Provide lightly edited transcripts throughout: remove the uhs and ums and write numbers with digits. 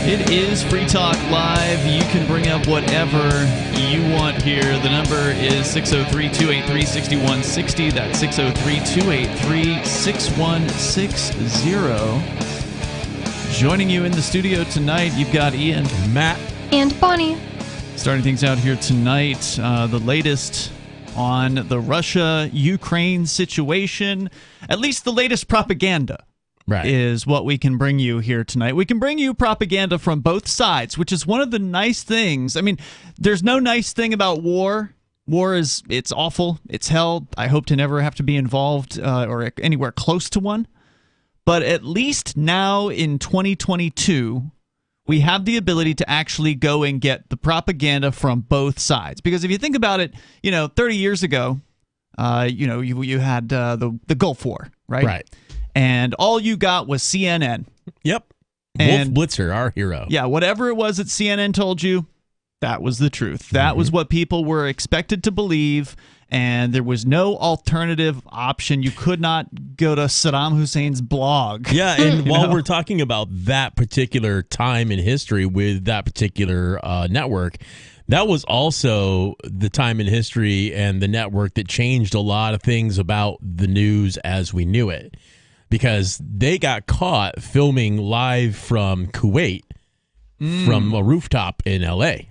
It is Free Talk Live. You can bring up whatever you want here. The number is 603-283-6160. That's 603-283-6160. Joining you in the studio tonight, you've got Ian, Matt, and Bonnie. Starting things out here tonight, the latest on the Russia-Ukraine situation, at least the latest propaganda. Right. Is what we can bring you here tonight. We can bring you propaganda from both sides, which is one of the nice things. I mean, there's no nice thing about war. War it's awful. It's hell. I hope to never have to be involved or anywhere close to one. But at least now in 2022, we have the ability to actually go and get the propaganda from both sides. Because if you think about it, 30 years ago, you had the Gulf War, right? Right. And all you got was CNN. Yep. Wolf Blitzer, our hero. Yeah, whatever it was that CNN told you, that was the truth. That was what people were expected to believe, and there was no alternative option. You could not go to Saddam Hussein's blog. Yeah, and while we're talking about that particular time in history with that particular network, that was also the time in history and the network that changed a lot of things about the news as we knew it. Because they got caught filming live from Kuwait from a rooftop in L.A.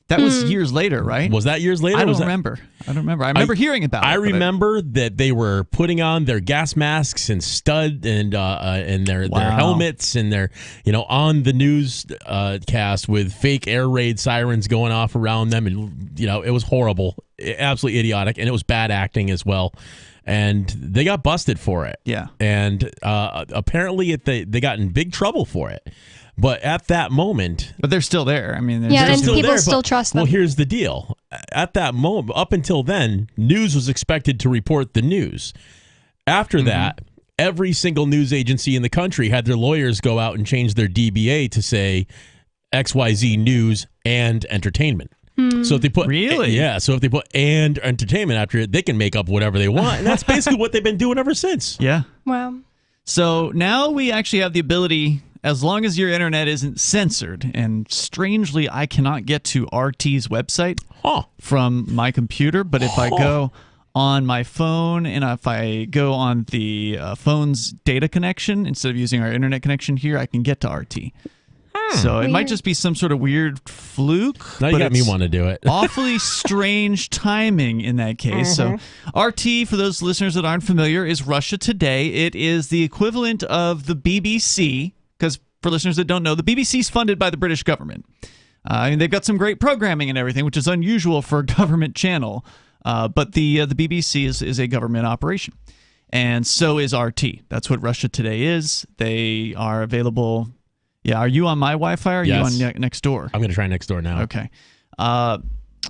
That was years later, right? Was that years later? I don't remember. I remember hearing about it. I remember that they were putting on their gas masks and stud and their helmets and their on the news cast with fake air raid sirens going off around them, and it was horrible, absolutely idiotic, and it was bad acting as well. And they got busted for it. Yeah. And apparently they got in big trouble for it. But at that moment... But they're still there. I mean, and people still trust them. Well, here's the deal. At that moment, up until then, news was expected to report the news. After that, every single news agency in the country had their lawyers go out and change their DBA to say XYZ News and Entertainment. So if they put so if they put and entertainment after it, they can make up whatever they want, and that's basically what they've been doing ever since. Yeah. Wow. So now we actually have the ability, as long as your internet isn't censored, and strangely, I cannot get to RT's website from my computer, but if I go on my phone and if I go on the phone's data connection instead of using our internet connection here, I can get to RT. So it might just be some sort of weird fluke. Now you got me want to do it. Awfully strange timing in that case. So RT, for those listeners that aren't familiar, is Russia Today. It is the equivalent of the BBC, because for listeners that don't know, the BBC is funded by the British government. And they've got some great programming and everything, which is unusual for a government channel. But the BBC is a government operation. And so is RT. That's what Russia Today is. They are available... Yeah, are you on my Wi-Fi or are you on Nextdoor? I'm going to try Nextdoor now. Okay.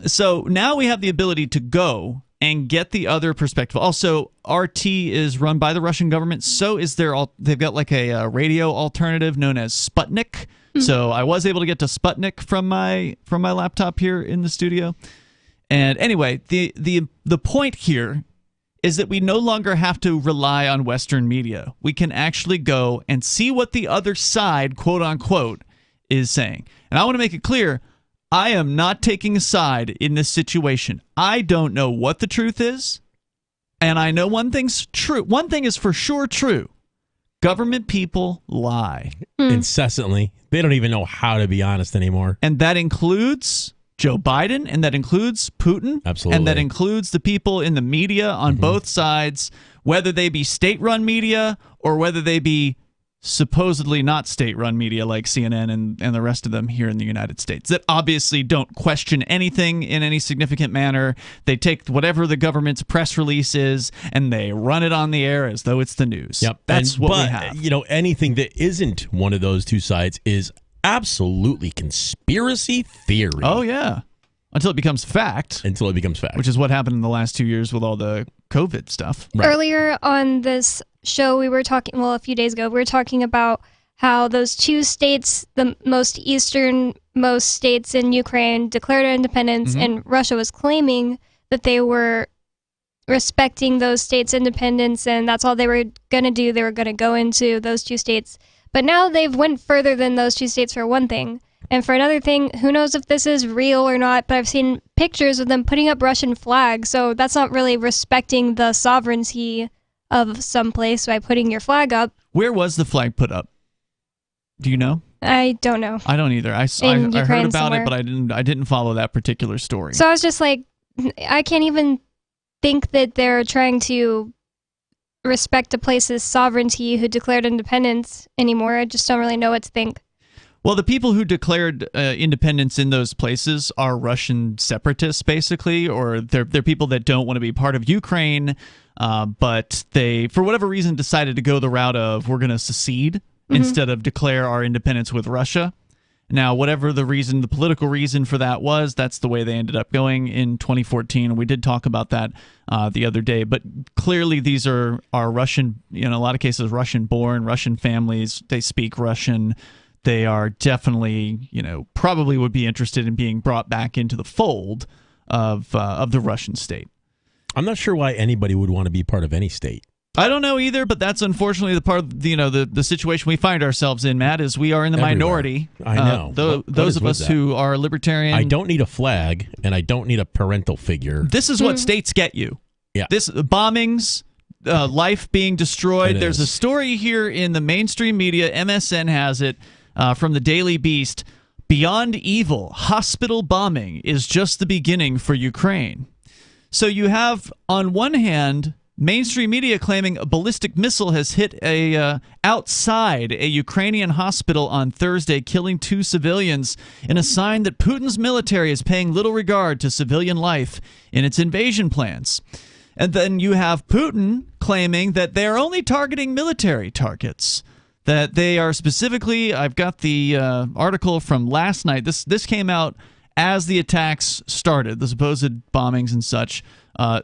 So now we have the ability to go and get the other perspective. Also, RT is run by the Russian government. So is they've got like a radio alternative known as Sputnik. So I was able to get to Sputnik from my laptop here in the studio. And anyway, the point here is that we no longer have to rely on Western media. We can actually go and see what the other side, quote unquote, is saying. And I want to make it clear, I am not taking a side in this situation. I don't know what the truth is, and I know one thing's true. One thing is for sure true. Government people lie. Incessantly. They don't even know how to be honest anymore. And that includes Joe Biden, and that includes Putin. Absolutely. And that includes the people in the media on both sides, whether they be state-run media or whether they be supposedly not state-run media like CNN and the rest of them here in the United States that obviously don't question anything in any significant manner. They take whatever the government's press release is and they run it on the air as though it's the news. Yep. That's what we have. Anything that isn't one of those two sides is absolutely conspiracy theory. Oh, yeah. Until it becomes fact. Which is what happened in the last 2 years with all the COVID stuff. Right. Earlier on this show, we were talking, a few days ago, we were talking about how those two states, the most easternmost states in Ukraine, declared independence, and Russia was claiming that they were respecting those states' independence, and that's all they were going to do. They were going to go into those two states. But now they've went further than those two states for one thing. And for another thing, who knows if this is real or not, but I've seen pictures of them putting up Russian flags, so that's not really respecting the sovereignty of some place by putting your flag up. Where was the flag put up? Do you know? I don't know. I don't either. I heard about it, but I didn't follow that particular story. So I was just like, I can't even think that they're trying to respect a place's sovereignty who declared independence anymore. I just don't really know what to think. Well, the people who declared independence in those places are Russian separatists, basically, or they're people that don't want to be part of Ukraine, but they, for whatever reason, decided to go the route of we're going to secede instead of declare our independence with Russia. Now, whatever the reason, the political reason for that was, that's the way they ended up going in 2014. We did talk about that the other day, but clearly these are Russian, in a lot of cases, Russian-born, Russian families. They speak Russian. They are definitely, probably would be interested in being brought back into the fold of the Russian state. I'm not sure why anybody would want to be part of any state. I don't know either, but that's unfortunately the part of the situation we find ourselves in, Matt, is we are in the minority. I know. Those of us who are libertarian. I don't need a flag, and I don't need a parental figure. This is what states get you. Yeah. This bombings, life being destroyed. There's a story here in the mainstream media. MSN has it. From the Daily Beast, beyond evil, hospital bombing is just the beginning for Ukraine. So you have, on one hand, mainstream media claiming a ballistic missile has hit outside a Ukrainian hospital on Thursday, killing 2 civilians, in a sign that Putin's military is paying little regard to civilian life in its invasion plans. And then you have Putin claiming that they're only targeting military targets. That they are specifically, I've got the article from last night. This came out as the attacks started, the supposed bombings and such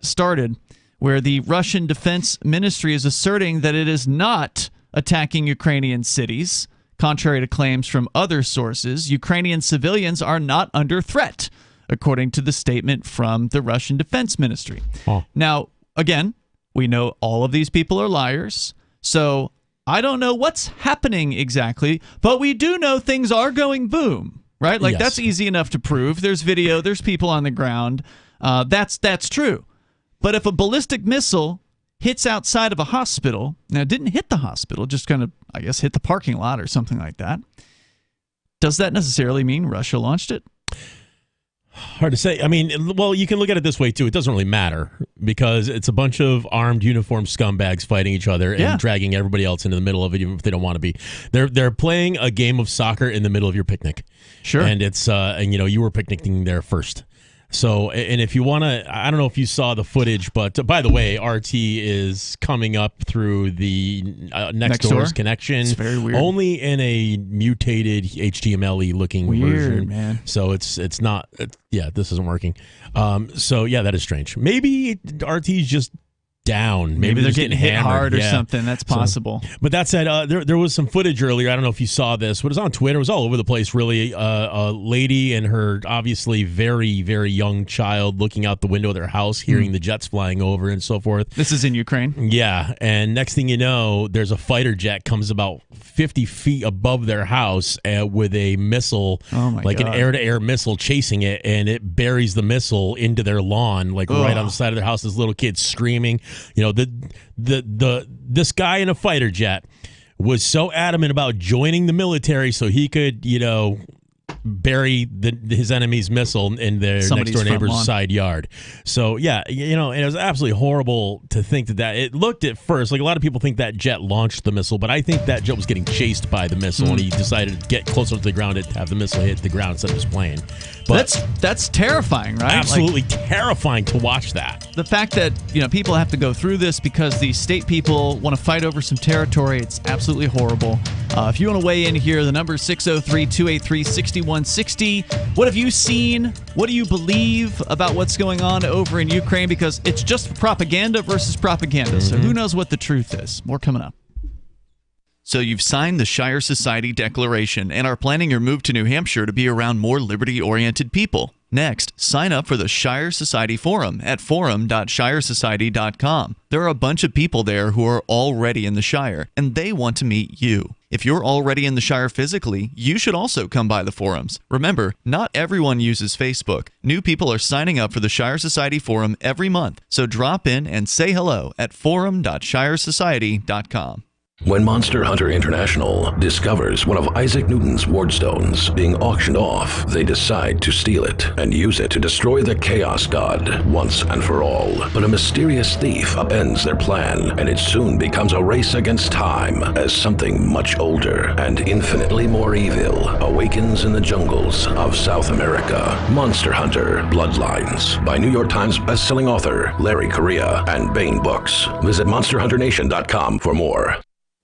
started, where the Russian Defense Ministry is asserting that it is not attacking Ukrainian cities. Contrary to claims from other sources, Ukrainian civilians are not under threat, according to the statement from the Russian Defense Ministry. Oh. Now, again, we know all of these people are liars, so I don't know what's happening exactly, but we do know things are going boom, right? Like, that's easy enough to prove. There's video, there's people on the ground. That's true. But if a ballistic missile hits outside of a hospital, now it didn't hit the hospital, just kind of, I guess, hit the parking lot or something like that, does that necessarily mean Russia launched it? Hard to say. I mean, well, you can look at it this way, too. It doesn't really matter because it's a bunch of armed, uniformed scumbags fighting each other and dragging everybody else into the middle of it, even if they don't want to be. They're playing a game of soccer in the middle of your picnic. Sure. And it's, you were picnicking there first. So, and if you want to, I don't know if you saw the footage, but by the way, RT is coming up through the next door's connection. It's very weird. Only in a mutated HTML-y looking version. Man. So it's not, this isn't working. That is strange. Maybe RT's just down. Maybe they're getting hit hard or something. That's possible. But that said, there was some footage earlier. I don't know if you saw this, but it was on Twitter. It was all over the place, really. A lady and her obviously very, very young child looking out the window of their house, hearing the jets flying over and so forth. This is in Ukraine? Yeah. And next thing you know, there's a fighter jet comes about 50 feet above their house with a missile, an air-to-air missile chasing it, and it buries the missile into their lawn, right on the side of their house. This little kid screaming. This guy in a fighter jet was so adamant about joining the military so he could, bury his enemy's missile in their next door neighbor's side yard. So and it was absolutely horrible to think that it looked at first like a lot of people think that jet launched the missile, but I think that jet was getting chased by the missile and he decided to get closer to the ground and have the missile hit the ground instead of his plane. But that's terrifying, right? Absolutely terrifying to watch that. The fact that people have to go through this because the state people want to fight over some territory, it's absolutely horrible. If you want to weigh in here, the number is 603-283-6160. What have you seen? What do you believe about what's going on over in Ukraine? Because it's just propaganda versus propaganda, so who knows what the truth is? More coming up. So you've signed the Shire Society Declaration and are planning your move to New Hampshire to be around more liberty-oriented people. Next, sign up for the Shire Society Forum at forum.shiresociety.com. There are a bunch of people there who are already in the Shire, and they want to meet you. If you're already in the Shire physically, you should also come by the forums. Remember, not everyone uses Facebook. New people are signing up for the Shire Society Forum every month, so drop in and say hello at forum.shiresociety.com. When Monster Hunter International discovers one of Isaac Newton's wardstones being auctioned off, they decide to steal it and use it to destroy the Chaos God once and for all. But a mysterious thief upends their plan, and it soon becomes a race against time as something much older and infinitely more evil awakens in the jungles of South America. Monster Hunter Bloodlines by New York Times bestselling author Larry Correia and Baen Books. Visit monsterhunternation.com for more.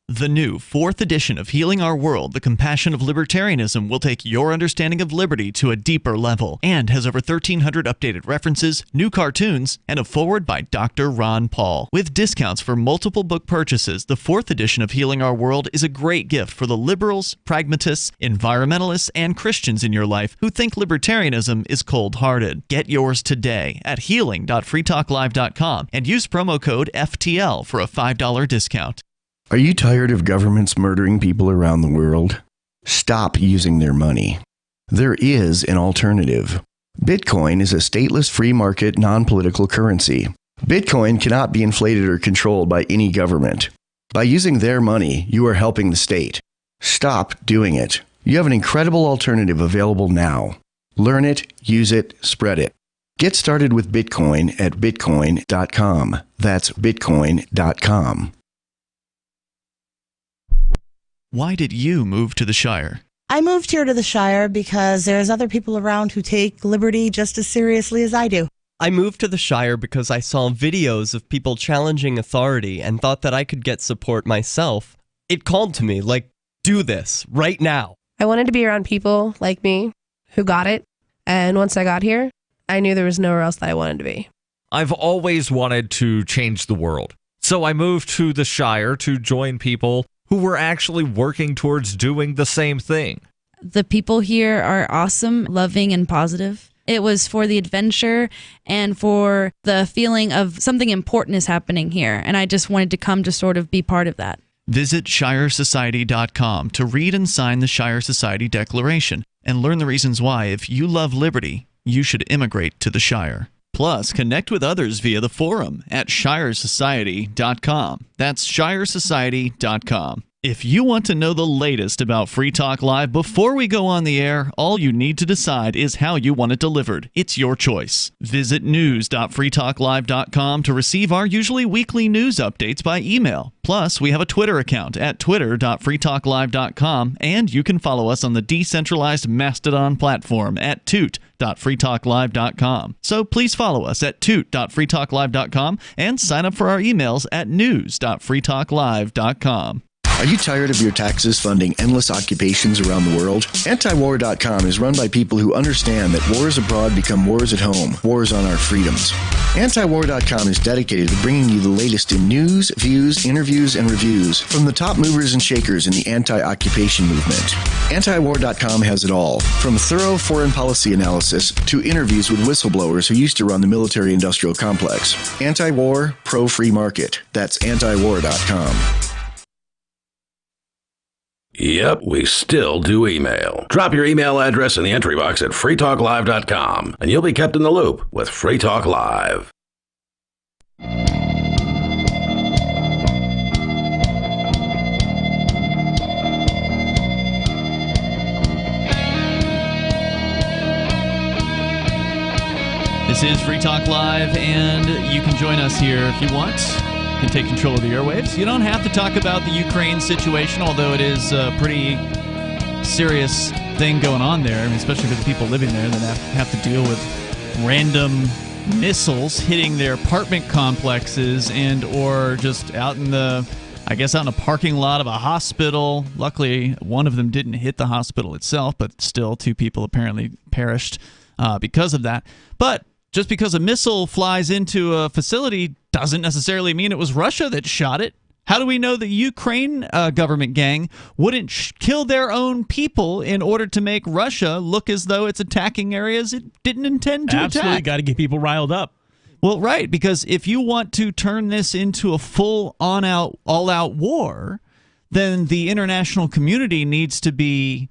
The new 4th edition of Healing Our World, The Compassion of Libertarianism, will take your understanding of liberty to a deeper level and has over 1,300 updated references, new cartoons, and a foreword by Dr. Ron Paul. With discounts for multiple book purchases, the 4th edition of Healing Our World is a great gift for the liberals, pragmatists, environmentalists, and Christians in your life who think libertarianism is cold-hearted. Get yours today at healing.freetalklive.com and use promo code FTL for a $5 discount. Are you tired of governments murdering people around the world? Stop using their money. There is an alternative. Bitcoin is a stateless free market non-political currency. Bitcoin cannot be inflated or controlled by any government. By using their money, you are helping the state. Stop doing it. You have an incredible alternative available now. Learn it, use it, spread it. Get started with Bitcoin at bitcoin.com. That's bitcoin.com. Why did you move to the Shire? I moved here to the Shire because there's other people around who take liberty just as seriously as I do. I moved to the Shire because I saw videos of people challenging authority and thought that I could get support myself. It called to me, like, do this, right now. I wanted to be around people like me who got it, and once I got here, I knew there was nowhere else that I wanted to be. I've always wanted to change the world, so I moved to the Shire to join people who were actually working towards doing the same thing. The people here are awesome, loving, and positive. It was for the adventure and for the feeling of something important is happening here, and I just wanted to come to sort of be part of that. Visit shiresociety.com to read and sign the Shire Society Declaration and learn the reasons why, if you love liberty, you should immigrate to the Shire. Plus, connect with others via the forum at shiresociety.com. That's shiresociety.com. If you want to know the latest about Free Talk Live before we go on the air, all you need to decide is how you want it delivered. It's your choice. Visit news.freetalklive.com to receive our usually weekly news updates by email. Plus, we have a Twitter account at twitter.freetalklive.com, and you can follow us on the decentralized Mastodon platform at toot.freetalklive.com. So please follow us at toot.freetalklive.com and sign up for our emails at news.freetalklive.com. Are you tired of your taxes funding endless occupations around the world? Antiwar.com is run by people who understand that wars abroad become wars at home, wars on our freedoms. Antiwar.com is dedicated to bringing you the latest in news, views, interviews, and reviews from the top movers and shakers in the anti-occupation movement. Antiwar.com has it all, from thorough foreign policy analysis to interviews with whistleblowers who used to run the military-industrial complex. Anti-war, pro-free market. That's antiwar.com. Yep, we still do email. Drop your email address in the entry box at freetalklive.com, and you'll be kept in the loop with Free Talk Live. This is Free Talk Live, and you can join us here if you want. Can take control of the airwaves. You don't have to talk about the Ukraine situation, although it is a pretty serious thing going on there, especially for the people living there that have to deal with random missiles hitting their apartment complexes and or just out in the, I guess, out in a parking lot of a hospital. Luckily, one of them didn't hit the hospital itself, but still 2 people apparently perished because of that. But just because a missile flies into a facility doesn't necessarily mean it was Russia that shot it. How do we know the Ukraine government gang wouldn't kill their own people in order to make Russia look as though it's attacking areas it didn't intend to Absolutely, attack? got to get people riled up. Well, right, because if you want to turn this into a full all-out war, then the international community needs to be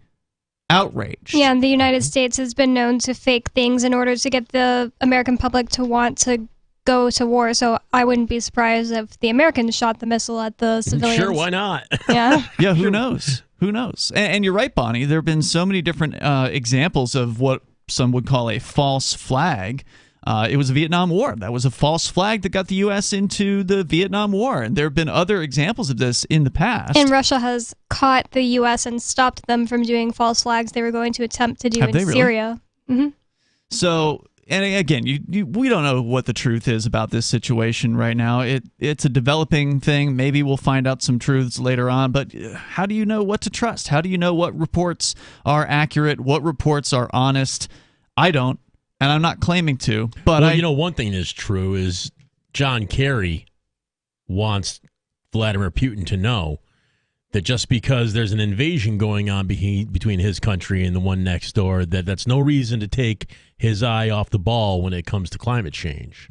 outraged. Yeah, and the United States has been known to fake things in order to get the American public to want to go to war. So I wouldn't be surprised if the Americans shot the missile at the civilians. Sure, why not? Yeah. Yeah, who knows? Who knows? And you're right, Bonnie. There have been so many different examples of what some would call a false flag. It was a Vietnam War. That was a false flag that got the U.S. into the Vietnam War. And there have been other examples of this in the past. And Russia has caught the U.S. and stopped them from doing false flags they were going to attempt to do in Syria. Mm-hmm. So, and again, we don't know what the truth is about this situation right now. It's a developing thing. Maybe we'll find out some truths later on. But how do you know what to trust? How do you know what reports are accurate, what reports are honest? I don't. And I'm not claiming to, but one thing is true is John Kerry wants Vladimir Putin to know that just because there's an invasion going on between his country and the one next door, that's no reason to take his eye off the ball when it comes to climate change.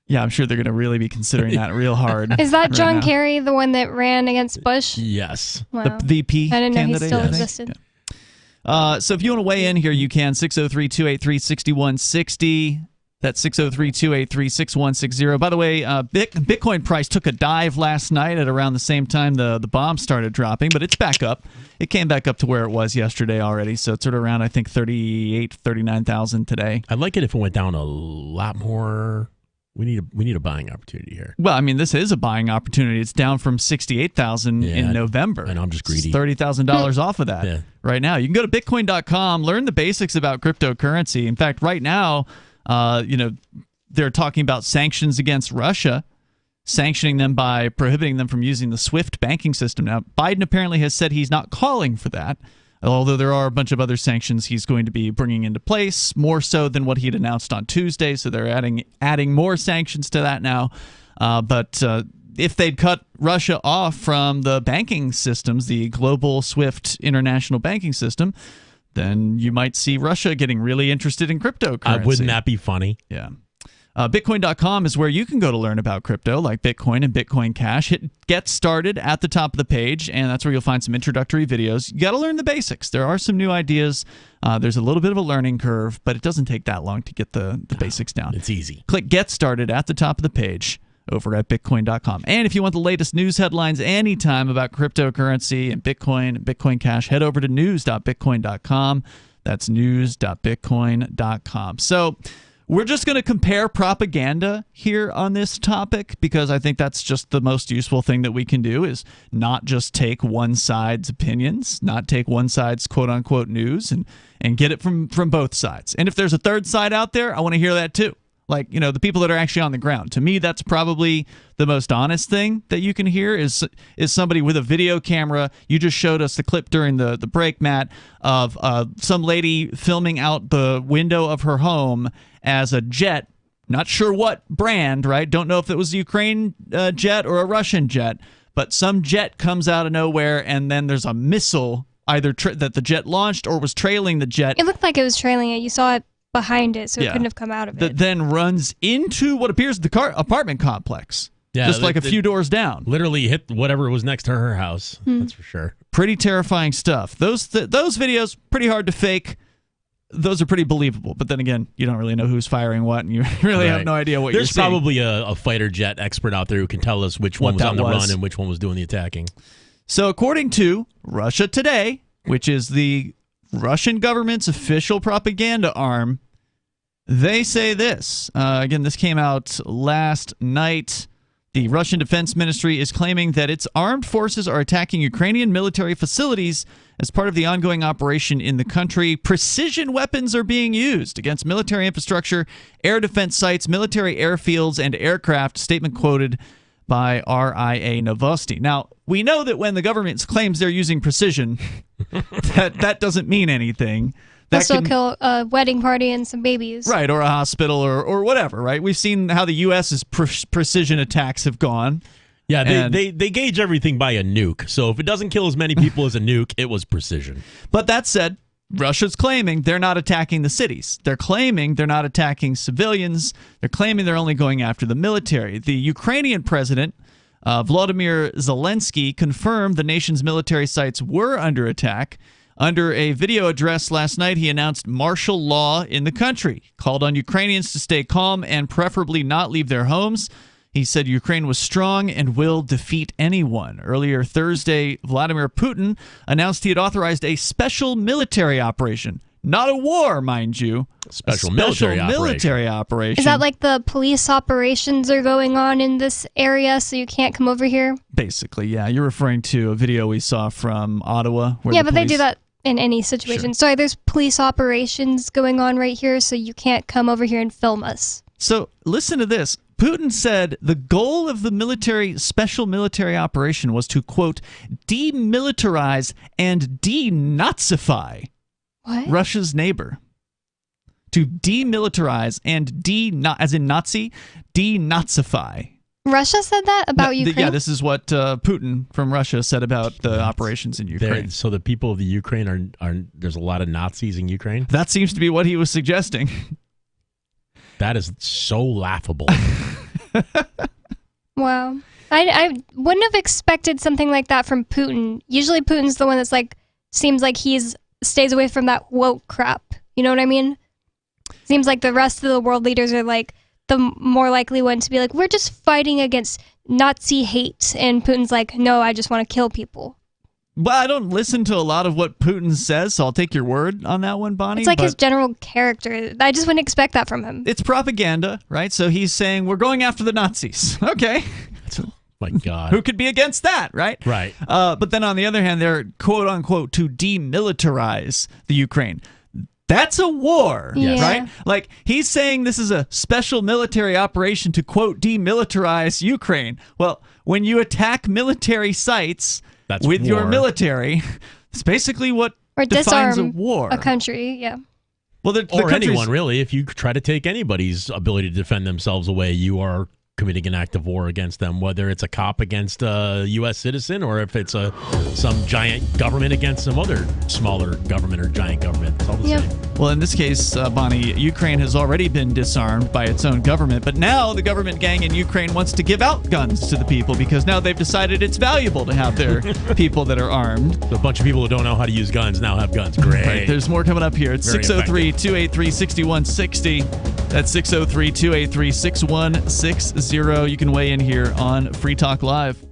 Yeah, I'm sure they're going to really be considering that real hard. Is that right John now. Kerry, the one that ran against Bush? Yes. Wow. The VP I didn't know he candidate, still I think. existed. Yeah. So if you want to weigh in here, you can. 603-283-6160. That's 603-283-6160. By the way, Bitcoin price took a dive last night at around the same time the bombs started dropping, but it's back up. It came back up to where it was yesterday already, so it's sort of around, I think, 39,000 today. I'd like it if it went down a lot more. We need a buying opportunity here. Well, I mean, this is a buying opportunity. It's down from 68,000 in November. And I'm just greedy. It's $30,000 off of that right now. You can go to bitcoin.com, learn the basics about cryptocurrency. In fact, right now, they're talking about sanctions against Russia, sanctioning them by prohibiting them from using the SWIFT banking system. Now, Biden apparently has said he's not calling for that, although there are a bunch of other sanctions he's going to be bringing into place, more so than what he'd announced on Tuesday. So they're adding more sanctions to that now. But if they'd cut Russia off from the banking systems, the global SWIFT international banking system, then you might see Russia getting really interested in cryptocurrency. Wouldn't that be funny? Yeah. Bitcoin.com is where you can go to learn about crypto, like Bitcoin and Bitcoin Cash. Hit Get Started at the top of the page, and that's where you'll find some introductory videos. You got to learn the basics. There are some new ideas. There's a little bit of a learning curve, but it doesn't take that long to get the basics down. It's easy. Click Get Started at the top of the page over at Bitcoin.com. And if you want the latest news headlines anytime about cryptocurrency and Bitcoin Cash, head over to news.bitcoin.com. That's news.bitcoin.com. So we're just going to compare propaganda here on this topic because I think that's just the most useful thing that we can do is not just take one side's opinions, not take one side's quote-unquote news and get it from both sides. And if there's a third side out there, I want to hear that too. Like, the people that are actually on the ground. To me, that's probably the most honest thing that you can hear is somebody with a video camera. You just showed us the clip during the break, Matt, of some lady filming out the window of her home as a jet, not sure what brand, right? Don't know if it was a Ukraine jet or a Russian jet, but some jet comes out of nowhere and then there's a missile either that the jet launched or was trailing the jet. It looked like it was trailing it. You saw it behind it, so it couldn't have come out of it. That then runs into what appears the apartment complex. Yeah, just like a few doors down. Literally hit whatever was next to her house. That's for sure. Pretty terrifying stuff. Those videos, pretty hard to fake. Those are pretty believable. But then again, you don't really know who's firing what, and you really have no idea what you're seeing. There's probably a fighter jet expert out there who can tell us which one was on the run and which one was doing the attacking. So according to Russia Today, which is the Russian government's official propaganda arm, they say this. Again, this came out last night. The Russian Defense Ministry is claiming that its armed forces are attacking Ukrainian military facilities as part of the ongoing operation in the country. Precision weapons are being used against military infrastructure, air defense sites, military airfields, and aircraft, statement quoted by RIA Novosti. Now, we know that when the government claims they're using precision, that doesn't mean anything. They'll still kill a wedding party and some babies. Right, or a hospital or whatever, right? We've seen how the U.S.'s precision attacks have gone. Yeah, they gauge everything by a nuke. So if it doesn't kill as many people as a nuke, it was precision. But that said, Russia's claiming they're not attacking the cities. They're claiming they're not attacking civilians. They're claiming they're only going after the military. The Ukrainian president, Volodymyr Zelensky, confirmed the nation's military sites were under attack. Under a video address last night, he announced martial law in the country, called on Ukrainians to stay calm and preferably not leave their homes. He said Ukraine was strong and will defeat anyone. Earlier Thursday, Vladimir Putin announced he had authorized a special military operation. Not a war, mind you. Special military operation. Is that like the police operations are going on in this area, so you can't come over here? Basically, yeah. You're referring to a video we saw from Ottawa. Yeah, but they do that in any situation. Sure. Sorry, there's police operations going on right here, so you can't come over here and film us. So listen to this. Putin said the goal of the special military operation was to, quote, demilitarize and denazify Russia's neighbor. To demilitarize and as in Nazi, denazify. Russia said that about Ukraine? Yeah, this is what Putin from Russia said about the operations in Ukraine. So the people of the Ukraine are there's a lot of Nazis in Ukraine? That seems to be what he was suggesting. That is so laughable. Wow. I wouldn't have expected something like that from Putin. Usually Putin's the one that's like, seems like stays away from that woke crap. You know what I mean? Seems like the rest of the world leaders are like the more likely one to be like, we're just fighting against Nazi hate. And Putin's like, no, I just want to kill people. Well, I don't listen to a lot of what Putin says, so I'll take your word on that one, Bonnie. It's like his general character. I just wouldn't expect that from him. It's propaganda, right? So he's saying, we're going after the Nazis. Okay. My God. Who could be against that, right? Right. But then on the other hand, they're quote unquote to demilitarize the Ukraine. That's a war, right? Like, he's saying this is a special military operation to, quote, demilitarize Ukraine. Well, when you attack military sites with your military, it's basically what defines a war. A country, yeah. Well, or anyone, really. If you try to take anybody's ability to defend themselves away, you are committing an act of war against them, whether it's a cop against a U.S. citizen or if it's some giant government against some other smaller government or giant government. It's all the same. Well, in this case, Bonnie, Ukraine has already been disarmed by its own government, but now the government gang in Ukraine wants to give out guns to the people because now they've decided it's valuable to have their people that are armed. So a bunch of people who don't know how to use guns now have guns. Great. Right, there's more coming up here. It's 603-283-6160. That's 603-283-6160. You can weigh in here on Free Talk Live.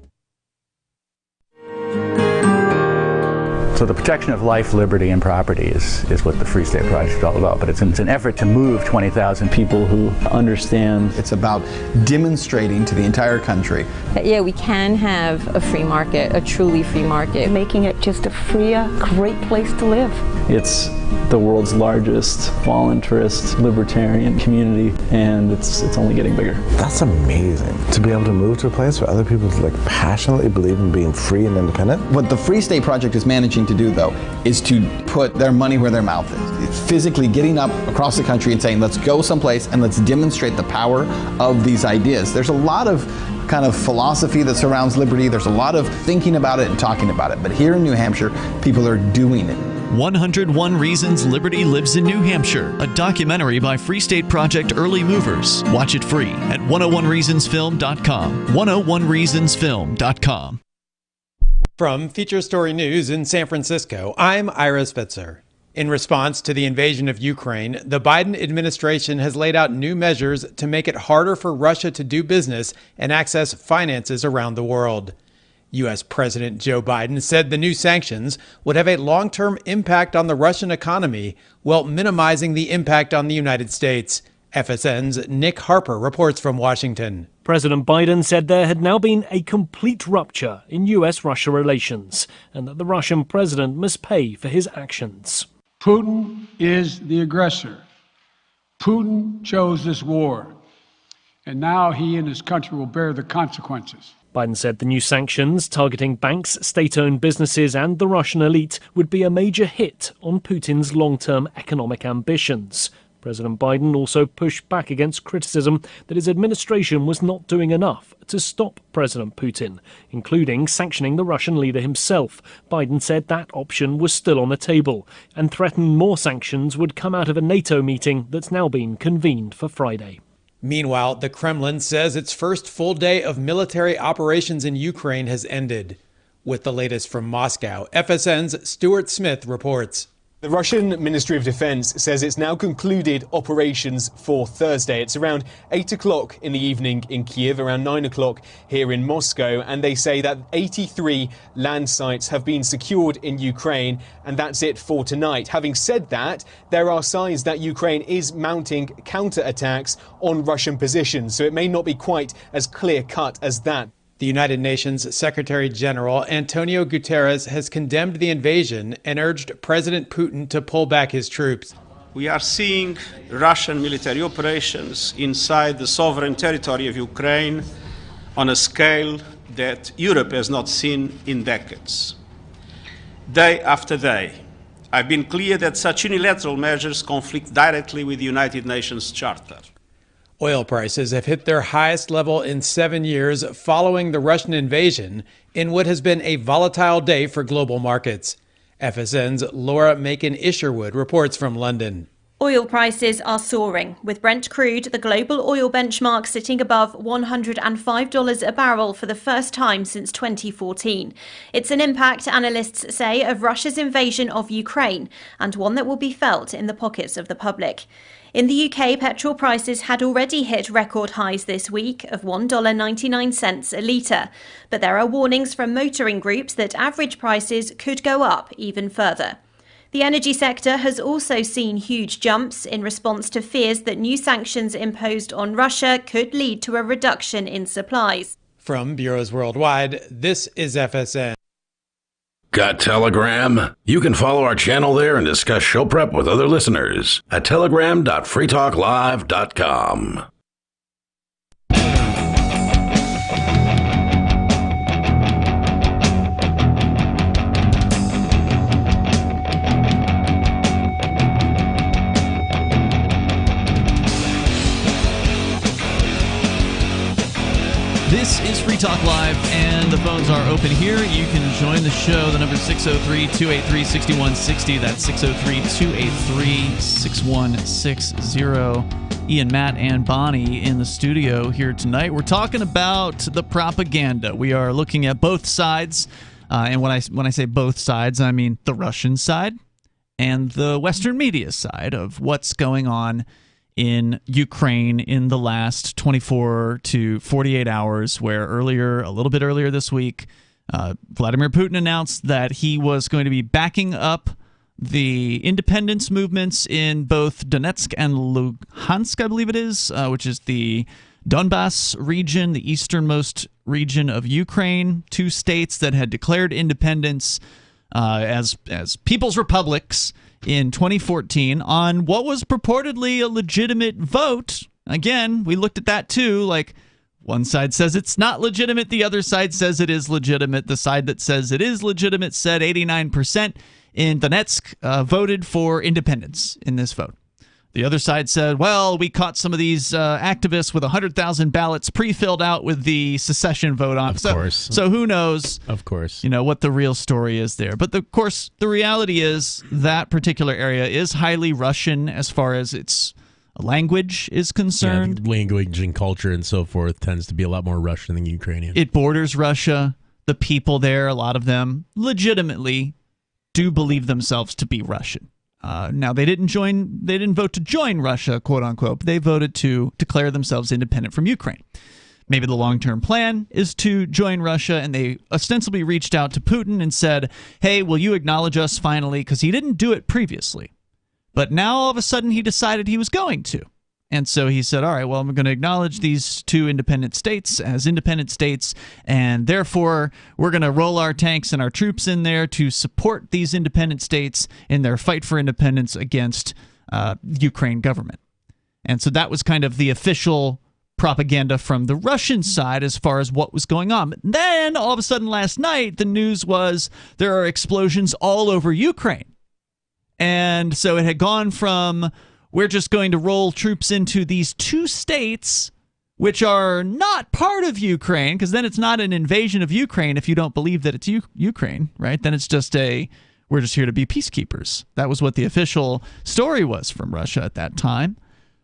So the protection of life, liberty, and property is what the Free State Project is all about. But it's an effort to move 20,000 people who understand. It's about demonstrating to the entire country that, yeah, we can have a free market, a truly free market. Making it just a freer, great place to live. It's the world's largest voluntarist libertarian community, and it's only getting bigger. That's amazing, to be able to move to a place where other people passionately believe in being free and independent. What the Free State Project is managing to do, though, is to put their money where their mouth is. It's physically getting up across the country and saying, let's go someplace and let's demonstrate the power of these ideas. There's a lot of kind of philosophy that surrounds liberty. There's a lot of thinking about it and talking about it. But here in New Hampshire, people are doing it. 101 Reasons Liberty Lives in New Hampshire, a documentary by Free State Project Early Movers. Watch it free at 101reasonsfilm.com. 101reasonsfilm.com. From Feature Story News in San Francisco, I'm Ira Spitzer. In response to the invasion of Ukraine, the Biden administration has laid out new measures to make it harder for Russia to do business and access finances around the world. U.S. President Joe Biden said the new sanctions would have a long-term impact on the Russian economy while minimizing the impact on the United States. FSN's Nick Harper reports from Washington. President Biden said there had now been a complete rupture in U.S.-Russia relations and that the Russian president must pay for his actions. Putin is the aggressor. Putin chose this war, and now he and his country will bear the consequences. Biden said the new sanctions targeting banks, state-owned businesses and the Russian elite would be a major hit on Putin's long-term economic ambitions. President Biden also pushed back against criticism that his administration was not doing enough to stop President Putin, including sanctioning the Russian leader himself. Biden said that option was still on the table and threatened more sanctions would come out of a NATO meeting that's now been convened for Friday. Meanwhile, the Kremlin says its first full day of military operations in Ukraine has ended. With the latest from Moscow, FSN's Stuart Smith reports. The Russian Ministry of Defense says it's now concluded operations for Thursday. It's around 8 o'clock in the evening in Kiev, around 9 o'clock here in Moscow, and they say that 83 land sites have been secured in Ukraine, and that's it for tonight. Having said that, there are signs that Ukraine is mounting counterattacks on Russian positions, so it may not be quite as clear-cut as that. The United Nations Secretary General Antonio Guterres has condemned the invasion and urged President Putin to pull back his troops. We are seeing Russian military operations inside the sovereign territory of Ukraine on a scale that Europe has not seen in decades. Day after day, I've been clear that such unilateral measures conflict directly with the United Nations Charter. Oil prices have hit their highest level in 7 years following the Russian invasion in what has been a volatile day for global markets. FSN's Laura Macon-Isherwood reports from London. Oil prices are soaring, with Brent crude, the global oil benchmark, sitting above $105 a barrel for the first time since 2014. It's an impact, analysts say, of Russia's invasion of Ukraine, and one that will be felt in the pockets of the public. In the UK, petrol prices had already hit record highs this week of $1.99 a litre. But there are warnings from motoring groups that average prices could go up even further. The energy sector has also seen huge jumps in response to fears that new sanctions imposed on Russia could lead to a reduction in supplies. From bureaus worldwide, this is FSN. Got Telegram? You can follow our channel there and discuss show prep with other listeners at telegram.freetalklive.com. This is Free Talk Live, and the phones are open here. You can join the show. The number is 603-283-6160. That's 603-283-6160. Ian, Matt, and Bonnie in the studio here tonight. We're talking about the propaganda. We are looking at both sides. And when I say both sides, I mean the Russian side and the Western media side of what's going on in Ukraine in the last 24 to 48 hours, where a little bit earlier this week, Vladimir Putin announced that he was going to be backing up the independence movements in both Donetsk and Luhansk, I believe it is, which is the Donbas region, the easternmost region of Ukraine, two states that had declared independence as people's republics in 2014 on what was purportedly a legitimate vote. Again, we looked at that too. Like, one side says it's not legitimate, the other side says it is legitimate. The side that says it is legitimate said 89% in Donetsk voted for independence in this vote. The other side said, well, we caught some of these activists with 100,000 ballots pre-filled out with the secession vote on. Of course. So who knows? Of course. What the real story is there. But of course, the reality is that particular area is highly Russian as far as its language is concerned. Yeah, language and culture and so forth tends to be a lot more Russian than Ukrainian. It borders Russia. The people there, a lot of them, legitimately do believe themselves to be Russian. Now, they didn't vote to join Russia, quote unquote. They voted to declare themselves independent from Ukraine. Maybe the long-term plan is to join Russia, and they ostensibly reached out to Putin and said, hey, will you acknowledge us finally? Because he didn't do it previously. But now all of a sudden he decided he was going to. And so he said, all right, well, I'm going to acknowledge these two independent states as independent states, and therefore we're going to roll our tanks and our troops in there to support these independent states in their fight for independence against the Ukraine government. And so that was kind of the official propaganda from the Russian side as far as what was going on. But then, all of a sudden last night, the news was there are explosions all over Ukraine. And so it had gone from, we're just going to roll troops into these 2 states, which are not part of Ukraine, because then it's not an invasion of Ukraine if you don't believe that it's Ukraine, right? Then it's just we're just here to be peacekeepers. That was what the official story was from Russia at that time.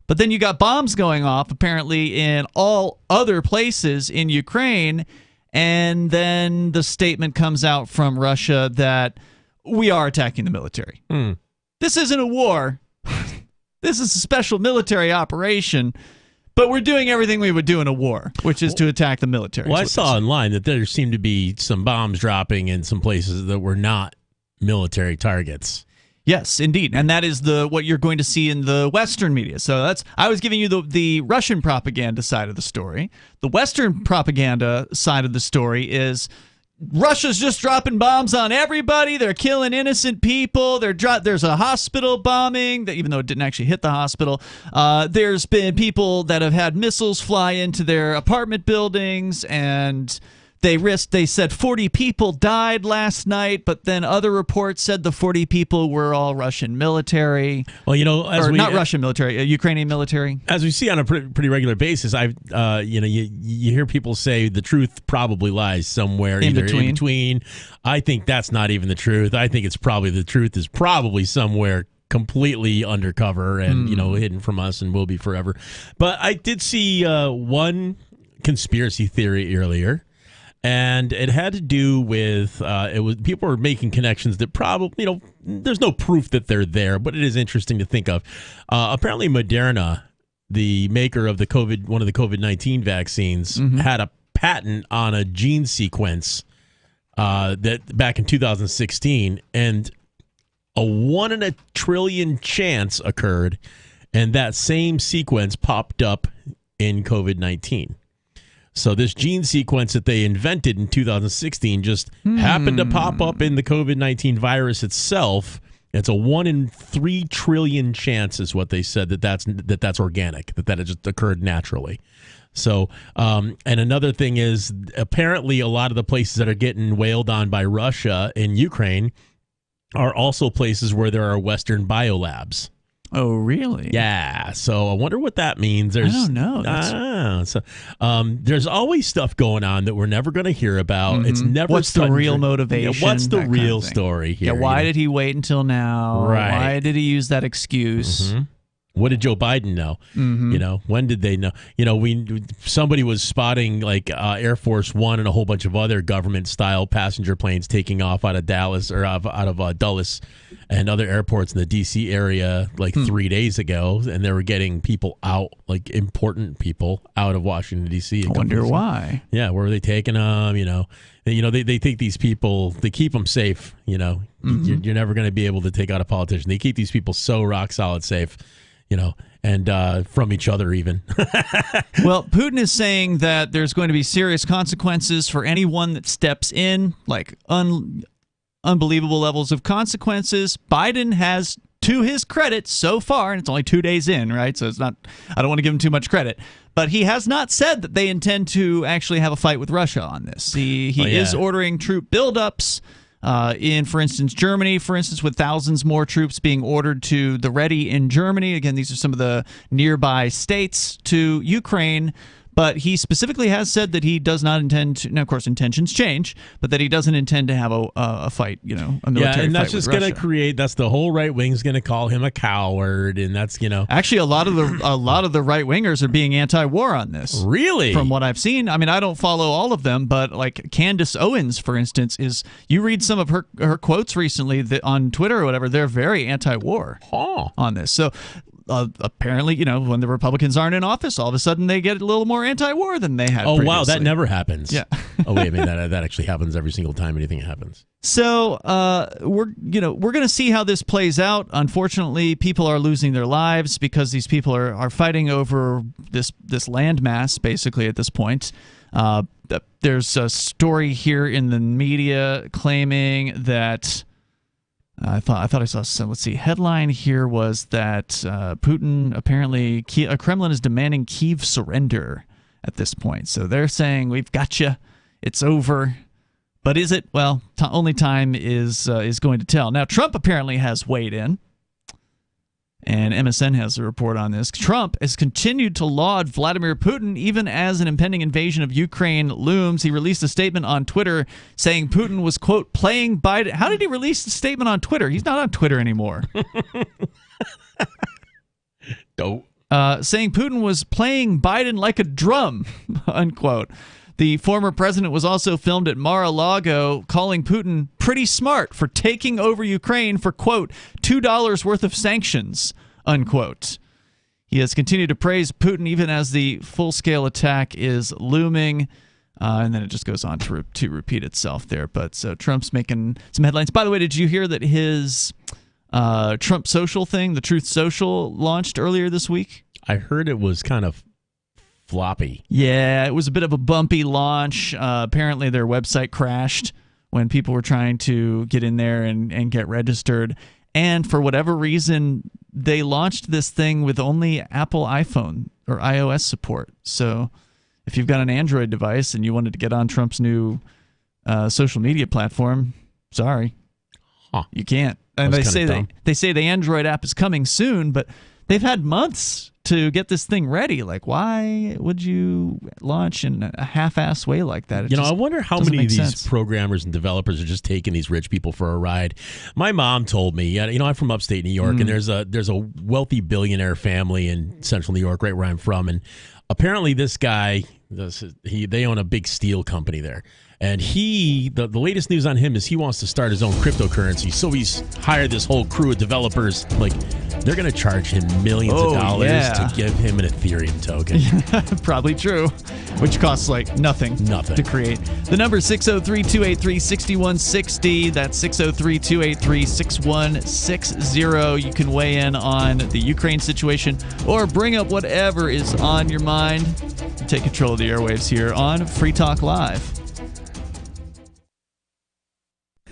But then you got bombs going off, apparently, in all other places in Ukraine, and then the statement comes out from Russia that we are attacking the military. This isn't a war. This is a special military operation, but we're doing everything we would do in a war, which is to attack the military. Well, I saw online that there seemed to be some bombs dropping in some places that were not military targets. Yes, indeed, and that is what you're going to see in the Western media. So I was giving you the Russian propaganda side of the story. The Western propaganda side of the story is Russia's just dropping bombs on everybody. They're killing innocent people. There's a hospital bombing, even though it didn't actually hit the hospital. There's been people that have had missiles fly into their apartment buildings, and they said 40 people died last night, but then other reports said the 40 people were all Russian military. Well, not Russian military, Ukrainian military. As we see on a pretty regular basis, you hear people say the truth probably lies somewhere in between. I think that's not even the truth. I think the truth is probably somewhere completely undercover and hidden from us and will be forever. But I did see one conspiracy theory earlier. And it had to do with people were making connections that probably there's no proof that they're there, but it is interesting to think of. Apparently, Moderna, the maker of one of the COVID-19 vaccines, had a patent on a gene sequence that back in 2016, and a 1 in a trillion chance occurred, and that same sequence popped up in COVID-19. So this gene sequence that they invented in 2016 just happened to pop up in the COVID-19 virus itself. It's a 1 in 3 trillion chance is what they said that's organic, that it just occurred naturally. So, and another thing is apparently a lot of the places that are getting wailed on by Russia in Ukraine are also places where there are Western biolabs. Oh, really? Yeah. So I wonder what that means. I don't know. There's always stuff going on that we're never going to hear about. It's never. What's the real motivation? What's the real story here? Yeah. Why did he wait until now? Right. Why did he use that excuse? What did Joe Biden know? When did they know? Somebody was spotting like Air Force One and a whole bunch of other government-style passenger planes taking off out of Dallas or out of Dulles and other airports in the D.C. area like 3 days ago, and they were getting people out, like important people out of Washington D.C. I wonder why. Yeah, where were they taking them? They think these people, they keep them safe. You're never going to be able to take out a politician. They keep these people so rock solid safe. And from each other even. Well, Putin is saying that there's going to be serious consequences for anyone that steps in, like unbelievable levels of consequences. Biden has, to his credit so far, and it's only 2 days in, right? So it's not, I don't want to give him too much credit, but he has not said that they intend to actually have a fight with Russia on this. He is ordering troop buildups. In, for instance, Germany, with thousands more troops being ordered to the ready in Germany. Again, these are some of the nearby states to Ukraine. But he specifically has said that he does not intend to, now of course intentions change, but that he doesn't intend to have a fight, a military fight with Russia. Yeah, and that's just going to create, that's the whole right wing's going to call him a coward, and that's, Actually, a lot of the right wingers are being anti-war on this. Really? From what I've seen. I mean, I don't follow all of them, but like Candace Owens, for instance, you read some of her quotes recently on Twitter or whatever, they're very anti-war on this. So apparently, when the Republicans aren't in office, all of a sudden they get a little more anti-war than they had previously. Wow, that never happens. Yeah. Oh, wait a minute, that actually happens every single time anything happens. So we're going to see how this plays out. Unfortunately, people are losing their lives because these people are fighting over this landmass, basically, at this point. There's a story here in the media claiming that I thought I saw some. Let's see. Headline here was that Putin apparently Kremlin is demanding Kyiv surrender at this point. So they're saying we've got you. It's over. But is it? Well, only time is going to tell. Now Trump apparently has weighed in. And MSN has a report on this. Trump has continued to laud Vladimir Putin even as an impending invasion of Ukraine looms. He released a statement on Twitter saying Putin was, quote, playing Biden. How did he release the statement on Twitter? He's not on Twitter anymore. Dope. Saying Putin was playing Biden like a drum, unquote. The former president was also filmed at Mar-a-Lago calling Putin pretty smart for taking over Ukraine for, quote, $2 worth of sanctions, unquote. He has continued to praise Putin even as the full-scale attack is looming. And then it just goes on to repeat itself there. But so Trump's making some headlines. By the way, did you hear that his Trump Social thing, the Truth Social, launched earlier this week? I heard it was kind of floppy. Yeah, it was a bit of a bumpy launch. Apparently their website crashed when people were trying to get in there and get registered. And for whatever reason, they launched this thing with only Apple iPhone or iOS support. So if you've got an Android device and you wanted to get on Trump's new social media platform, sorry, you can't. And they say the Android app is coming soon, but they've had months to get this thing ready. Like, why would you launch in a half-ass way like that? I wonder how many of these programmers and developers are just taking these rich people for a ride. My mom told me, I'm from upstate New York, and there's a wealthy billionaire family in central New York, right where I'm from, and apparently this guy, they own a big steel company there. And the latest news on him is he wants to start his own cryptocurrency. So he's hired this whole crew of developers. Like, they're going to charge him millions of dollars to give him an Ethereum token. Probably true. Which costs like nothing to create. The number is 603-283-6160. That's 603-283-6160. You can weigh in on the Ukraine situation or bring up whatever is on your mind. Take control of the airwaves here on Free Talk Live.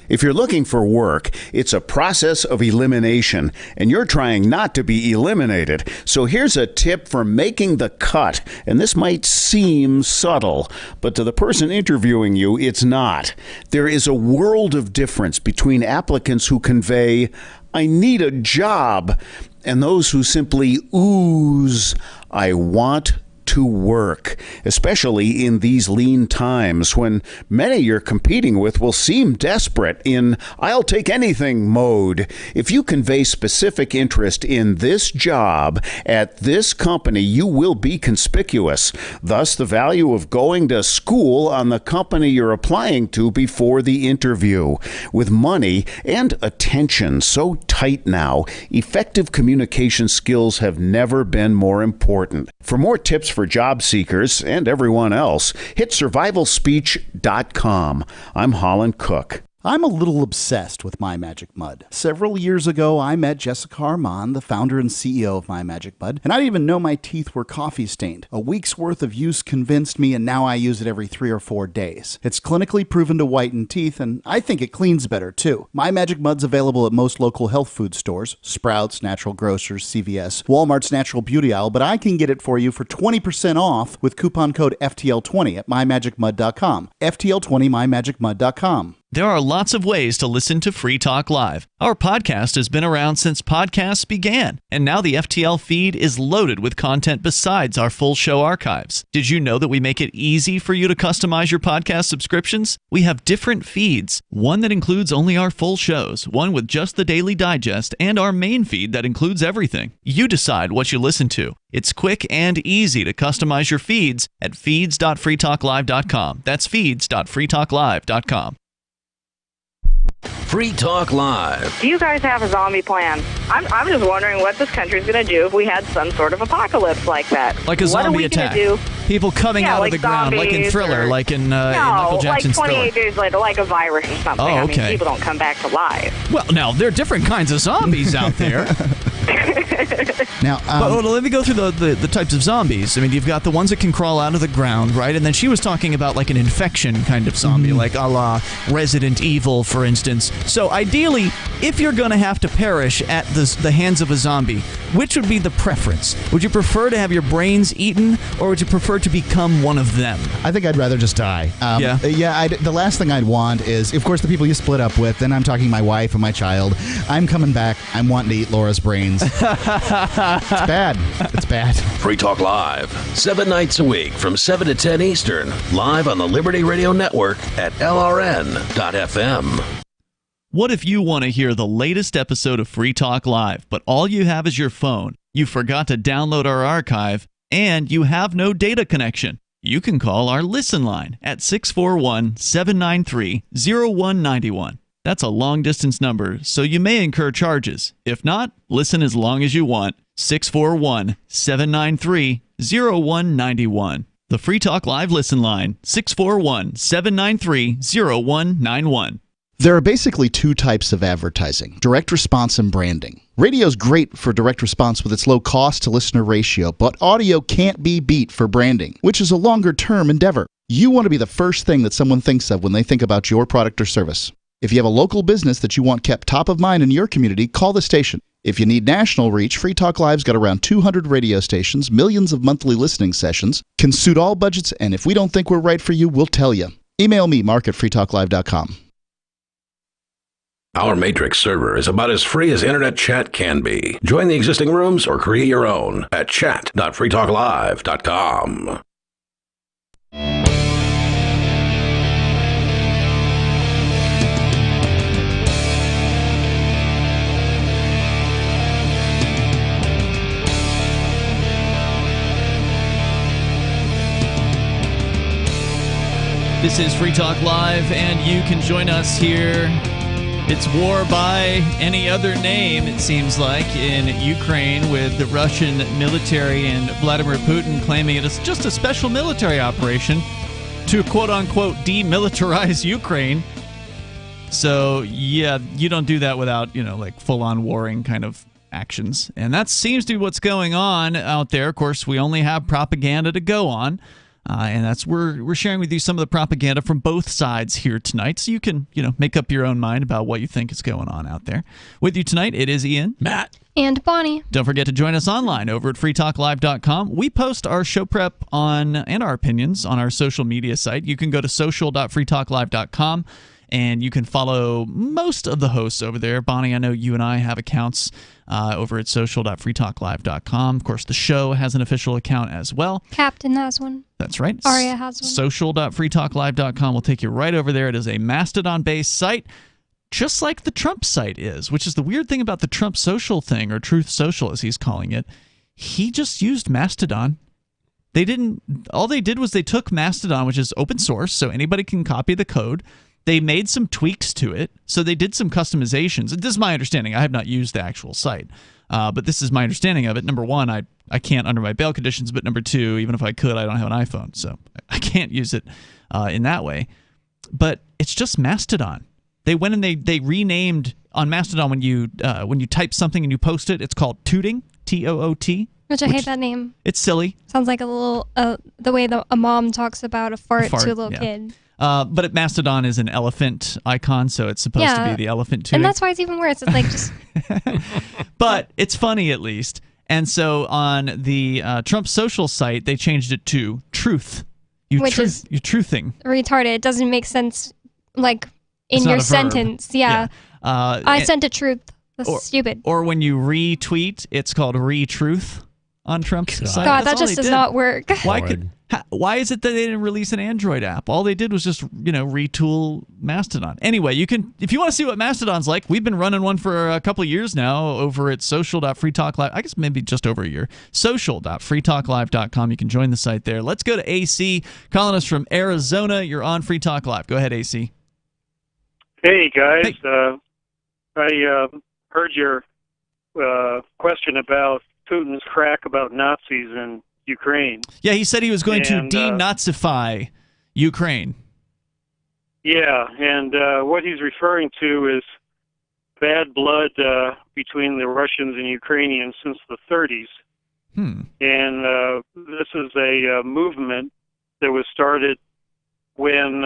If you're looking for work, it's a process of elimination, and you're trying not to be eliminated. So here's a tip for making the cut, and this might seem subtle, but to the person interviewing you, it's not. There is a world of difference between applicants who convey, "I need a job," and those who simply ooze, "I want to work," especially in these lean times when many you're competing with will seem desperate in "I'll take anything" mode. If you convey specific interest in this job at this company, you will be conspicuous. Thus, the value of going to school on the company you're applying to before the interview. With money and attention so tight now, effective communication skills have never been more important. For more tips for job seekers and everyone else, hit survivalspeech.com. I'm Holland Cook. I'm a little obsessed with My Magic Mud. Several years ago, I met Jessica Armand, the founder and CEO of My Magic Mud, and I didn't even know my teeth were coffee stained. A week's worth of use convinced me, and now I use it every 3 or 4 days. It's clinically proven to whiten teeth, and I think it cleans better, too. My Magic Mud's available at most local health food stores, Sprouts, Natural Grocers, CVS, Walmart's Natural Beauty Aisle, but I can get it for you for 20% off with coupon code FTL20 at mymagicmud.com. FTL20 mymagicmud.com. There are lots of ways to listen to Free Talk Live. Our podcast has been around since podcasts began, and now the FTL feed is loaded with content besides our full show archives. Did you know that we make it easy for you to customize your podcast subscriptions? We have different feeds, one that includes only our full shows, one with just the Daily Digest, and our main feed that includes everything. You decide what you listen to. It's quick and easy to customize your feeds at feeds.freetalklive.com. That's feeds.freetalklive.com. Free Talk Live. Do you guys have a zombie plan? I'm just wondering what this country's going to do if we had some sort of apocalypse like that. Like a zombie attack. Do? People coming out of the ground, like in Thriller, like in Michael Jackson's like 28 Thriller. days later, like a virus or something. Oh, okay. I mean, people don't come back to life. Well, now, there are different kinds of zombies out there. Now, but let me go through the types of zombies. I mean, you've got the ones that can crawl out of the ground, right? And then she was talking about like an infection kind of zombie, like a la Resident Evil, for instance. So ideally, if you're going to have to perish at the hands of a zombie, which would be the preference? Would you prefer to have your brains eaten, or would you prefer to become one of them? I think I'd rather just die. The last thing I'd want is, of course, the people you split up with. Then I'm talking my wife and my child. I'm coming back. I'm wanting to eat Laura's brains. It's bad. It's bad. Free Talk Live, 7 nights a week from 7 to 10 Eastern, live on the Liberty Radio Network at LRN.FM. What if you want to hear the latest episode of Free Talk Live, but all you have is your phone, you forgot to download our archive, and you have no data connection? You can call our Listen line at 641-793-0191. That's a long-distance number, so you may incur charges. If not, listen as long as you want. 641-793-0191. The Free Talk Live Listen line, 641-793-0191. There are basically two types of advertising, direct response and branding. Radio's great for direct response with its low cost to listener ratio, but audio can't be beat for branding, which is a longer-term endeavor. You want to be the first thing that someone thinks of when they think about your product or service. If you have a local business that you want kept top of mind in your community, call the station. If you need national reach, Free Talk Live's got around 200 radio stations, millions of monthly listening sessions, can suit all budgets, and if we don't think we're right for you, we'll tell you. Email me, mark@freetalklive.com. Our Matrix server is about as free as internet chat can be. Join the existing rooms or create your own at chat.freetalklive.com. This is Free Talk Live, and you can join us here. It's war by any other name, it seems like, in Ukraine, with the Russian military and Vladimir Putin claiming it is just a special military operation to quote-unquote demilitarize Ukraine. So, yeah, you don't do that without, like full-on warring kind of actions. And that seems to be what's going on out there. Of course, we only have propaganda to go on. And that's we're sharing with you some of the propaganda from both sides here tonight, so you can make up your own mind about what you think is going on out there. With you tonight, it is Ian, Matt, and Bonnie. Don't forget to join us online over at freetalklive.com. We post our show prep and our opinions on our social media site. You can go to social.freetalklive.com. And you can follow most of the hosts over there. Bonnie, I know you and I have accounts over at social.freetalklive.com. Of course, the show has an official account as well. Captain has one. That's right. Aria has one. Social.freetalklive.com will take you right over there. It is a Mastodon-based site, just like the Trump site is, which is the weird thing about the Trump social thing, or Truth Social as he's calling it. He just used Mastodon. All they did was they took Mastodon, which is open source, so anybody can copy the code. They made some tweaks to it, so they did some customizations. This is my understanding. I have not used the actual site, but this is my understanding of it. Number one, I can't under my bail conditions, but number two, even if I could, I don't have an iPhone, so I can't use it in that way. But it's just Mastodon. They went and they renamed on Mastodon when you type something and you post it. It's called Tooting, T-O-O-T. Which I hate that name. It's silly. Sounds like a little the way a mom talks about a fart to a little kid. But Mastodon is an elephant icon, so it's supposed to be the elephant tooting. And that's why it's even worse. It's like just... But it's funny, at least. And so on the Trump social site, they changed it to Truth. You're truthing. Retarded. It doesn't make sense, like, in your sentence. Yeah. I sent a truth. That's stupid. Or when you retweet, it's called retruth on Trump's site. God, that just does not work. Why is it that they didn't release an Android app? All they did was just, retool Mastodon. Anyway, if you want to see what Mastodon's like, we've been running one for a couple of years now over at social.freetalklive. I guess maybe just over a year. Social.freetalklive.com. You can join the site there. Let's go to AC, calling us from Arizona. You're on Free Talk Live. Go ahead, AC. Hey, guys. I heard your question about Putin's crack about Nazis in Ukraine. Yeah, he said he was going to denazify Ukraine. Yeah, and what he's referring to is bad blood between the Russians and Ukrainians since the 30s. And this is a movement that was started when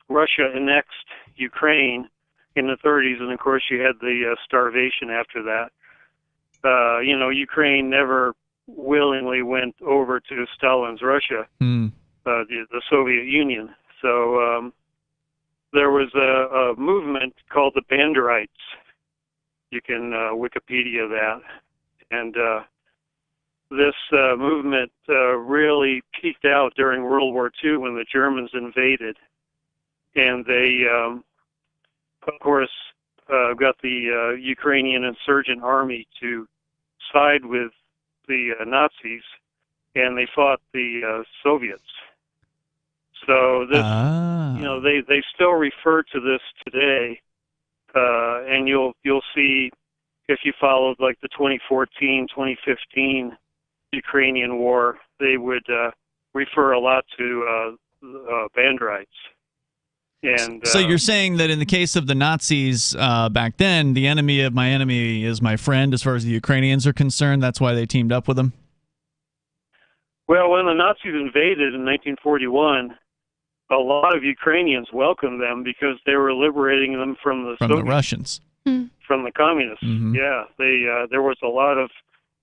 Russia annexed Ukraine in the 30s, and of course you had the starvation after that. Ukraine never willingly went over to Stalin's Russia, the Soviet Union. So there was a movement called the Banderites. You can Wikipedia that. And this movement really peaked out during World War II when the Germans invaded. And they, of course, got the Ukrainian insurgent army to side with the Nazis, and they fought the Soviets. So this, they still refer to this today, and you'll see if you followed like the 2014, 2015 Ukrainian war, they would refer a lot to Banderites. And, so you're saying that in the case of the Nazis back then, the enemy of my enemy is my friend as far as the Ukrainians are concerned? That's why they teamed up with them? Well, when the Nazis invaded in 1941, a lot of Ukrainians welcomed them because they were liberating them from the Soviets, Russians. From the communists. Yeah, there was a lot of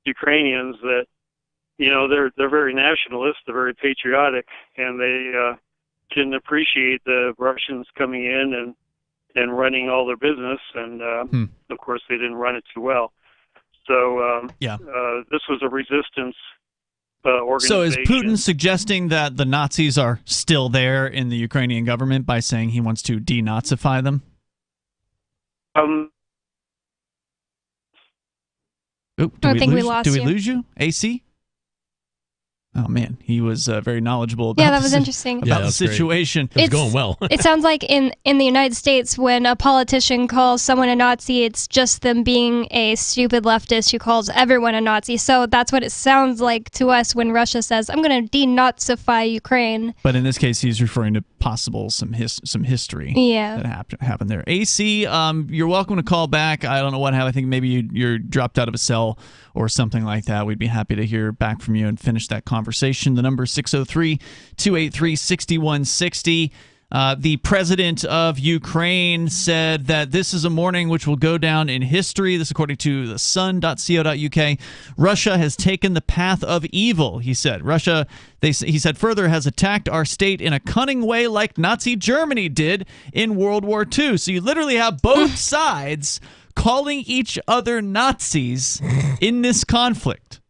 Ukrainians that, they're very nationalist, they're very patriotic, and they didn't appreciate the Russians coming in and running all their business, and of course they didn't run it too well. So this was a resistance organization. So is Putin suggesting that the Nazis are still there in the Ukrainian government by saying he wants to denazify them? I think we lost you. Do we lose you? AC? Oh, man. He was very knowledgeable about, that was interesting. About the situation. It's going well. It sounds like in the United States, when a politician calls someone a Nazi, it's just them being a stupid leftist who calls everyone a Nazi. So that's what it sounds like to us when Russia says, I'm going to denazify Ukraine. But in this case, he's referring to possible some history that happened there. AC, you're welcome to call back. I don't know what happened. I think maybe you're dropped out of a cell or something like that. We'd be happy to hear back from you and finish that conversation. The number is 603-283-6160. The president of Ukraine said that this is a morning which will go down in history. This according to the sun.co.uk. Russia has taken the path of evil, he said. Russia, he said further, has attacked our state in a cunning way like Nazi Germany did in World War II. So you literally have both sides calling each other Nazis in this conflict.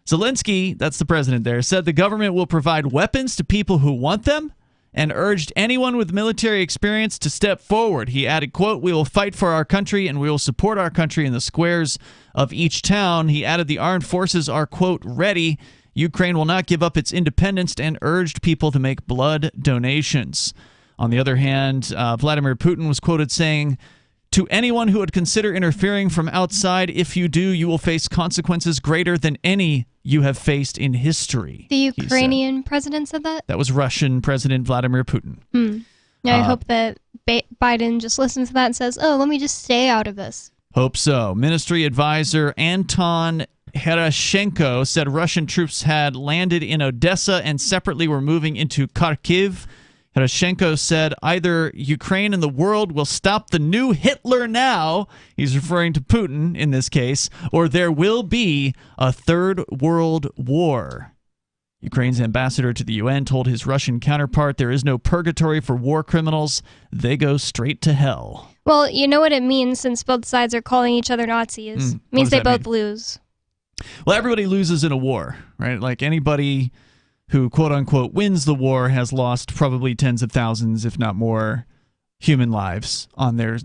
Zelensky, that's the president there, said the government will provide weapons to people who want them and urged anyone with military experience to step forward. He added, quote, "We will fight for our country and we will support our country in the squares of each town." He added the armed forces are, quote, "ready. Ukraine will not give up its independence," and urged people to make blood donations. On the other hand, Vladimir Putin was quoted saying, "To anyone who would consider interfering from outside, if you do, you will face consequences greater than any you have faced in history." The Ukrainian president said that? That was Russian President Vladimir Putin. I hope that Biden just listens to that and says, let me just stay out of this. Hope so. Ministry advisor Anton Herashenko said Russian troops had landed in Odessa and separately were moving into Kharkiv. Herashenko said either Ukraine and the world will stop the new Hitler now, he's referring to Putin in this case, or there will be a third world war. Ukraine's ambassador to the UN told his Russian counterpart there is no purgatory for war criminals. They go straight to hell. Well, you know what it means since both sides are calling each other Nazis. It means they both lose. Well, everybody loses in a war, right? Like anybody who quote-unquote wins the war has lost probably tens of thousands, if not more, human lives on their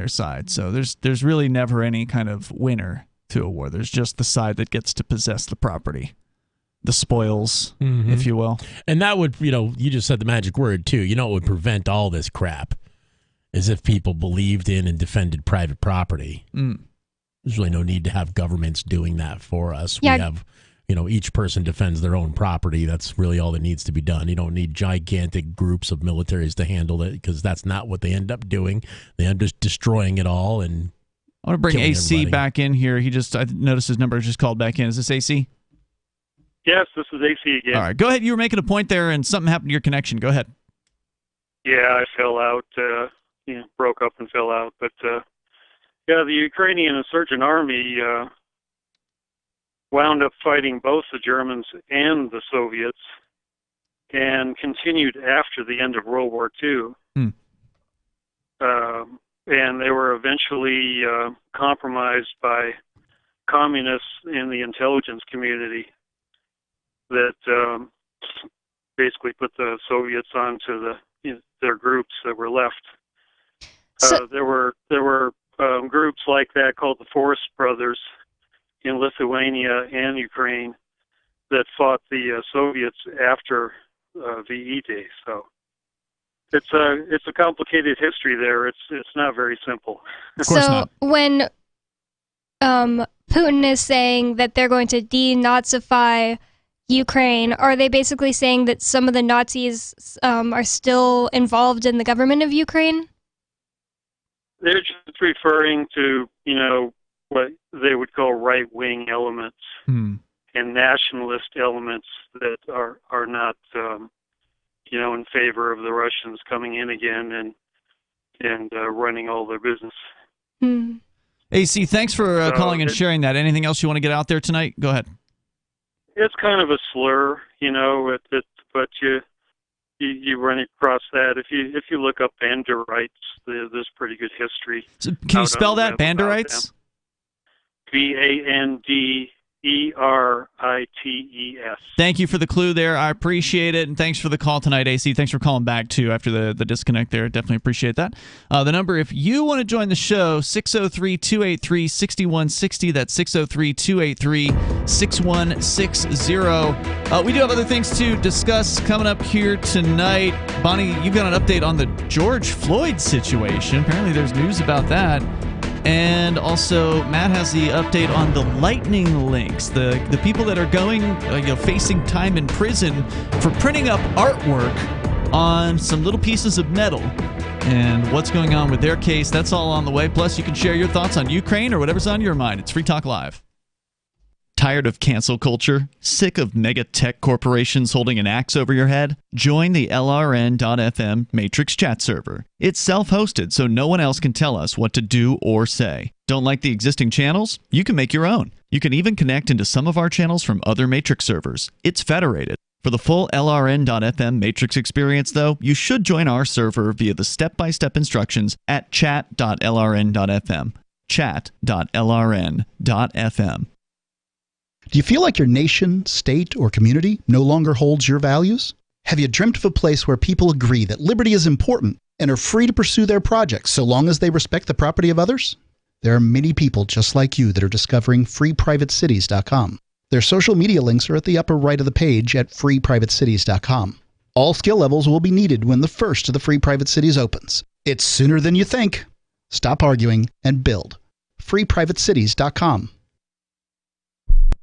side. So there's really never any kind of winner to a war. There's just the side that gets to possess the property, the spoils, if you will. And that would, you just said the magic word, too. It would prevent all this crap, as if people believed in and defended private property. There's really no need to have governments doing that for us. Yeah. We have each person defends their own property. That's really all that needs to be done. You don't need gigantic groups of militaries to handle it, because that's not what they end up doing. They end up just destroying it all. And I want to bring AC everybody back in here. I noticed his number just called back in. Is this AC? Yes, this is AC again. All right, go ahead. You were making a point there, and something happened to your connection. Go ahead. Yeah, I fell out, broke up and fell out. But, the Ukrainian insurgent army wound up fighting both the Germans and the Soviets and continued after the end of World War II. And they were eventually compromised by communists in the intelligence community that basically put the Soviets onto their groups that were left. There were groups like that called the Forest Brothers in Lithuania and Ukraine that fought the Soviets after VE Day. So it's a complicated history there. It's not very simple. So when Putin is saying that they're going to denazify Ukraine, are they basically saying that some of the Nazis are still involved in the government of Ukraine? They're just referring to, what they would call right-wing elements and nationalist elements that are not, in favor of the Russians coming in again and running all their business. AC, thanks for calling and sharing that. Anything else you want to get out there tonight? Go ahead. It's kind of a slur, but you run across that. If you look up Banderites, there's pretty good history. So can you spell that, Banderites? Bandeриtes. Thank you for the clue there. I appreciate it, and thanks for the call tonight, AC. Thanks for calling back, too, after the disconnect there. Definitely appreciate that. The number, if you want to join the show, 603-283-6160. That's 603-283-6160. We do have other things to discuss coming up here tonight. Bonnie, you've got an update on the George Floyd situation. Apparently there's news about that. And also, Matt has the update on the lightning links, the people that are going, facing time in prison for printing up artwork on some little pieces of metal. And what's going on with their case, that's all on the way. Plus, you can share your thoughts on Ukraine or whatever's on your mind. It's Free Talk Live. Tired of cancel culture? Sick of mega tech corporations holding an axe over your head? Join the LRN.FM Matrix chat server. It's self-hosted, so no one else can tell us what to do or say. Don't like the existing channels? You can make your own. You can even connect into some of our channels from other Matrix servers. It's federated. For the full LRN.FM Matrix experience, though, you should join our server via the step-by-step instructions at chat.lrn.fm. Chat.lrn.fm. Do you feel like your nation, state, or community no longer holds your values? Have you dreamt of a place where people agree that liberty is important and are free to pursue their projects so long as they respect the property of others? There are many people just like you that are discovering freeprivatecities.com. Their social media links are at the upper right of the page at freeprivatecities.com. All skill levels will be needed when the first of the Free Private Cities opens. It's sooner than you think. Stop arguing and build. freeprivatecities.com.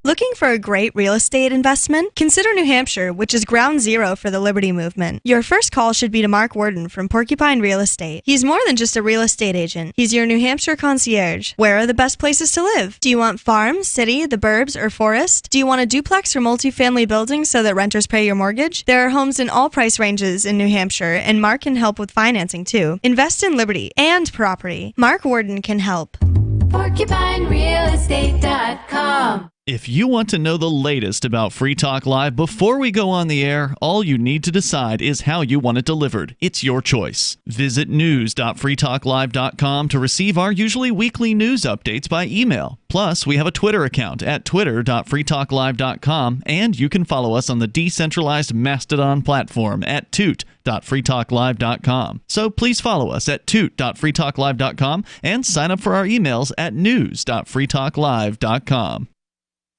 Looking for a great real estate investment? Consider New Hampshire, which is ground zero for the Liberty Movement. Your first call should be to Mark Worden from Porcupine Real Estate. He's more than just a real estate agent. He's your New Hampshire concierge. Where are the best places to live? Do you want farm, city, the burbs, or forest? Do you want a duplex or multifamily building so that renters pay your mortgage? There are homes in all price ranges in New Hampshire, and Mark can help with financing too. Invest in liberty and property. Mark Worden can help. PorcupineRealEstate.com. If you want to know the latest about Free Talk Live before we go on the air, all you need to decide is how you want it delivered. It's your choice. Visit news.freetalklive.com to receive our usually weekly news updates by email. Plus, we have a Twitter account at twitter.freetalklive.com, and you can follow us on the decentralized Mastodon platform at toot.freetalklive.com. So please follow us at toot.freetalklive.com and sign up for our emails at news.freetalklive.com.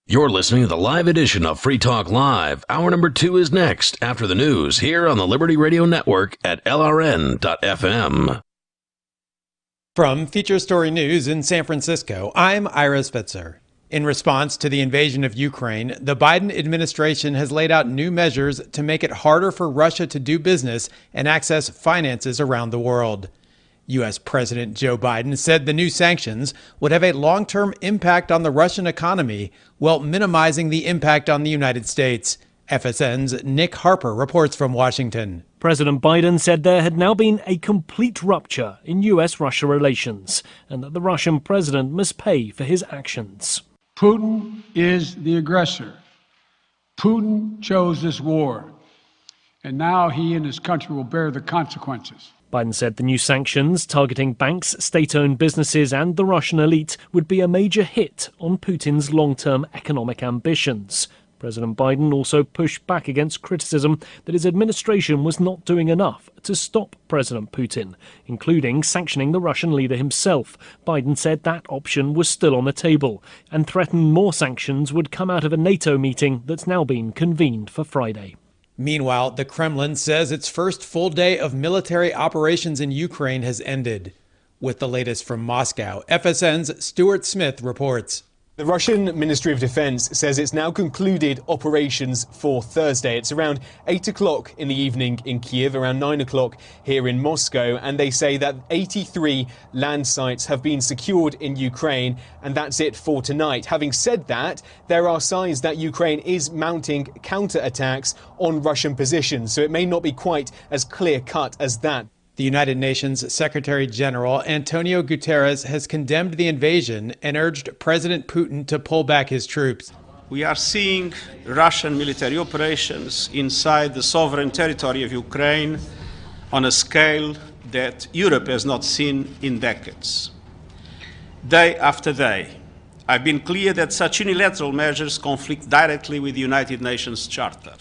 You're listening to the live edition of Free Talk Live. Hour number 2 is next after the news here on the Liberty Radio Network at LRN.FM. From Feature Story News in San Francisco, I'm Ira Spitzer. In response to the invasion of Ukraine, the Biden administration has laid out new measures to make it harder for Russia to do business and access finances around the world. U.S. President Joe Biden said the new sanctions would have a long-term impact on the Russian economy while minimizing the impact on the United States. FSN's Nick Harper reports from Washington. President Biden said there had now been a complete rupture in U.S.-Russia relations and that the Russian president must pay for his actions. Putin is the aggressor. Putin chose this war, and now he and his country will bear the consequences. Biden said the new sanctions targeting banks, state-owned businesses and the Russian elite would be a major hit on Putin's long-term economic ambitions. President Biden also pushed back against criticism that his administration was not doing enough to stop President Putin, including sanctioning the Russian leader himself. Biden said that option was still on the table and threatened more sanctions would come out of a NATO meeting that's now been convened for Friday. Meanwhile, the Kremlin says its first full day of military operations in Ukraine has ended. With the latest from Moscow, FSN's Stuart Smith reports. The Russian Ministry of Defense says it's now concluded operations for Thursday. It's around 8 o'clock in the evening in Kiev, around 9 o'clock here in Moscow, and they say that 83 land sites have been secured in Ukraine, and that's it for tonight. Having said that, there are signs that Ukraine is mounting counterattacks on Russian positions, so it may not be quite as clear-cut as that. The United Nations Secretary General Antonio Guterres has condemned the invasion and urged President Putin to pull back his troops. We are seeing Russian military operations inside the sovereign territory of Ukraine on a scale that Europe has not seen in decades. Day after day, I've been clear that such unilateral measures conflict directly with the United Nations Charter.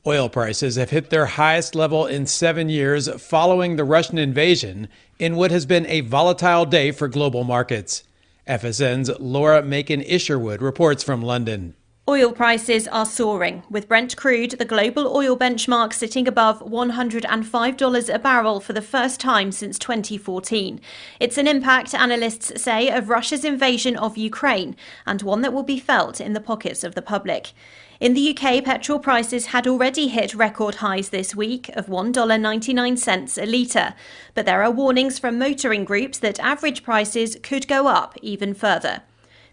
Oil prices have hit their highest level in 7 years following the Russian invasion in what has been a volatile day for global markets. FSN's Laura Macon-Isherwood reports from London. Oil prices are soaring, with Brent crude, the global oil benchmark, sitting above $105 a barrel for the first time since 2014. It's an impact, analysts say, of Russia's invasion of Ukraine, and one that will be felt in the pockets of the public. In the UK, petrol prices had already hit record highs this week of $1.99 a litre. But there are warnings from motoring groups that average prices could go up even further.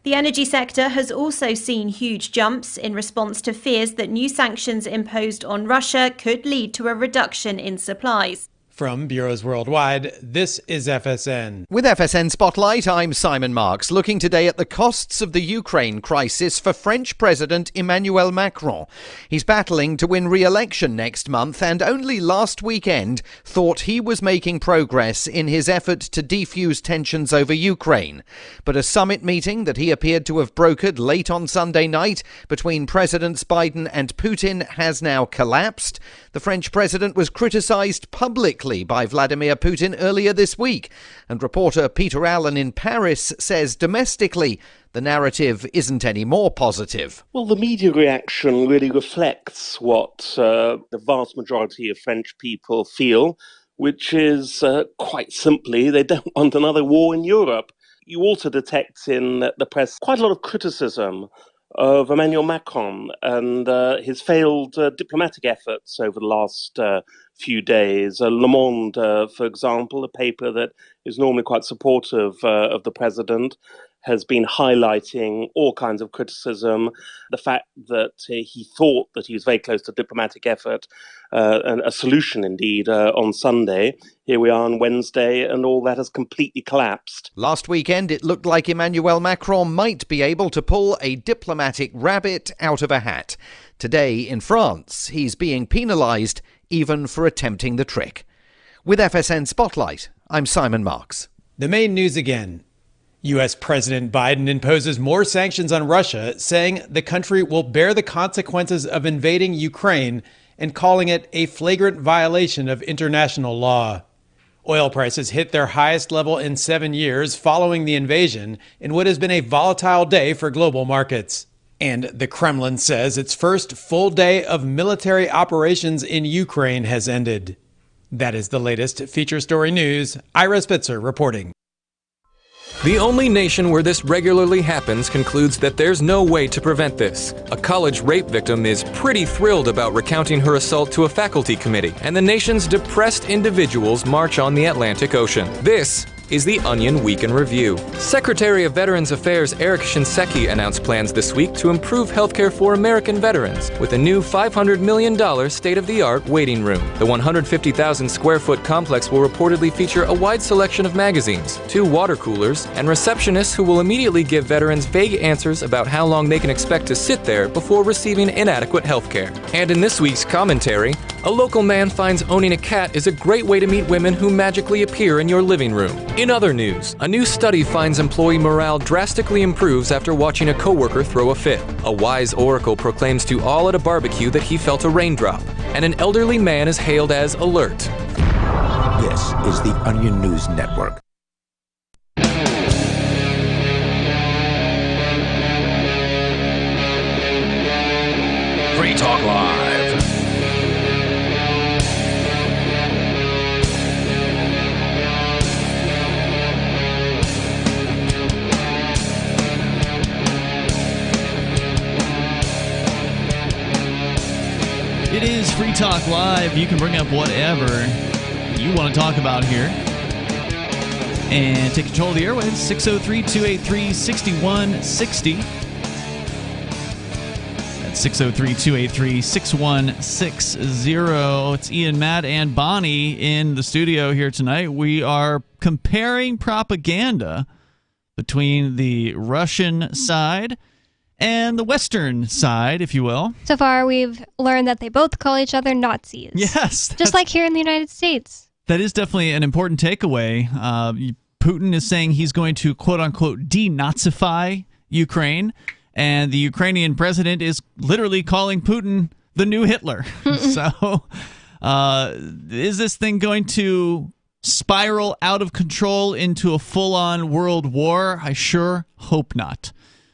The energy sector has also seen huge jumps in response to fears that new sanctions imposed on Russia could lead to a reduction in supplies. From Bureaus Worldwide, this is FSN. With FSN Spotlight, I'm Simon Marks, looking today at the costs of the Ukraine crisis for French President Emmanuel Macron. He's battling to win re-election next month and only last weekend thought he was making progress in his effort to defuse tensions over Ukraine. But a summit meeting that he appeared to have brokered late on Sunday night between Presidents Biden and Putin has now collapsed. The French president was criticised publicly by Vladimir Putin earlier this week, and reporter Peter Allen in Paris says domestically the narrative isn't any more positive. Well, the media reaction really reflects what the vast majority of French people feel, which is quite simply they don't want another war in Europe. You also detect in the press quite a lot of criticism of Emmanuel Macron and his failed diplomatic efforts over the last few days. Le Monde, for example, a paper that is normally quite supportive of the president, has been highlighting all kinds of criticism, the fact that he thought that he was very close to diplomatic effort, and a solution indeed on Sunday. Here we are on Wednesday, and all that has completely collapsed. Last weekend, it looked like Emmanuel Macron might be able to pull a diplomatic rabbit out of a hat. Today, in France, he's being penalised even for attempting the trick. With FSN Spotlight, I'm Simon Marks. The main news again. U.S. President Biden imposes more sanctions on Russia, saying the country will bear the consequences of invading Ukraine and calling it a flagrant violation of international law. Oil prices hit their highest level in 7 years following the invasion in what has been a volatile day for global markets. And the Kremlin says its first full day of military operations in Ukraine has ended. That is the latest feature story news. Ira Spitzer reporting. The only nation where this regularly happens concludes that there's no way to prevent this. A college rape victim is pretty thrilled about recounting her assault to a faculty committee, and the nation's depressed individuals march on the Atlantic Ocean. This is the Onion Week in Review. Secretary of Veterans Affairs Eric Shinseki announced plans this week to improve healthcare for American veterans with a new $500 million state-of-the-art waiting room. The 150,000 square foot complex will reportedly feature a wide selection of magazines, 2 water coolers, and receptionists who will immediately give veterans vague answers about how long they can expect to sit there before receiving inadequate healthcare. And in this week's commentary, a local man finds owning a cat is a great way to meet women who magically appear in your living room. In other news, a new study finds employee morale drastically improves after watching a coworker throw a fit. A wise oracle proclaims to all at a barbecue that he felt a raindrop, and an elderly man is hailed as alert. This is the Onion News Network. Free Talk Live. It is Free Talk Live. You can bring up whatever you want to talk about here and take control of the airwaves. 603-283-6160. That's 603-283-6160. It's Ian, Matt, and Bonnie in the studio here tonight. We are comparing propaganda between the Russian side and the Western side, if you will. So far, we've learned that they both call each other Nazis. Yes. Just like here in the United States. That is definitely an important takeaway. Putin is saying he's going to, quote-unquote, denazify Ukraine, and the Ukrainian president is literally calling Putin the new Hitler. So is this thing going to spiral out of control into a full-on world war? I sure hope not.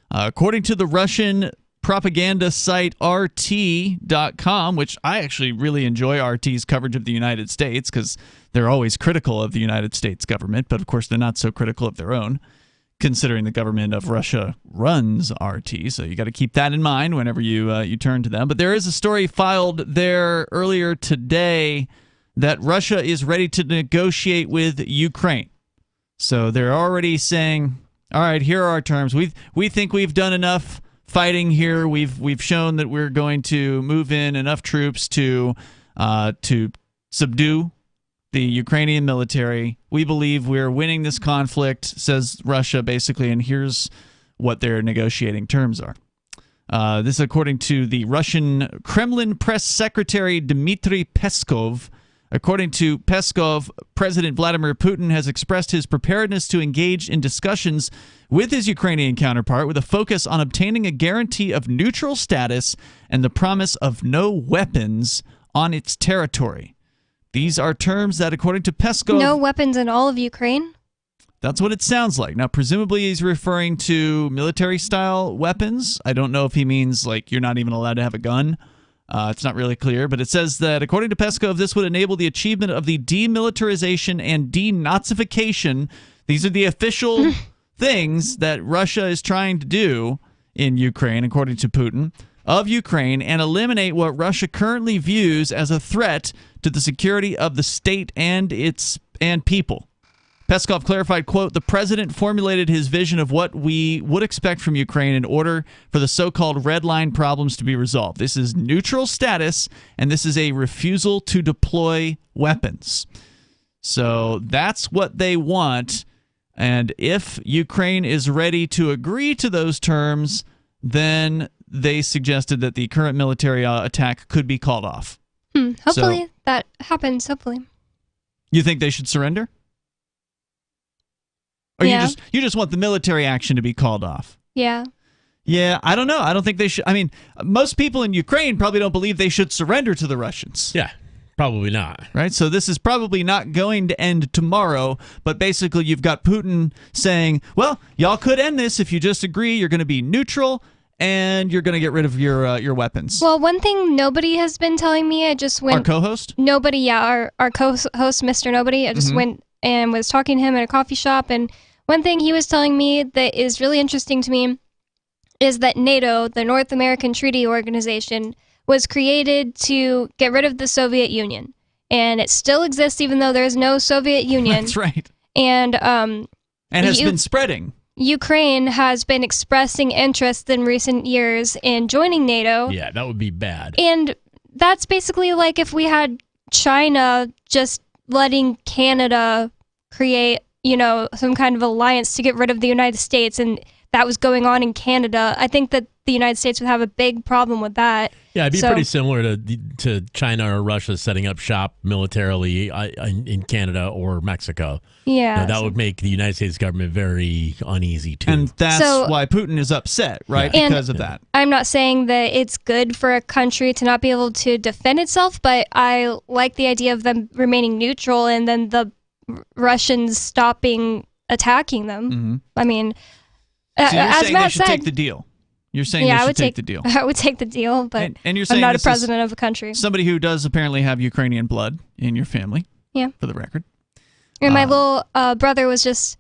According to the Russian propaganda site RT.com, which I actually really enjoy RT's coverage of the United States because they're always critical of the United States government, but of course they're not so critical of their own, considering the government of Russia runs RT. So you got to keep that in mind whenever you turn to them. But there is a story filed there earlier today that Russia is ready to negotiate with Ukraine. So they're already saying, all right, here are our terms. We think we've done enough fighting here. We've shown that we're going to move in enough troops to subdue the Ukrainian military. We believe we're winning this conflict, says Russia, basically, and here's what their negotiating terms are. This, according to the Russian Kremlin press secretary Dmitry Peskov. According to Peskov, President Vladimir Putin has expressed his preparedness to engage in discussions with his Ukrainian counterpart with a focus on obtaining a guarantee of neutral status and the promise of no weapons on its territory. These are terms that, according to Peskov... No weapons in all of Ukraine? That's what it sounds like. Now, presumably he's referring to military-style weapons. I don't know if he means, like, you're not even allowed to have a gun. It's not really clear, but it says that, according to Peskov, this would enable the achievement of the demilitarization and denazification. These are the official things that Russia is trying to do in Ukraine, according to Putin, of Ukraine, and eliminate what Russia currently views as a threat to the security of the state and people. Peskov clarified, quote, the president formulated his vision of what we would expect from Ukraine in order for the so-called red line problems to be resolved. This is neutral status, and this is a refusal to deploy weapons. So that's what they want, and if Ukraine is ready to agree to those terms, then they suggested that the current military attack could be called off. Hopefully that happens, hopefully. You think they should surrender? Or you just want the military action to be called off? Yeah. Yeah, I don't know. I don't think they should. I mean, most people in Ukraine probably don't believe they should surrender to the Russians. Yeah, probably not. Right? So this is probably not going to end tomorrow, but basically you've got Putin saying, well, y'all could end this if you just agree you're going to be neutral and you're going to get rid of your weapons. Well, one thing nobody has been telling me, I just went... Our co-host? Nobody, yeah, our co-host, Mr. Nobody. I just went and was talking to him at a coffee shop, and One thing he was telling me that is really interesting to me is that NATO, the North American Treaty Organization, was created to get rid of the Soviet Union. And it still exists even though there's no Soviet Union. That's right. And has been spreading. Ukraine has been expressing interest in recent years in joining NATO. Yeah, that would be bad. And that's basically like if we had China just letting Canada create, some kind of alliance to get rid of the United States, and that was going on in Canada. I think that the United States would have a big problem with that. Yeah, it'd be pretty similar to China or Russia setting up shop militarily in Canada or Mexico. Yeah. That would make the United States government very uneasy, too. And that's why Putin is upset, right? Yeah. Because of that. I'm not saying that it's good for a country to not be able to defend itself, but I like the idea of them remaining neutral and then the Russians stopping attacking them. Mm-hmm. I mean, so you're as saying Matt they should said, take the deal. You're saying yeah, they I should would take the deal. I would take the deal, but and you're I'm saying not a this is president of a country. Somebody who does apparently have Ukrainian blood in your family. Yeah. For the record. And my little brother was just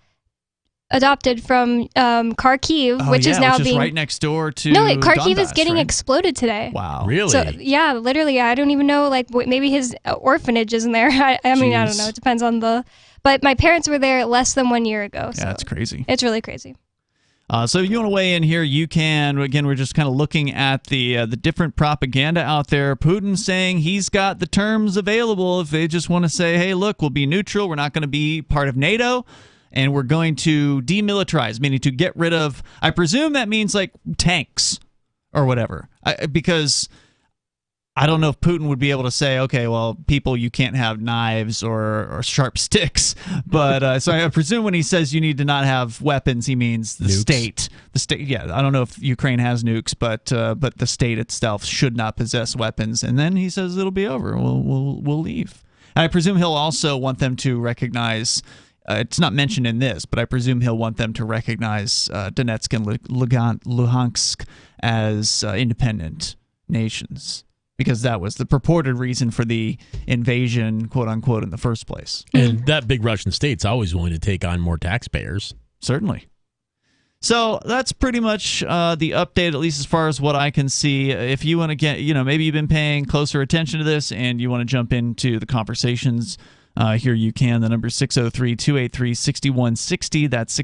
adopted from Kharkiv, which is now being right next door to Kharkiv is Donbass, getting right? exploded today. Wow. Really? So yeah, literally, I don't even know. Like maybe his orphanage is in there. I mean, I don't know. It depends on the. But my parents were there less than 1 year ago. So yeah, it's crazy. It's really crazy. So if you want to weigh in here, you can. Again, we're just kind of looking at the different propaganda out there. Putin saying he's got the terms available if they just want to say, hey, look, we'll be neutral. We're not going to be part of NATO. And we're going to demilitarize, meaning to get rid of, I presume that means like tanks or whatever. Because I don't know if Putin would be able to say, okay, well, people, you can't have knives or sharp sticks. But so I presume when he says you need to not have weapons, he means the state. The state, yeah. I don't know if Ukraine has nukes, but the state itself should not possess weapons. And then he says it'll be over. We'll leave. And I presume he'll also want them to recognize. It's not mentioned in this, but I presume he'll want them to recognize Donetsk and Luhansk as independent nations, because that was the purported reason for the invasion, quote unquote, in the first place. And that big Russian state's always willing to take on more taxpayers. Certainly. So that's pretty much the update, at least as far as what I can see. If you want to get, maybe you've been paying closer attention to this and you want to jump into the conversations, here you can. The number is 603-283-6160. That's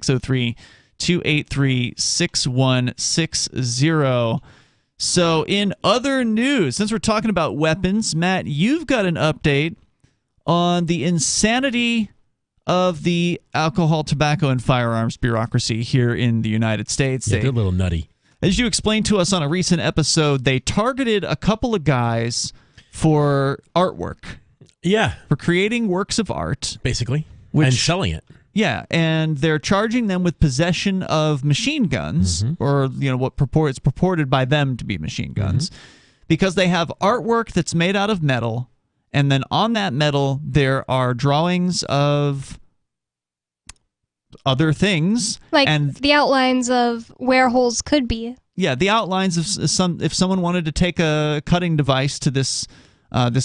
603-283-6160. So in other news, since we're talking about weapons, Matt, you've got an update on the insanity of the alcohol, tobacco, and firearms bureaucracy here in the United States. Yeah, they're a little nutty. As you explained to us on a recent episode, they targeted a couple of guys for artwork. Yeah. For creating works of art. Basically. And selling it. Yeah, and they're charging them with possession of machine guns, or what it's purported by them to be machine guns, because they have artwork that's made out of metal, and then on that metal there are drawings of other things, like the outlines of where holes could be. Yeah, the outlines of if someone wanted to take a cutting device to this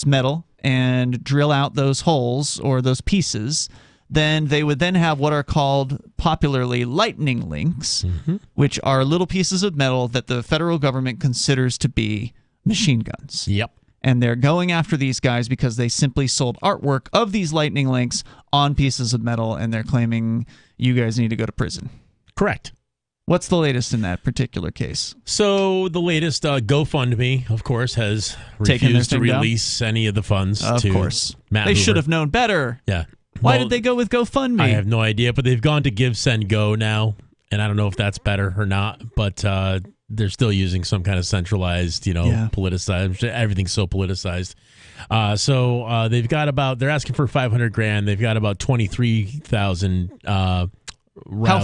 metal and drill out those holes or those pieces, then they would then have what are called popularly lightning links, which are little pieces of metal that the federal government considers to be machine guns. Yep. And they're going after these guys because they simply sold artwork of these lightning links on pieces of metal, and they're claiming you guys need to go to prison. Correct. What's the latest in that particular case? So the latest GoFundMe, of course, has refused to release any of the funds Of to course. Matt They Hoover. should have known better. Yeah. Why did they go with GoFundMe? I have no idea, but they've gone to Give, Send, Go now, and I don't know if that's better or not, but they're still using some kind of centralized, politicized. Everything's so politicized. So they've got they're asking for $500,000. They've got about 23,000. How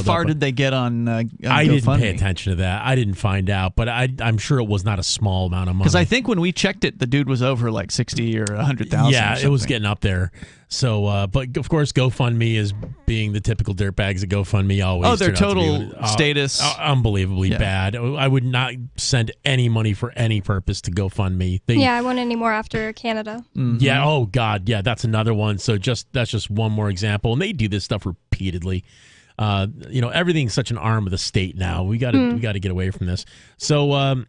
far did they get on I GoFundMe? didn't pay attention to that. I didn't find out, but I'm sure it was not a small amount of money. Because I think when we checked it, the dude was over like 60 or 100,000. Yeah, it was getting up there. So, but of course, GoFundMe is being the typical dirtbags at GoFundMe always. Oh, their turn out to total be, status. Unbelievably bad. I would not send any money for any purpose to GoFundMe. Yeah, I won't anymore after Canada. Yeah. Oh God. Yeah, that's another one. So that's just one more example, and they do this stuff repeatedly. Everything's such an arm of the state now. We got to get away from this. So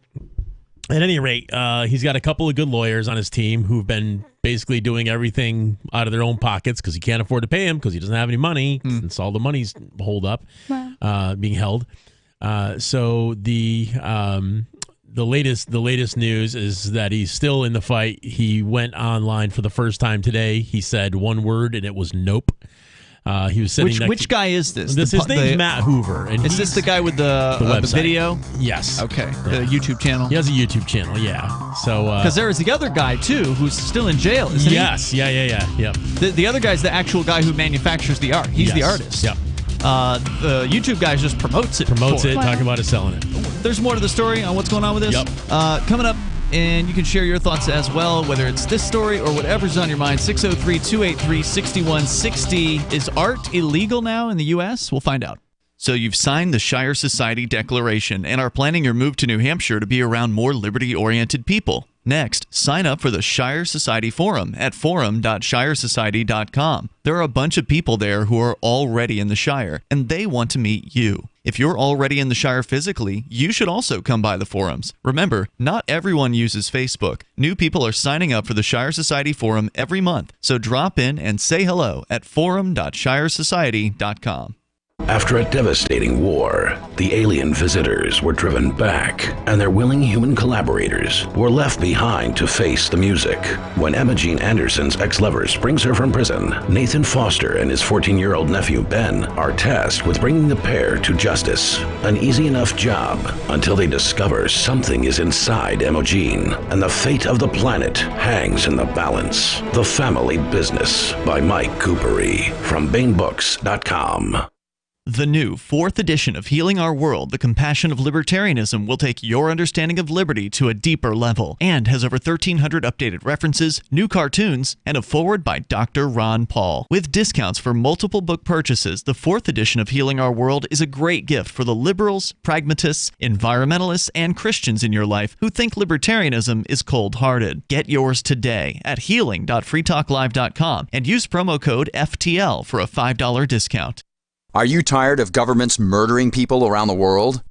at any rate, he's got a couple of good lawyers on his team who've been basically doing everything out of their own pockets because he can't afford to pay him because he doesn't have any money since all the money's holed up, being held. So the latest news is that he's still in the fight. He went online for the first time today. He said one word, and it was nope. He was sitting. Which guy is this? His name's Matt Hoover. And is this the guy with the video? Yes. Okay. The YouTube channel. He has a YouTube channel. Yeah. So because there is the other guy too, who's still in jail, isn't he? Yes. Yeah. The other guy's the actual guy who manufactures the art. He's the artist. Yep. The YouTube guy just promotes it. Talking about it, selling it. There's more to the story on what's going on with this. Yep. Coming up, and you can share your thoughts as well, whether it's this story or whatever's on your mind. 603-283-6160. Is art illegal now in the U.S.? We'll find out. So you've signed the Shire Society Declaration and are planning your move to New Hampshire to be around more liberty-oriented people. Next, sign up for the Shire Society Forum at forum.shiresociety.com. There are a bunch of people there who are already in the Shire, and they want to meet you. If you're already in the Shire physically, you should also come by the forums. Remember, not everyone uses Facebook. New people are signing up for the Shire Society Forum every month, so drop in and say hello at forum.shiresociety.com. After a devastating war, the alien visitors were driven back, and their willing human collaborators were left behind to face the music. When Emma Jean Anderson's ex-lover springs her from prison, Nathan Foster and his 14-year-old nephew Ben are tasked with bringing the pair to justice. An easy enough job until they discover something is inside Emma Jean, and the fate of the planet hangs in the balance. The Family Business by Mike Coopery from BaneBooks.com. The new 4th edition of Healing Our World, The Compassion of Libertarianism, will take your understanding of liberty to a deeper level and has over 1,300 updated references, new cartoons, and a foreword by Dr. Ron Paul. With discounts for multiple book purchases, the 4th edition of Healing Our World is a great gift for the liberals, pragmatists, environmentalists, and Christians in your life who think libertarianism is cold-hearted. Get yours today at healing.freetalklive.com and use promo code FTL for a $5 discount. Are you tired of governments murdering people around the world?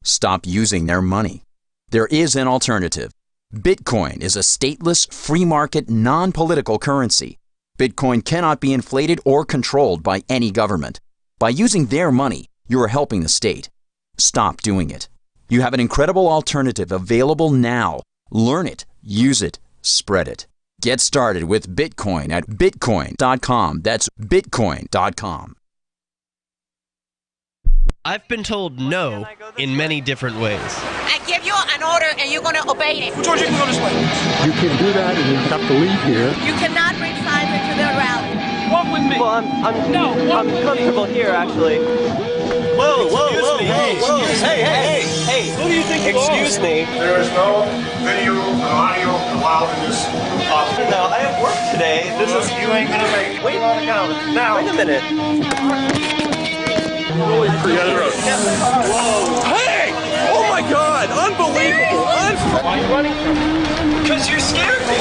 Stop using their money. There is an alternative. Bitcoin is a stateless, free market, non-political currency. Bitcoin cannot be inflated or controlled by any government. By using their money, you are helping the state. Stop doing it. You have an incredible alternative available now. Learn it, use it, spread it. Get started with Bitcoin at bitcoin.com. That's bitcoin.com. I've been told no in many different ways. I give you an order and you're going to obey it. George, you can go this way. You can do that and you have to leave here. You cannot bring signs into the rally. Walk with me. Well, I'm comfortable here, actually. Whoa. Hey. Who do you think you are? Excuse me. There is no video or audio allowed in this office. No, I have work today. You ain't going to make it. Wait on account. Now. Wait a minute. Forget it. Whoa. Hey! Oh my God! Unbelievable! Why are you running from me? Because you scared me.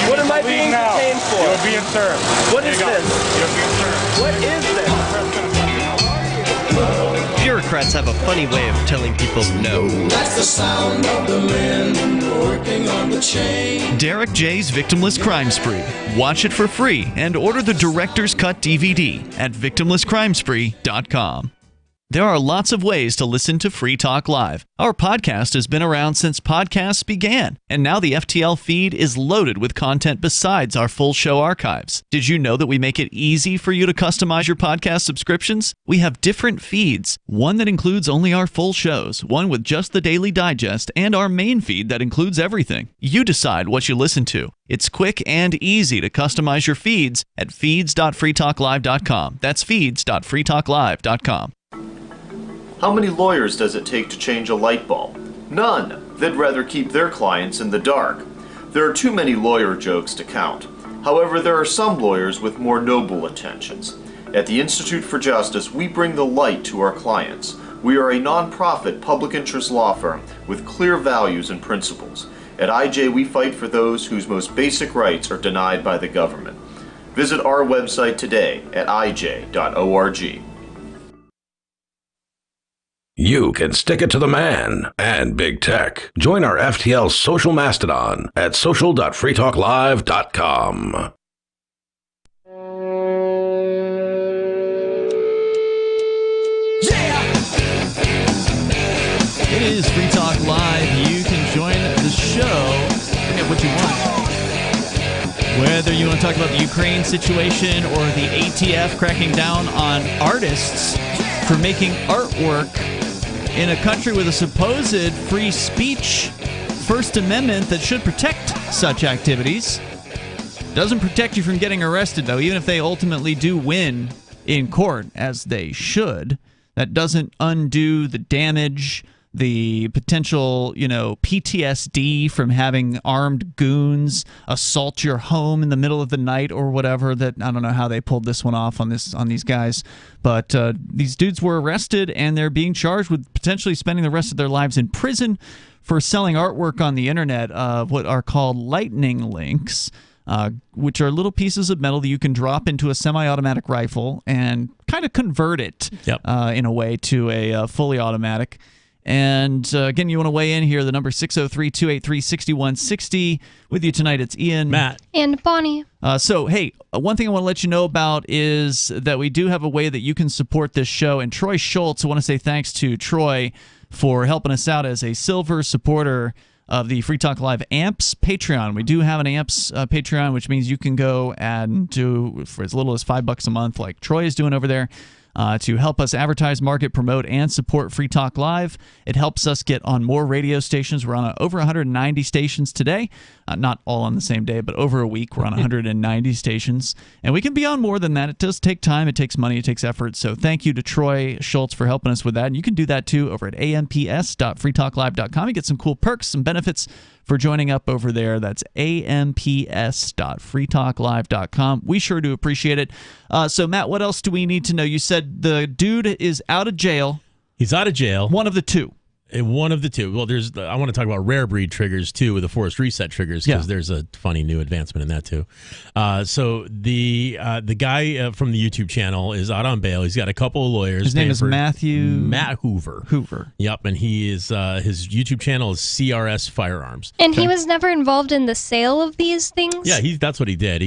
What am I being detained for? You're being served. What is this? You're being served. What is this? Bureaucrats have a funny way of telling people no. That's the sound of the men working on the chain. Derek J's Victimless Crime Spree. Watch it for free and order the Director's Cut DVD at victimlesscrimespree.com. There are lots of ways to listen to Free Talk Live. Our podcast has been around since podcasts began, and now the FTL feed is loaded with content besides our full show archives. Did you know that we make it easy for you to customize your podcast subscriptions? We have different feeds, one that includes only our full shows, one with just the Daily Digest, and our main feed that includes everything. You decide what you listen to. It's quick and easy to customize your feeds at feeds.freetalklive.com. That's feeds.freetalklive.com. How many lawyers does it take to change a light bulb? None. They'd rather keep their clients in the dark. There are too many lawyer jokes to count. However, there are some lawyers with more noble intentions. At the Institute for Justice, we bring the light to our clients. We are a non-profit public interest law firm with clear values and principles. At IJ, we fight for those whose most basic rights are denied by the government. Visit our website today at ij.org. You can stick it to the man and big tech. Join our FTL social mastodon at social.freetalklive.com. It is Free Talk Live. You can join the show. Forget what you want. Whether you want to talk about the Ukraine situation or the ATF cracking down on artists for making artwork in a country with a supposed free speech First Amendment that should protect such activities. Doesn't protect you from getting arrested, though, even if they ultimately do win in court, as they should. That doesn't undo the damage, the potential, PTSD from having armed goons assault your home in the middle of the night or whatever. That I don't know how they pulled this one off on these guys, but these dudes were arrested and they're being charged with potentially spending the rest of their lives in prison for selling artwork on the internet of what are called lightning links. Which are little pieces of metal that you can drop into a semi-automatic rifle and kind of convert it in a way to a fully automatic. And again, you want to weigh in here, the number 603-283-6160. With you tonight, it's Ian, Matt, and Bonnie. So, hey, one thing I want to let you know about is that we do have a way that you can support this show. And Troy Schultz, I want to say thanks to Troy for helping us out as a silver supporter of the Free Talk Live AMPS Patreon. We do have an AMPS Patreon, which means you can go and do for as little as $5 a month, like Troy is doing over there, to help us advertise, market, promote, and support Free Talk Live. It helps us get on more radio stations. We're on over 190 stations today. Not all on the same day, but over a week, we're on 190 stations. And we can be on more than that. It does take time. It takes money. It takes effort. So thank you to Troy Schultz for helping us with that. And you can do that, too, over at amps.freetalklive.com. You get some cool perks, some benefits for joining up over there. That's amps.freetalklive.com. We sure do appreciate it. So, Matt, what else do we need to know? You said the dude is out of jail. He's out of jail. One of the two. One of the two. Well, I want to talk about rare breed triggers, too, with the forced reset triggers, because there's a funny new advancement in that, too. So the guy from the YouTube channel is out on bail. He's got a couple of lawyers. His name is Matt Hoover. Hoover. Yep, and he is his YouTube channel is CRS Firearms. And he was never involved in the sale of these things? Yeah, that's what he did.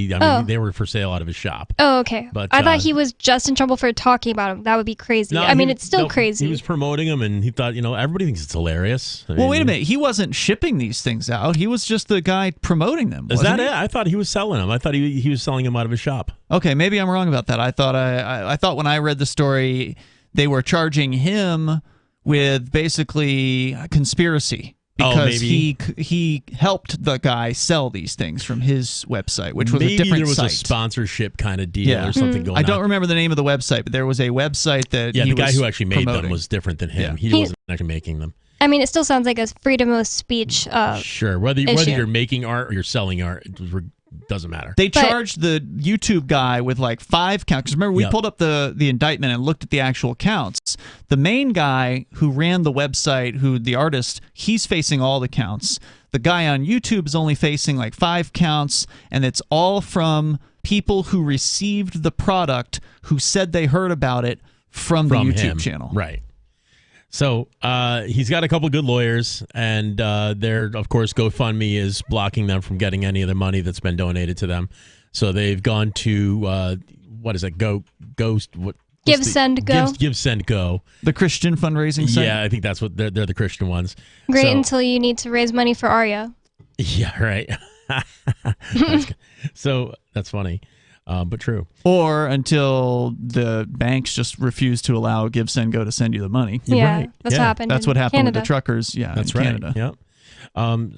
They were for sale out of his shop. Oh, okay. But I thought he was just in trouble for talking about them. That would be crazy. No, it's still crazy. He was promoting them, and he thought, everybody thinks it's hilarious. Well, wait a minute. He wasn't shipping these things out. He was just the guy promoting them. Is that it? I thought he was selling them. I thought he was selling them out of his shop. Okay, maybe I'm wrong about that. I thought when I read the story, they were charging him with basically a conspiracy because he helped the guy sell these things from his website, which was a different site. Maybe there was a sponsorship kind of deal or something going on. I don't remember the name of the website, but there was a website that the guy who actually made promoting. them was different than him. He wasn't actually making them. It still sounds like a freedom of speech Sure. Whether you're making art or you're selling art, it doesn't matter. They charged the YouTube guy with like 5 counts. Because remember, we pulled up the indictment and looked at the actual counts. The main guy who ran the website, the artist, he's facing all the counts. The guy on YouTube is only facing like 5 counts, and it's all from people who received the product who said they heard about it from the YouTube channel. Right. So he's got a couple good lawyers, and their, of course, GoFundMe is blocking them from getting any of the money that's been donated to them. So they've gone to what is it? Give, Send, Go. Give, Send, Go. The Christian fundraising site. Yeah, I think that's what they're the Christian ones. Great until you need to raise money for Arya. Yeah, right. So that's funny. But true. Or until the banks just refuse to allow Give, Send, Go to send you the money. Yeah, that's happened. That's what happened Canada. with the truckers. Yeah, that's in right. Canada. Yep.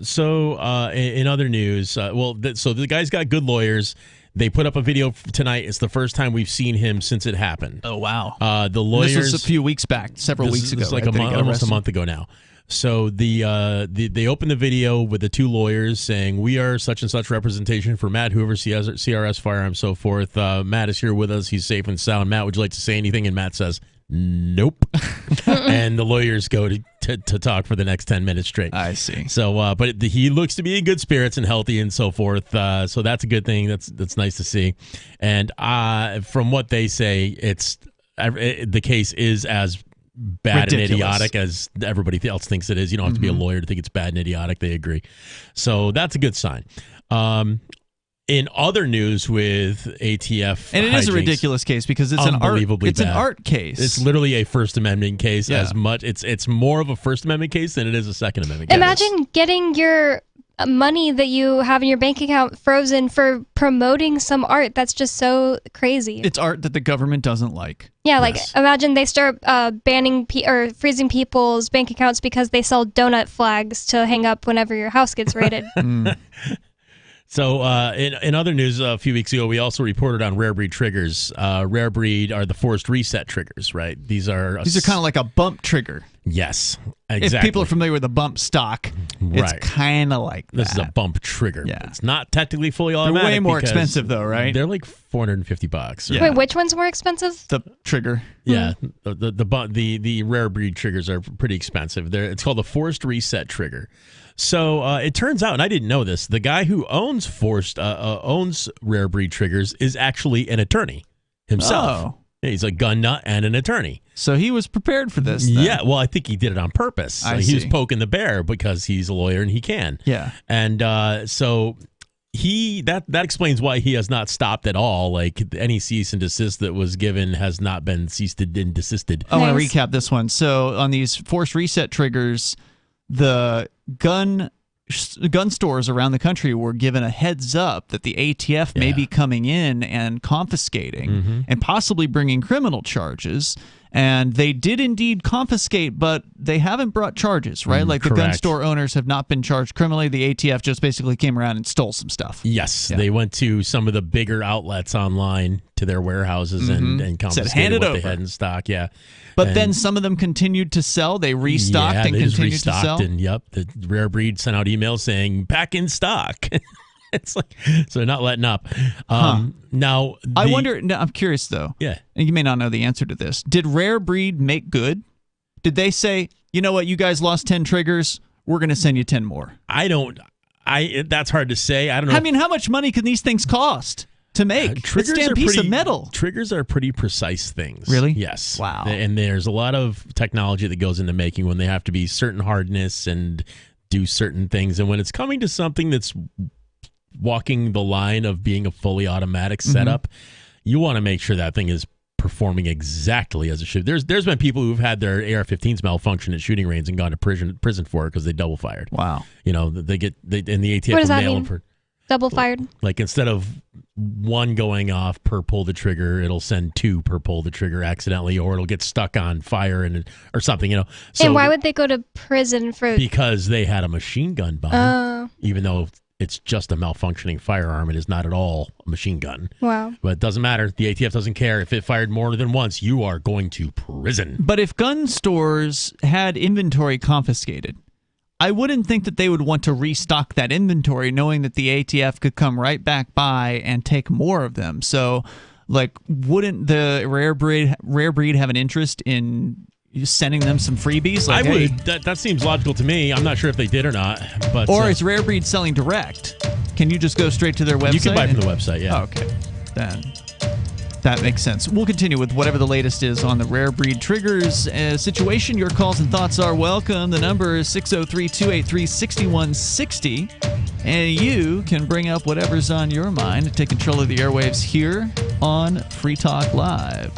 So in other news, so the guy's got good lawyers. They put up a video tonight. It's the first time we've seen him since it happened. Oh wow! The lawyers. This was a few weeks back, several weeks ago. It's like almost a month ago now. So they opened the video with the two lawyers saying, "We are such and such representation for Matt Hoover, CRS Firearms, so forth. Matt is here with us. He's safe and sound. Matt, would you like to say anything?" And Matt says, "Nope." And the lawyers go to talk for the next 10 minutes straight. I see. So, but he looks to be in good spirits and healthy and so forth. So that's a good thing. That's nice to see. And from what they say, the case is as bad ridiculous. and idiotic as everybody else thinks it is. You don't have to be a lawyer to think it's bad and idiotic. They agree. So that's a good sign. In other news with ATF, and it is a ridiculous case because it's an art case. It's literally a First Amendment case as much. It's more of a First Amendment case than it is a Second Amendment case. Imagine getting your money that you have in your bank account frozen for promoting some art. That's just so crazy. It's art that the government doesn't like. Yeah, like imagine they start banning or freezing people's bank accounts because they sell donut flags to hang up whenever your house gets raided. So in other news, a few weeks ago, we also reported on rare breed triggers. Rare breed are the forced reset triggers, right? These are kind of like a bump trigger. Yes, exactly. If people are familiar with a bump stock, it's kind of like that. This is a bump trigger. Yeah. It's not technically fully automatic. They're way more expensive, though, right? They're like $450. Wait, which one's more expensive? The trigger. Yeah, the rare breed triggers are pretty expensive. It's called a forced reset trigger. So it turns out, and I didn't know this, the guy who owns rare breed triggers is actually an attorney himself. Oh. He's a gun nut and an attorney. So he was prepared for this then. Yeah, well, I think he did it on purpose. He was poking the bear because he's a lawyer and he can. Yeah. And so that explains why he has not stopped at all. Like any cease and desist that was given has not been ceased and desisted. I want to recap this one. So on these forced reset triggers, the gun stores around the country were given a heads up that the ATF may be coming in and confiscating and possibly bringing criminal charges. And they did indeed confiscate, but they haven't brought charges, right? Like the gun store owners have not been charged criminally. The ATF just basically came around and stole some stuff. Yes, they went to some of the bigger outlets online to their warehouses and confiscated what they had in stock. Yeah, but then some of them continued to sell. They restocked and continued to sell. And the rare breed sent out emails saying back in stock. It's like, so they're not letting up. Now, I wonder. I'm curious though. Yeah, and you may not know the answer to this. Did Rare Breed make good? Did they say, you know what, you guys lost 10 triggers, we're going to send you 10 more? That's hard to say. I don't know. I mean, how much money can these things cost to make? Triggers it's a piece of metal. Triggers are pretty precise things. Really? Yes. Wow. And there's a lot of technology that goes into making when they have to be certain hardness and do certain things. And when it's coming to something that's walking the line of being a fully automatic setup, you want to make sure that thing is performing exactly as it should. There's been people who've had their AR-15s malfunction at shooting range and gone to prison for it because they double fired. Wow. You know, and the ATF What does will that nail mean? them for double fired. Like instead of one going off per pull the trigger, it'll send 2 per pull the trigger accidentally, or it'll get stuck on fire or something. You know. So and why would they go to prison for? Because they had a machine gun bomb, even though it's just a malfunctioning firearm. It is not at all a machine gun. Wow. But it doesn't matter. The ATF doesn't care. If it fired more than once, you are going to prison. But if gun stores had inventory confiscated, I wouldn't think that they would want to restock that inventory knowing that the ATF could come right back by and take more of them. So, like, wouldn't the Rare Breed have an interest in sending them some freebies? Like, I would. That seems logical to me. I'm not sure if they did or not. But or is Rare Breed selling direct? Can you just go straight to their website? You can buy from the website, yeah. Oh, okay. Then that makes sense. We'll continue with whatever the latest is on the Rare Breed triggers situation. Your calls and thoughts are welcome. The number is 603-283-6160. And you can bring up whatever's on your mind and take control of the airwaves here on Free Talk Live.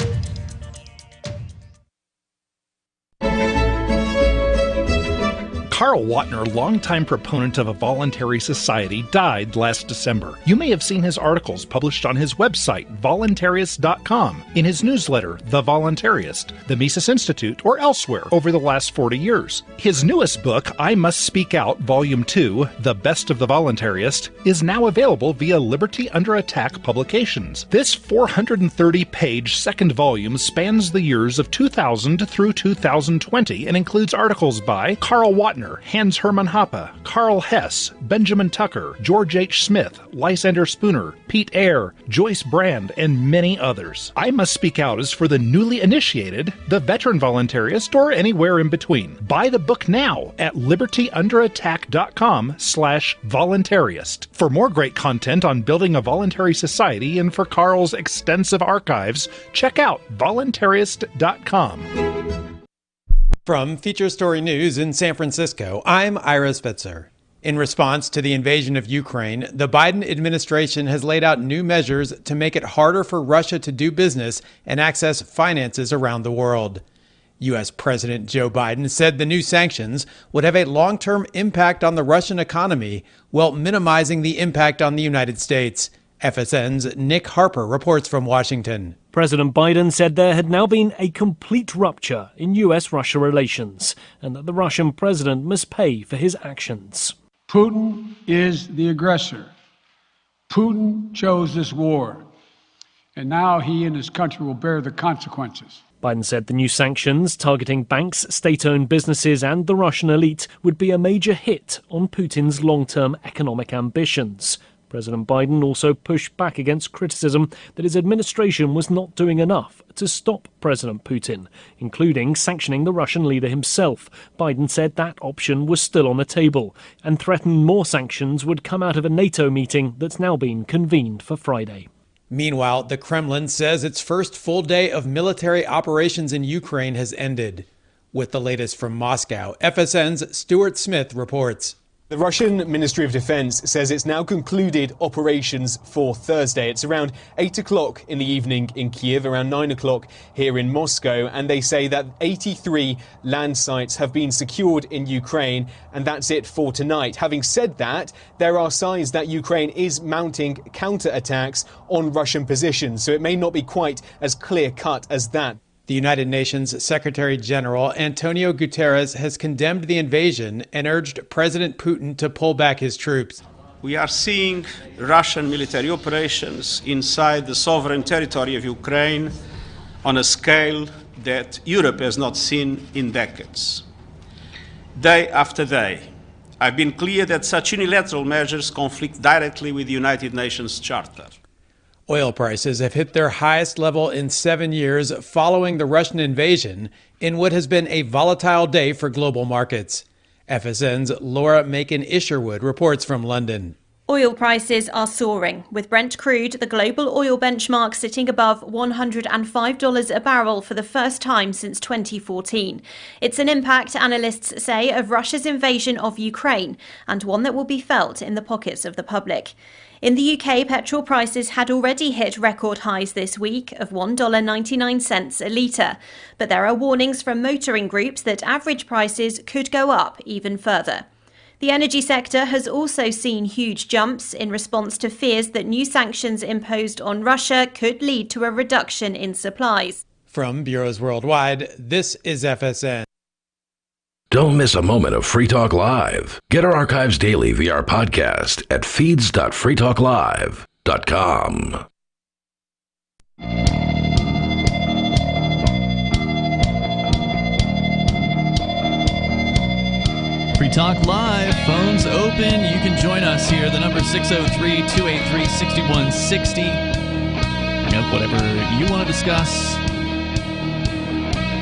Carl Watner, longtime proponent of a voluntary society, died last December. You may have seen his articles published on his website, voluntarist.com, in his newsletter, The Voluntarist, the Mises Institute, or elsewhere over the last 40 years. His newest book, I Must Speak Out, Volume 2, The Best of the Voluntarist, is now available via Liberty Under Attack Publications. This 430-page second volume spans the years of 2000 through 2020 and includes articles by Carl Watner, Hans Hermann Hoppe, Carl Hess, Benjamin Tucker, George H. Smith, Lysander Spooner, Pete Eyre, Joyce Brand, and many others. I Must Speak Out is for the newly initiated, the veteran voluntarist, or anywhere in between. Buy the book now at libertyunderattack.com/voluntarist. For more great content on building a voluntary society and for Carl's extensive archives, check out voluntarist.com. From Feature Story News in San Francisco, I'm Ira Spitzer. In response to the invasion of Ukraine, the Biden administration has laid out new measures to make it harder for Russia to do business and access finances around the world. U.S. President Joe Biden said the new sanctions would have a long-term impact on the Russian economy while minimizing the impact on the United States. FSN's Nick Harper reports from Washington. President Biden said there had now been a complete rupture in U.S.-Russia relations and that the Russian president must pay for his actions. Putin is the aggressor. Putin chose this war, and now he and his country will bear the consequences. Biden said the new sanctions targeting banks, state-owned businesses and the Russian elite would be a major hit on Putin's long-term economic ambitions. President Biden also pushed back against criticism that his administration was not doing enough to stop President Putin, including sanctioning the Russian leader himself. Biden said that option was still on the table and threatened more sanctions would come out of a NATO meeting that's now been convened for Friday. Meanwhile, the Kremlin says its first full day of military operations in Ukraine has ended. With the latest from Moscow, FSN's Stuart Smith reports. The Russian Ministry of Defense says it's now concluded operations for Thursday. It's around 8 o'clock in the evening in Kiev, around 9 o'clock here in Moscow, and they say that 83 land sites have been secured in Ukraine, and that's it for tonight. Having said that, there are signs that Ukraine is mounting counterattacks on Russian positions, so it may not be quite as clear-cut as that. The United Nations Secretary General Antonio Guterres has condemned the invasion and urged President Putin to pull back his troops. We are seeing Russian military operations inside the sovereign territory of Ukraine on a scale that Europe has not seen in decades. Day after day, I've been clear that such unilateral measures conflict directly with the United Nations Charter. Oil prices have hit their highest level in 7 years following the Russian invasion in what has been a volatile day for global markets. FSN's Laura Macon-Isherwood reports from London. Oil prices are soaring, with Brent crude, the global oil benchmark, sitting above $105 a barrel for the first time since 2014. It's an impact, analysts say, of Russia's invasion of Ukraine, and one that will be felt in the pockets of the public. In the UK, petrol prices had already hit record highs this week of $1.99 a litre. But there are warnings from motoring groups that average prices could go up even further. The energy sector has also seen huge jumps in response to fears that new sanctions imposed on Russia could lead to a reduction in supplies. From bureaus worldwide, this is FSN. Don't miss a moment of Free Talk Live. Get our archives daily via our podcast at feeds.freetalklive.com. Free Talk Live, phones open. You can join us here. The number 603-283-6160. Bring up whatever you want to discuss.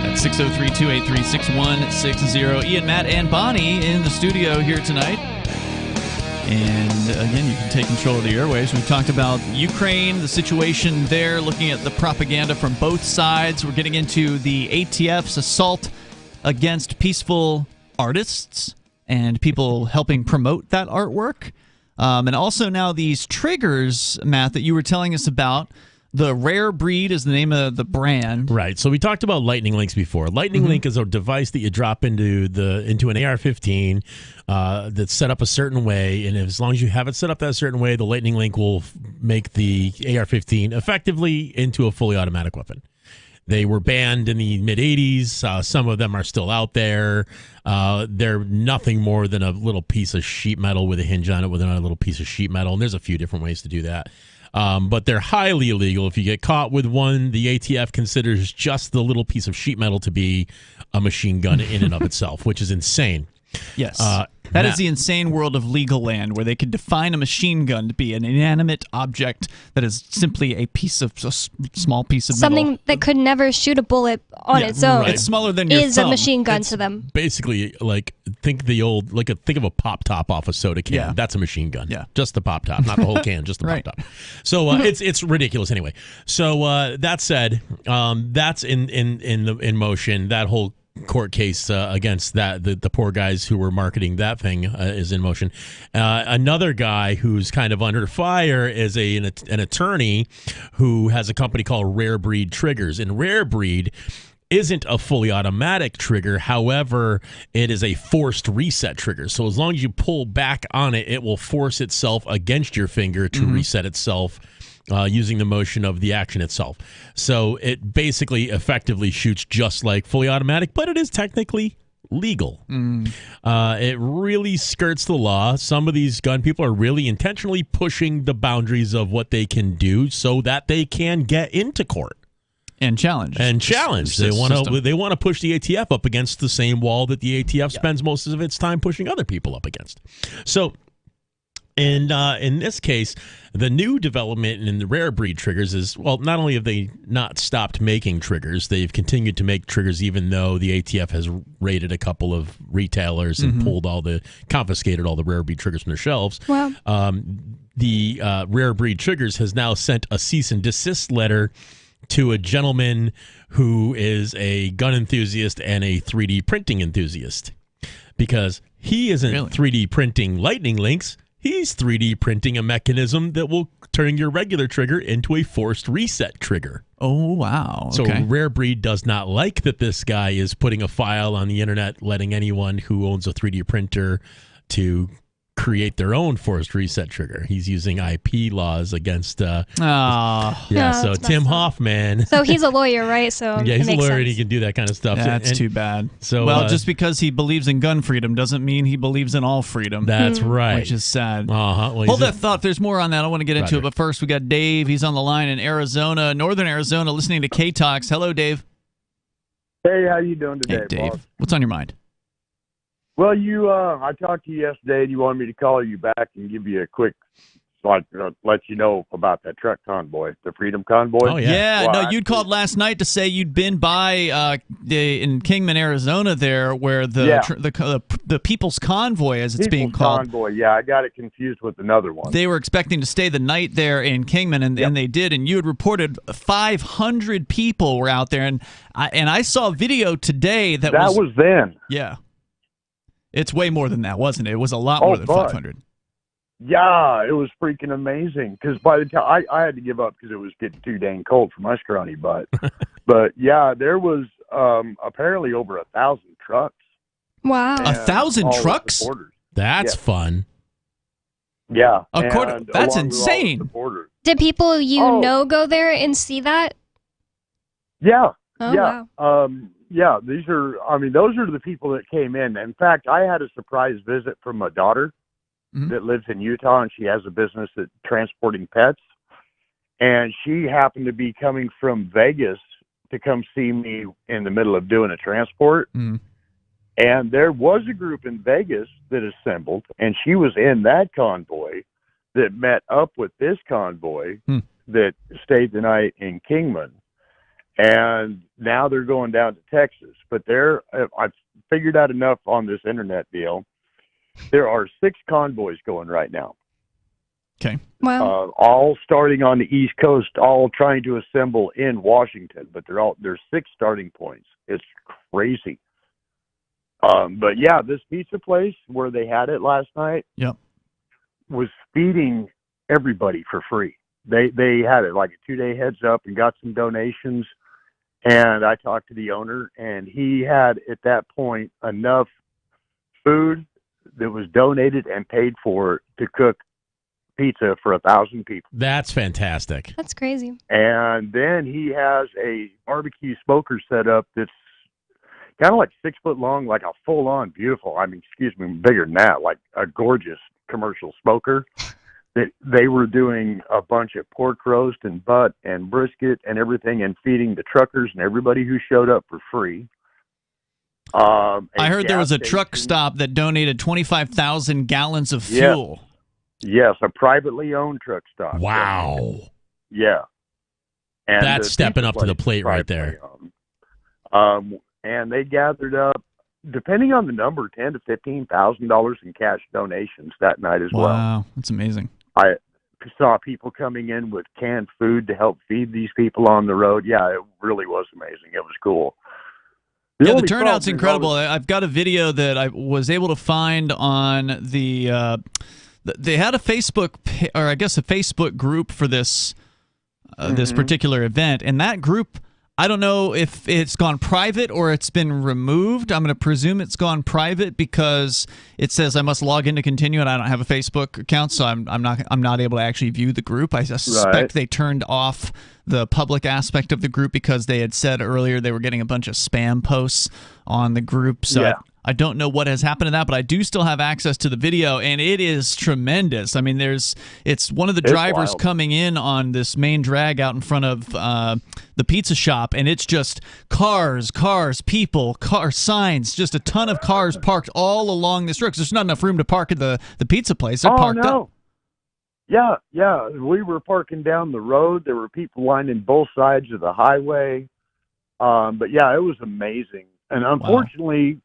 That's 603-283-6160. Ian, Matt, and Bonnie in the studio here tonight. And again, you can take control of the airwaves. We've talked about Ukraine, the situation there, looking at the propaganda from both sides. We're getting into the ATF's assault against peaceful artists and people helping promote that artwork. And also now these triggers, Matt, that you were telling us about. The Rare Breed is the name of the brand. Right. So we talked about Lightning Links before. Lightning Link is a device that you drop into an AR-15 that's set up a certain way, and as long as you have it set up that certain way, the Lightning Link will make the AR-15 effectively into a fully automatic weapon. They were banned in the mid-'80s. Some of them are still out there. They're nothing more than a little piece of sheet metal with a hinge on it with another little piece of sheet metal, and there's a few different ways to do that. But they're highly illegal. If you get caught with one, the ATF considers just the little piece of sheet metal to be a machine gun in and of itself, which is insane. Yes. That is the insane world of legal land, where they could define a machine gun to be an inanimate object that is simply a small piece of something metal. that could never shoot a bullet on its own. Right. It's smaller than your is thumb. A machine gun to them. Basically, like think of a pop top off a soda can. Yeah. That's a machine gun. Yeah, just the pop top, not the whole can, just the pop top. So it's ridiculous anyway. So that said, that's in motion. That whole court case against that. The poor guys who were marketing that thing is in motion. Another guy who's kind of under fire is an attorney who has a company called Rare Breed Triggers. And Rare Breed isn't a fully automatic trigger. However, it is a forced reset trigger. So as long as you pull back on it, it will force itself against your finger to reset itself using the motion of the action itself. So it basically effectively shoots just like fully automatic, but it is technically legal. It really skirts the law. Some of these gun people are really intentionally pushing the boundaries of what they can do so that they can get into court. And challenge. They want to push the ATF up against the same wall that the ATF spends most of its time pushing other people up against. So, in this case, the new development in the Rare Breed triggers is, well, not only have they not stopped making triggers, they've continued to make triggers even though the ATF has raided a couple of retailers and confiscated all the Rare Breed triggers from their shelves. Wow. The Rare Breed triggers has now sent a cease and desist letter to a gentleman who is a gun enthusiast and a 3D printing enthusiast, because he isn't 3D printing lightning links. He's 3D printing a mechanism that will turn your regular trigger into a forced reset trigger. Oh, wow. So Okay. Rare Breed does not like that this guy is putting a file on the internet, letting anyone who owns a 3D printer to create their own forced reset trigger. He's using IP laws against so Tim Hoffman. So he's a lawyer, right? So yeah, he's a lawyer sense. and he can do that kind of stuff. That's too bad. So just because he believes in gun freedom doesn't mean he believes in all freedom. That's right. Which is sad. Well, Hold that thought. There's more on that. I want to get into Roger. it. But first, we got Dave. He's on the line in Arizona, northern Arizona, listening to K-Talks. Hello, Dave. Hey, how you doing today, Hey, Dave. boss? What's on your mind? Well, I talked to you yesterday, and you wanted me to call you back and give you a quick, let you know about that truck convoy, the Freedom Convoy. Oh, yeah. No, you'd called last night to say you'd been by in Kingman, Arizona there, where the People's Convoy, as it's being called. Convoy, yeah. I got it confused with another one. They were expecting to stay the night there in Kingman, and they did. And you had reported 500 people were out there. And I saw a video today that was then. Yeah. It's way more than that, wasn't it? It was a lot more than 500. Yeah, it was freaking amazing. Because by the time I had to give up because it was getting too dang cold for my scrawny butt. But yeah, there was apparently over 1,000 trucks. Wow, 1,000 trucks? That's fun. Yeah, that's insane. Did people know go there and see that? Yeah. Oh, yeah. wow. Yeah, those are the people that came in. In fact, I had a surprise visit from my daughter that lives in Utah, and she has a business at transporting pets. And she happened to be coming from Vegas to come see me in the middle of doing a transport. And there was a group in Vegas that assembled, and she was in that convoy that met up with this convoy that stayed the night in Kingman. And now they're going down to Texas. But I've figured out enough on this internet deal. There are 6 convoys going right now. Okay. Wow. All starting on the East Coast, all trying to assemble in Washington. But there's 6 starting points. It's crazy. But yeah, this pizza place where they had it last night was feeding everybody for free. They had it like a 2-day heads up and got some donations. And I talked to the owner, and he had at that point enough food that was donated and paid for to cook pizza for 1,000 people. That's fantastic. That's crazy. And then he has a barbecue smoker set up that's kind of like 6 foot long, like a full on beautiful, bigger than that, like a gorgeous commercial smoker. That they were doing a bunch of pork roast and butt and brisket and everything and feeding the truckers and everybody who showed up for free. I heard there was a truck stop that donated 25,000 gallons of fuel. Yes, a privately owned truck stop. Wow. Yeah. And that's stepping up to the plate right there. And they gathered up, depending on the number, $10,000 to $15,000 in cash donations that night as well. Wow, that's amazing. I saw people coming in with canned food to help feed these people on the road. Yeah, it really was amazing. It was cool. Yeah, the turnout's incredible. I've got a video that I was able to find on the. They had a Facebook, or I guess a Facebook group for this this particular event, and that group, I don't know if it's gone private or it's been removed. I'm going to presume it's gone private because it says I must log in to continue, and I don't have a Facebook account, so I'm not able to actually view the group. I suspect they turned off the public aspect of the group because they had said earlier they were getting a bunch of spam posts on the group. So I don't know what has happened to that, but I do still have access to the video, and it is tremendous. I mean, it's one of the drivers coming in on this main drag out in front of the pizza shop, and it's just cars, people, signs, just a ton of cars parked all along this road because there's not enough room to park at the pizza place. They're parked up. Yeah. We were parking down the road. There were people lining both sides of the highway. But yeah, it was amazing. And unfortunately,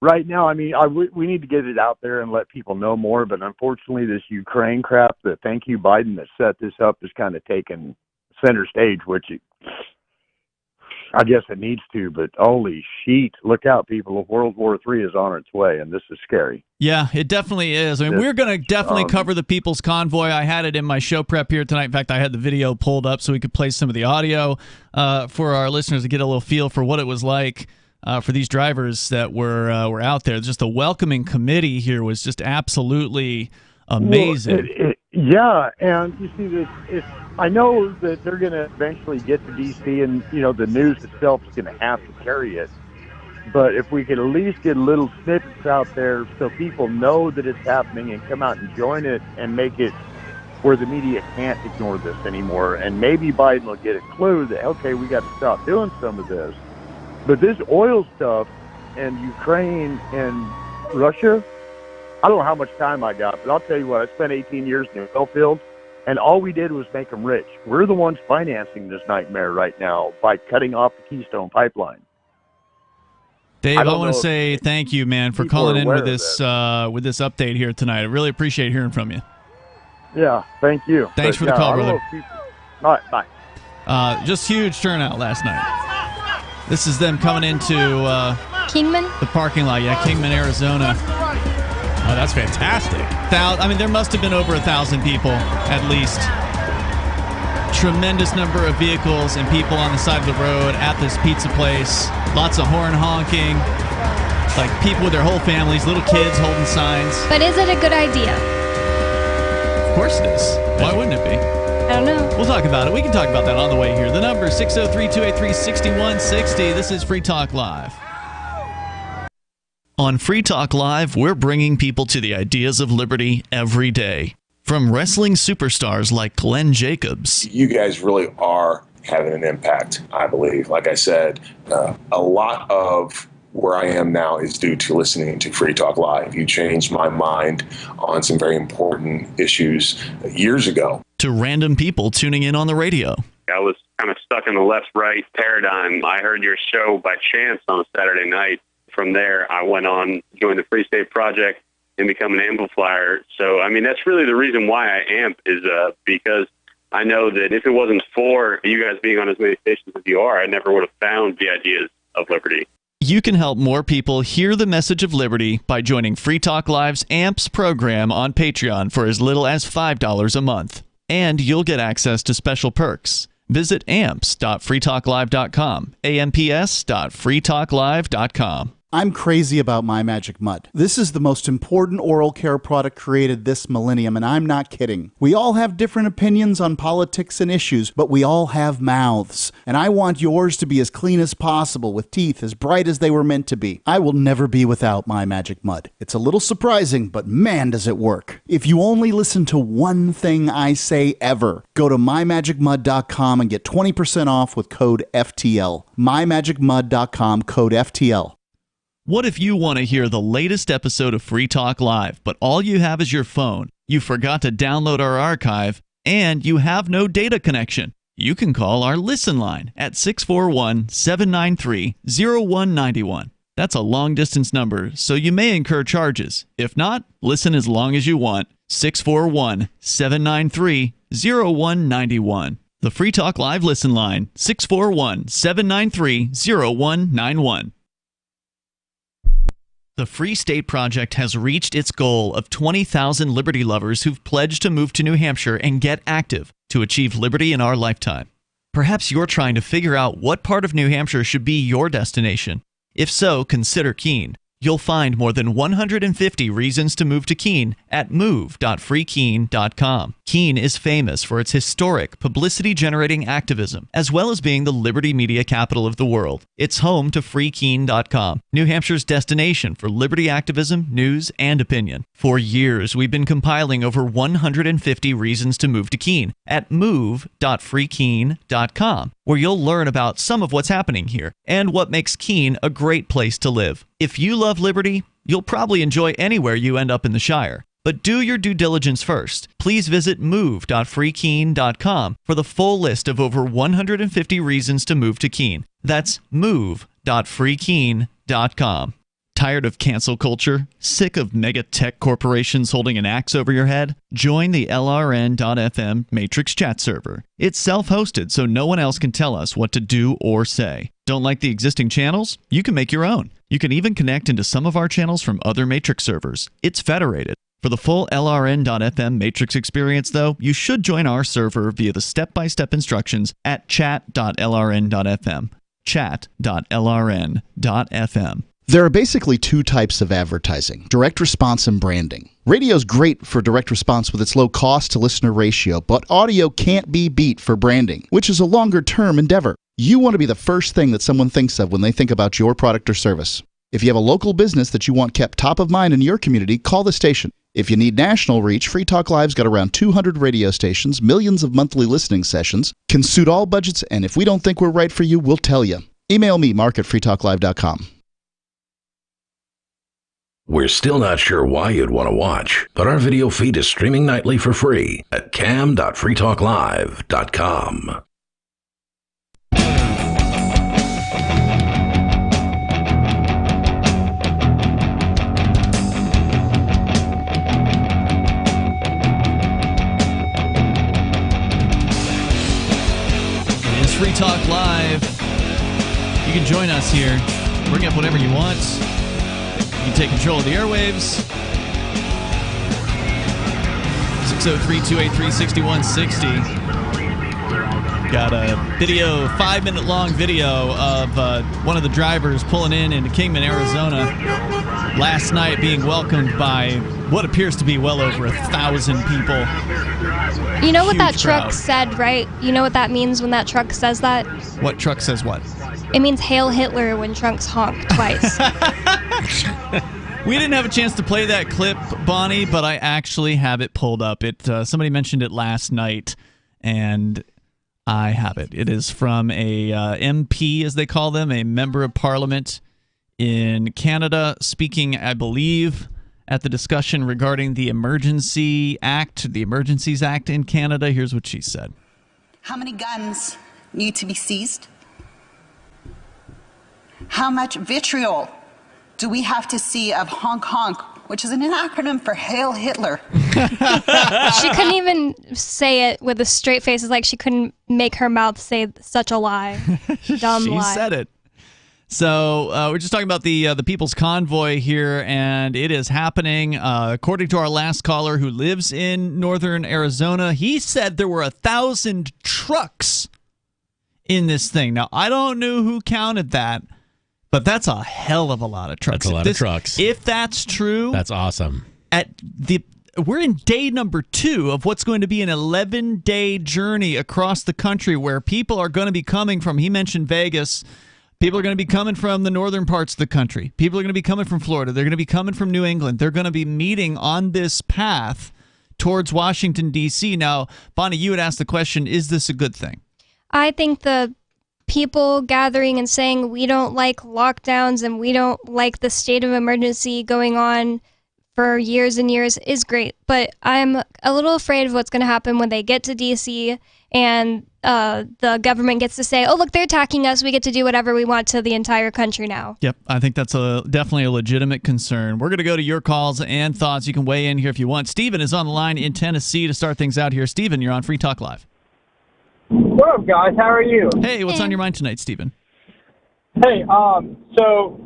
right now, I mean, we need to get it out there and let people know more. But unfortunately, this Ukraine crap, the thank you Biden that set this up, is kind of taken center stage, which I guess it needs to. But holy shit, look out, people. World War III is on its way, and this is scary. Yeah, it definitely is. I mean, we're going to definitely cover the People's Convoy. I had it in my show prep here tonight. In fact, I had the video pulled up so we could play some of the audio for our listeners to get a little feel for what it was like for these drivers that were out there. Just the welcoming committee here was just absolutely amazing. Yeah, and you see, I know that they're going to eventually get to D.C., and the news itself is going to have to carry it. But if we could at least get little snippets out there so people know that it's happening and come out and join it and make it where the media can't ignore this anymore, and maybe Biden will get a clue that, okay, we got to stop doing some of this. But this oil stuff and Ukraine and Russia, I don't know how much time I got, but I'll tell you what, I spent 18 years in the oil field, and all we did was make them rich. We're the ones financing this nightmare right now by cutting off the Keystone Pipeline. Dave, I want to say thank you, man, for calling in with this update here tonight. I really appreciate hearing from you. Yeah, thank you. Thanks for the call, brother. All right, bye. Just huge turnout last night. This is them coming into Kingman? The parking lot. Yeah, Kingman, Arizona. Oh, that's fantastic. I mean, there must have been over 1,000 people at least. Tremendous number of vehicles and people on the side of the road at this pizza place. Lots of horn honking. Like people with their whole families, little kids holding signs. But is it a good idea? Of course it is. Why wouldn't it be? I don't know. We'll talk about it. We can talk about that on the way here. The number is 603-283-6160. This is Free Talk Live. On Free Talk Live, we're bringing people to the ideas of liberty every day. From wrestling superstars like Glenn Jacobs. You guys really are having an impact, I believe. Like I said, a lot of where I am now is due to listening to Free Talk Live. You changed my mind on some very important issues years ago. To random people tuning in on the radio. I was kind of stuck in the left-right paradigm. I heard your show by chance on a Saturday night. From there, I went on, joined the Free State Project, and become an amplifier. So, I mean, that's really the reason why I amp is because I know that if it wasn't for you guys being on as many stations as you are, I never would have found the ideas of liberty. You can help more people hear the message of liberty by joining Free Talk Live's AMPS program on Patreon for as little as $5 a month. And you'll get access to special perks. Visit amps.freetalklive.com, amps.freetalklive.com. I'm crazy about My Magic Mud. This is the most important oral care product created this millennium, and I'm not kidding. We all have different opinions on politics and issues, but we all have mouths. And I want yours to be as clean as possible, with teeth as bright as they were meant to be. I will never be without My Magic Mud. It's a little surprising, but man, does it work. If you only listen to one thing I say ever, go to mymagicmud.com and get 20% off with code FTL. mymagicmud.com, code FTL. What if you want to hear the latest episode of Free Talk Live, but all you have is your phone, you forgot to download our archive, and you have no data connection? You can call our Listen line at 641-793-0191. That's a long-distance number, so you may incur charges. If not, listen as long as you want. 641-793-0191. The Free Talk Live Listen line, 641-793-0191. The Free State Project has reached its goal of 20,000 liberty lovers who've pledged to move to New Hampshire and get active to achieve liberty in our lifetime. Perhaps you're trying to figure out what part of New Hampshire should be your destination. If so, consider Keene. You'll find more than 150 reasons to move to Keene at move.freekeene.com. Keene is famous for its historic, publicity-generating activism, as well as being the liberty media capital of the world. It's home to freekeene.com, New Hampshire's destination for liberty activism, news, and opinion. For years, we've been compiling over 150 reasons to move to Keene at move.freekeene.com, where you'll learn about some of what's happening here and what makes Keene a great place to live. If you love liberty, you'll probably enjoy anywhere you end up in the Shire. But do your due diligence first. Please visit move.freekeene.com for the full list of over 150 reasons to move to Keene. That's move.freekeene.com. Tired of cancel culture? Sick of mega tech corporations holding an axe over your head? Join the LRN.FM Matrix chat server. It's self-hosted, so no one else can tell us what to do or say. Don't like the existing channels? You can make your own. You can even connect into some of our channels from other Matrix servers. It's federated. For the full LRN.FM Matrix experience, though, you should join our server via the step-by-step instructions at chat.lrn.fm. Chat.lrn.fm. There are basically two types of advertising, direct response and branding. Radio's great for direct response with its low cost to listener ratio, but audio can't be beat for branding, which is a longer-term endeavor. You want to be the first thing that someone thinks of when they think about your product or service. If you have a local business that you want kept top of mind in your community, call the station. If you need national reach, Free Talk Live's got around 200 radio stations, millions of monthly listening sessions, can suit all budgets, and if we don't think we're right for you, we'll tell you. Email me, mark@freetalklive.com. We're still not sure why you'd want to watch, but our video feed is streaming nightly for free at cam.freetalklive.com. It is Free Talk Live. You can join us here. Bring up whatever you want. You can take control of the airwaves. 603-283-6160. Got a video, 5-minute long video of one of the drivers pulling into Kingman, Arizona last night, being welcomed by what appears to be well over 1,000 people. You know what Huge that truck crowd. said, right? You know what that means when that truck says that? What truck says what? It means Hail Hitler when trunks honk twice. We didn't have a chance to play that clip, Bonnie, but I actually have it pulled up. Somebody mentioned it last night, and I have it. It is from a MP, as they call them, a member of parliament in Canada, speaking, I believe, at the discussion regarding the Emergencies Act in Canada. Here's what she said. How many guns need to be seized? How much vitriol do we have to see of honk honk, which is an acronym for Hail Hitler? She couldn't even say it with a straight face. It's like she couldn't make her mouth say such a lie. Dumb She lie. said it. So we're just talking about the People's Convoy here, and it is happening. According to our last caller who lives in northern Arizona, he said there were 1,000 trucks in this thing. Now, I don't know who counted that, but that's a hell of a lot of trucks. That's a lot of trucks. If that's true, That's awesome. we're in day number 2 of what's going to be an 11-day journey across the country where people are going to be coming from, he mentioned Vegas, people are going to be coming from the northern parts of the country. People are going to be coming from Florida. They're going to be coming from New England. They're going to be meeting on this path towards Washington, D.C. Now, Bonnie, you had asked the question, is this a good thing? I think the people gathering and saying we don't like lockdowns and we don't like the state of emergency going on for years and years is great. But I'm a little afraid of what's going to happen when they get to D.C. and the government gets to say, oh, look, they're attacking us. We get to do whatever we want to the entire country now. Yep, I think that's definitely a legitimate concern. We're going to go to your calls and thoughts. You can weigh in here if you want. Stephen is on the line in Tennessee to start things out here. Stephen, you're on Free Talk Live. What up, guys? How are you? Hey, what's on your mind tonight, Stephen? Hey, so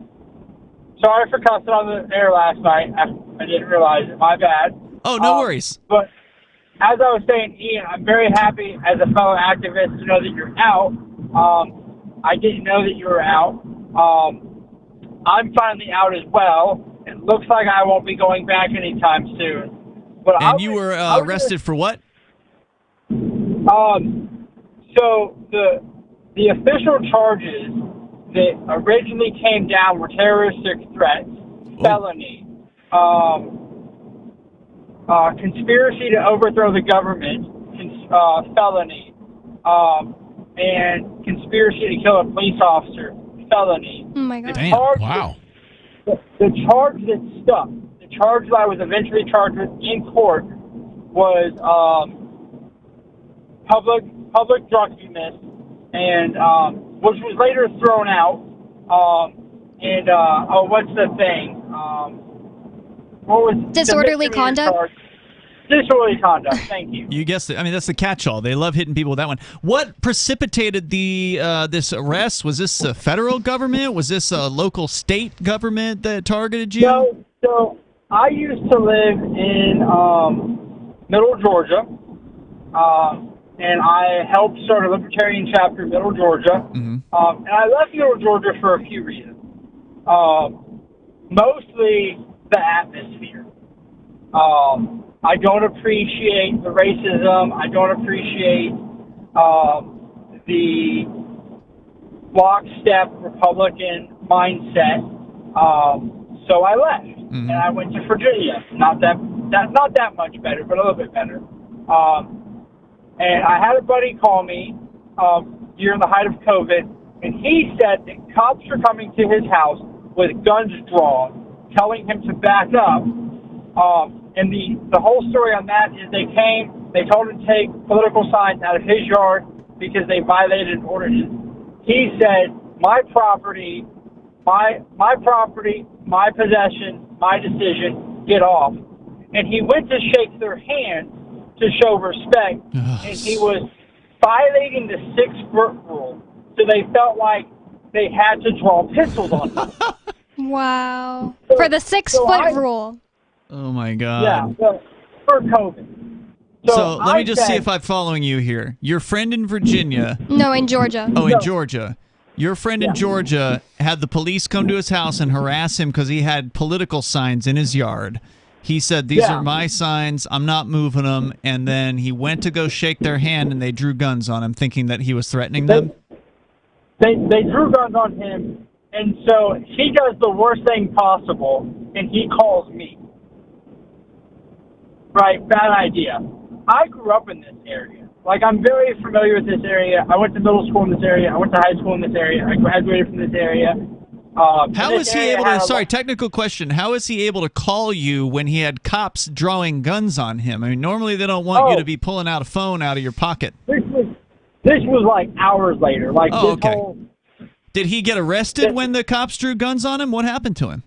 Sorry for cussing on the air last night. I didn't realize it. My bad. Oh, no worries. But as I was saying, Ian, I'm very happy as a fellow activist to know that you're out. I didn't know that you were out. I'm finally out as well. It looks like I won't be going back anytime soon. But and you were arrested for what? So the official charges that originally came down were terroristic threats, felony, conspiracy to overthrow the government, felony, and conspiracy to kill a police officer, felony. Oh my God! Damn! Wow. The charge that stuck, the charge that I was eventually charged with in court, was public drug use, and which was later thrown out. What's the thing? What was disorderly conduct? Disorderly conduct. Thank you. You guessed it. I mean, that's the catch-all. They love hitting people with that one. What precipitated this arrest? Was this the federal government? Was this a local state government that targeted you? So I used to live in Middle Georgia, and I helped start a libertarian chapter in Middle Georgia. And I left Middle Georgia for a few reasons. Mostly the atmosphere. I don't appreciate the racism. I don't appreciate the lockstep Republican mindset. So I left, and I went to Virginia. Not that much better, but a little bit better. And I had a buddy call me during the height of COVID, and he said that cops are coming to his house with guns drawn, telling him to back up. And the whole story on that is they told him to take political signs out of his yard because they violated an ordinance. He said, my property, my possession, my decision, get off. And he went to shake their hand to show respect, and he was violating the 6-foot rule. So they felt like they had to draw pistols on him. Wow. For the 6-foot rule. Oh, my God. Yeah, for COVID. So let me just see if I'm following you here. Your friend in Virginia. No, in Georgia. Oh, in Georgia. Your friend in Georgia had the police come to his house and harass him because he had political signs in his yard. He said, these are my signs, I'm not moving them, and then he went to go shake their hand, and they drew guns on him, thinking that he was threatening them? They drew guns on him, and so he does the worst thing possible, and he calls me. Right, bad idea. I grew up in this area. Like, I'm very familiar with this area. I went to middle school in this area. I went to high school in this area. I graduated from this area. How is he able to, sorry, technical question, how is he able to call you when he had cops drawing guns on him? I mean, normally they don't want you to be pulling out a phone out of your pocket. This was like hours later. Like, Did he get arrested when the cops drew guns on him? What happened to him?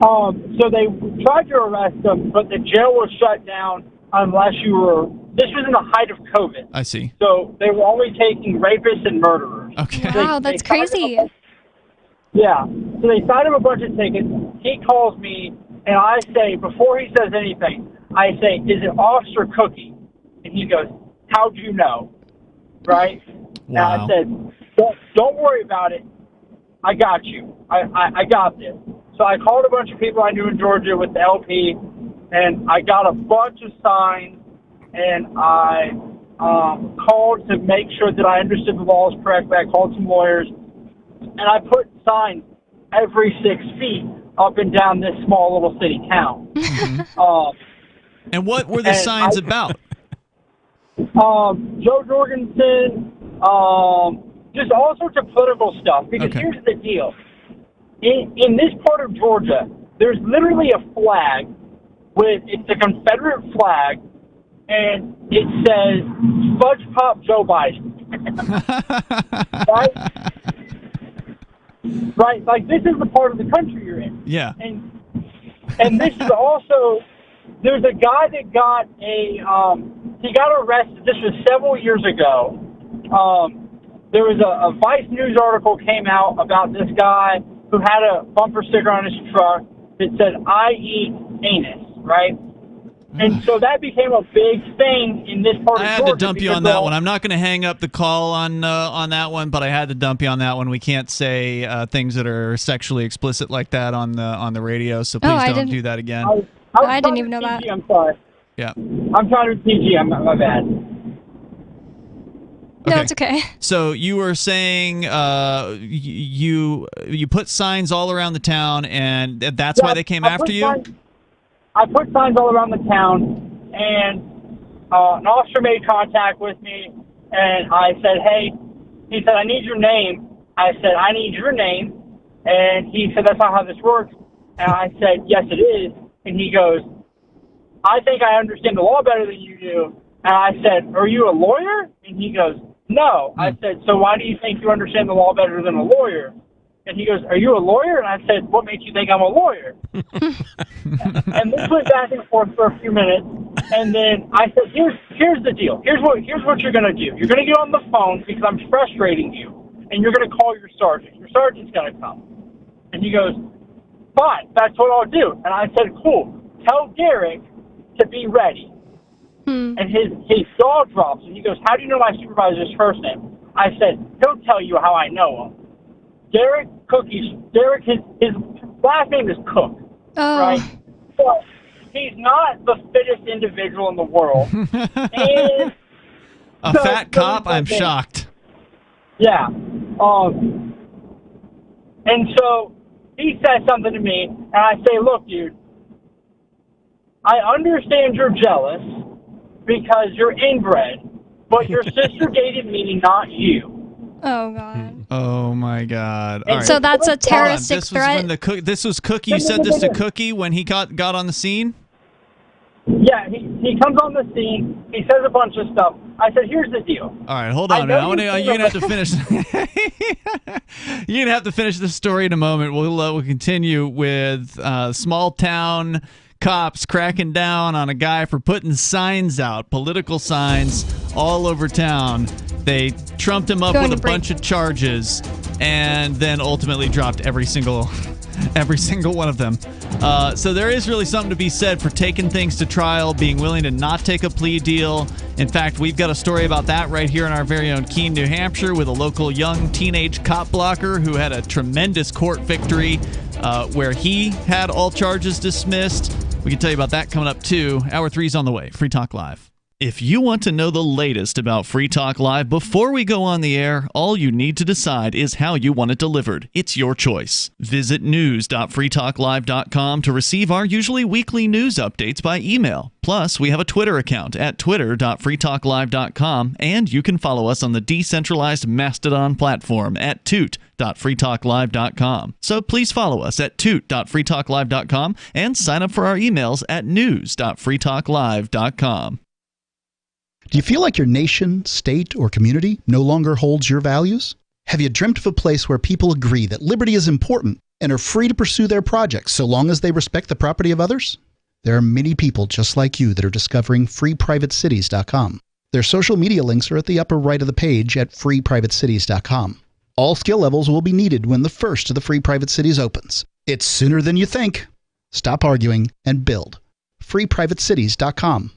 So they tried to arrest him, but the jail was shut down unless you were, this was in the height of COVID. I see. So they were only taking rapists and murderers. Okay. Wow, that's crazy. Yeah. So they signed him a bunch of tickets. He calls me, and I say, before he says anything, I say, is it Officer Cookie? And he goes, how'd you know? Right? Wow. And I said, don't worry about it. I got you. I got this. So I called a bunch of people I knew in Georgia with the LP, and I got a bunch of signs, and I called to make sure that I understood the laws correctly. I called some lawyers, and I put signs every 6 feet up and down this small little city town. And what were the signs about? Joe Jorgensen, just all sorts of political stuff. Because here's the deal. In this part of Georgia, there's literally a flag it's a Confederate flag, and it says Fudge Pop Joe Biden. Right? Right? Like, this is the part of the country you're in. Yeah. And this is also, there's a guy that got he got arrested. This was several years ago. There was a Vice News article came out about this guy who had a bumper sticker on his truck that said, "I eat anus," right? And so that became a big thing in this part of Georgia. I had to dump you on that one. I'm not going to hang up the call on that one, but I had to dump you on that one. We can't say things that are sexually explicit like that on the radio, so please don't do that again. I didn't even know that. I'm sorry. Yeah. I'm trying to be PG. My bad. No, it's okay. So you were saying you put signs all around the town, and that's why they came after you? I put signs all around the town, and an officer made contact with me, and I said, "Hey," he said, "I need your name." I said, "I need your name," and he said, "That's not how this works." And I said, "Yes, it is." And he goes, "I think I understand the law better than you do." And I said, "Are you a lawyer?" And he goes, "No." I said, "So why do you think you understand the law better than a lawyer?" And he goes, "Are you a lawyer?" And I said, "What makes you think I'm a lawyer?" And this went back and forth for a few minutes. And then I said, here's the deal. Here's what you're going to do. You're going to get on the phone because I'm frustrating you. And you're going to call your sergeant. Your sergeant's going to come. And he goes, "Fine, that's what I'll do." And I said, "Cool. Tell Derek to be ready." And his jaw drops. And he goes, "How do you know my supervisor's first name?" I said, "He'll tell you how I know him. Derek, his last name is Cook, right? But he's not the fittest individual in the world." And a fat cop? I'm shocked. Yeah. And so he says something to me, and I say, "Look, dude, I understand you're jealous because you're inbred, but your sister dated me, not you." Oh, God. Oh, my God. All right. So that's a terroristic threat? This was Cookie. You said this to Cookie when he got on the scene? Yeah, he comes on the scene. He says a bunch of stuff. I said, "Here's the deal." All right, hold on. You're going to have to finish. You're going to have to finish the story in a moment. We'll continue with small town cops cracking down on a guy for putting signs out, political signs, all over town. They trumped him up with a bunch of charges and then ultimately dropped every single one of them. So there is really something to be said for taking things to trial, being willing to not take a plea deal. In fact, we've got a story about that right here in our very own Keene, New Hampshire, with a local young teenage cop blocker who had a tremendous court victory where he had all charges dismissed. We can tell you about that coming up, too. Hour 3's on the way. Free Talk Live. If you want to know the latest about Free Talk Live before we go on the air, all you need to decide is how you want it delivered. It's your choice. Visit news.freetalklive.com to receive our usually weekly news updates by email. Plus, we have a Twitter account at twitter.freetalklive.com, and you can follow us on the decentralized Mastodon platform at toot.freetalklive.com. So please follow us at toot.freetalklive.com and sign up for our emails at news.freetalklive.com. Do you feel like your nation, state, or community no longer holds your values? Have you dreamt of a place where people agree that liberty is important and are free to pursue their projects so long as they respect the property of others? There are many people just like you that are discovering freeprivatecities.com. Their social media links are at the upper right of the page at freeprivatecities.com. All skill levels will be needed when the first of the Free Private Cities opens. It's sooner than you think. Stop arguing and build. freeprivatecities.com.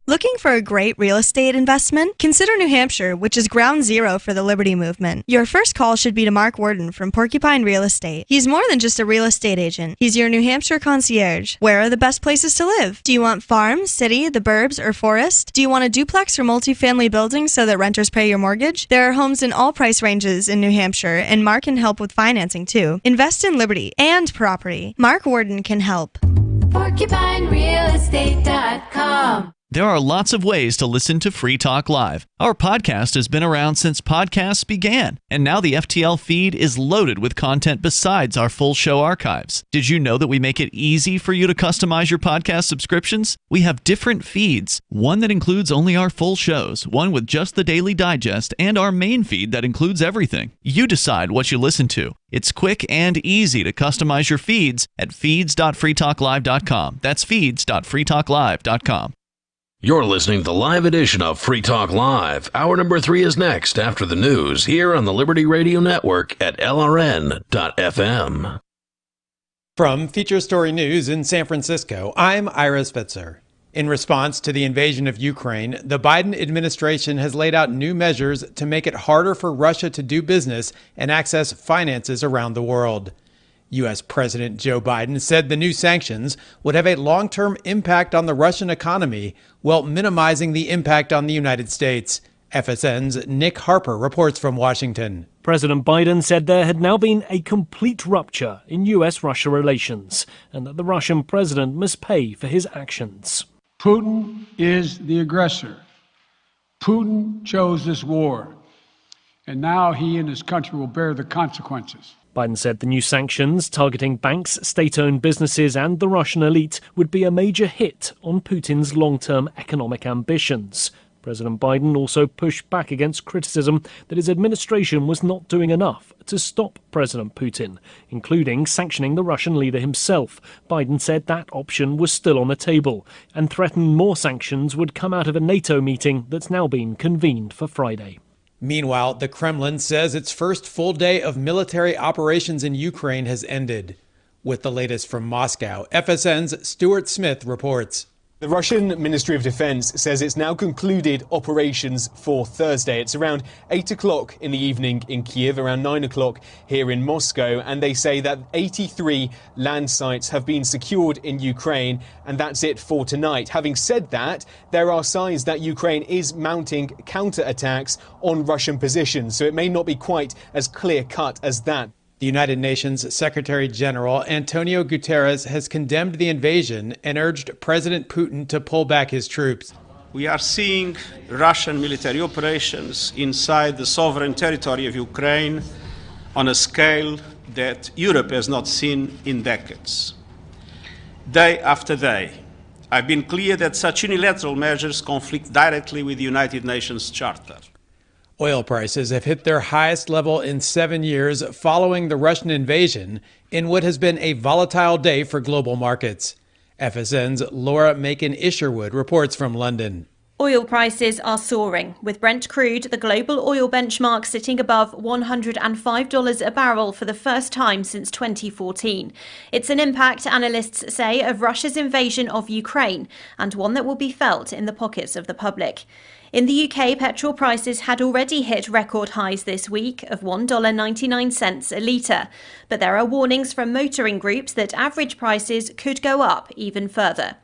Looking for a great real estate investment? Consider New Hampshire, which is ground zero for the Liberty Movement. Your first call should be to Mark Worden from Porcupine Real Estate. He's more than just a real estate agent. He's your New Hampshire concierge. Where are the best places to live? Do you want farm, city, the burbs, or forest? Do you want a duplex or multifamily building so that renters pay your mortgage? There are homes in all price ranges in New Hampshire, and Mark can help with financing too. Invest in liberty and property. Mark Worden can help. PorcupineRealEstate.com. There are lots of ways to listen to Free Talk Live. Our podcast has been around since podcasts began, and now the FTL feed is loaded with content besides our full show archives. Did you know that we make it easy for you to customize your podcast subscriptions? We have different feeds, one that includes only our full shows, one with just the Daily Digest, and our main feed that includes everything. You decide what you listen to. It's quick and easy to customize your feeds at feeds.freetalklive.com. That's feeds.freetalklive.com. You're listening to the live edition of Free Talk Live. Hour number 3 is next after the news here on the Liberty Radio Network at LRN.FM. From Feature Story News in San Francisco, I'm Ira Spitzer. In response to the invasion of Ukraine, the Biden administration has laid out new measures to make it harder for Russia to do business and access finances around the world. U.S. President Joe Biden said the new sanctions would have a long-term impact on the Russian economy while minimizing the impact on the United States. FSN's Nick Harper reports from Washington. President Biden said there had now been a complete rupture in U.S.-Russia relations and that the Russian president must pay for his actions. Putin is the aggressor. Putin chose this war, and now he and his country will bear the consequences. Biden said the new sanctions targeting banks, state-owned businesses and the Russian elite would be a major hit on Putin's long-term economic ambitions. President Biden also pushed back against criticism that his administration was not doing enough to stop President Putin, including sanctioning the Russian leader himself. Biden said that option was still on the table and threatened more sanctions would come out of a NATO meeting that's now been convened for Friday. Meanwhile, the Kremlin says its first full day of military operations in Ukraine has ended. With the latest from Moscow, FSN's Stuart Smith reports. The Russian Ministry of Defense says it's now concluded operations for Thursday. It's around 8 o'clock in the evening in Kiev, around 9 o'clock here in Moscow, and they say that 83 land sites have been secured in Ukraine, and that's it for tonight. Having said that, there are signs that Ukraine is mounting counterattacks on Russian positions, so it may not be quite as clear-cut as that. The United Nations Secretary General Antonio Guterres has condemned the invasion and urged President Putin to pull back his troops. We are seeing Russian military operations inside the sovereign territory of Ukraine on a scale that Europe has not seen in decades. Day after day, I've been clear that such unilateral measures conflict directly with the United Nations Charter. Oil prices have hit their highest level in 7 years following the Russian invasion in what has been a volatile day for global markets. FSN's Laura Macon-Isherwood reports from London. Oil prices are soaring, with Brent crude, the global oil benchmark, sitting above $105 a barrel for the first time since 2014. It's an impact, analysts say, of Russia's invasion of Ukraine, and one that will be felt in the pockets of the public. In the UK, petrol prices had already hit record highs this week of $1.99 a litre. But there are warnings from motoring groups that average prices could go up even further.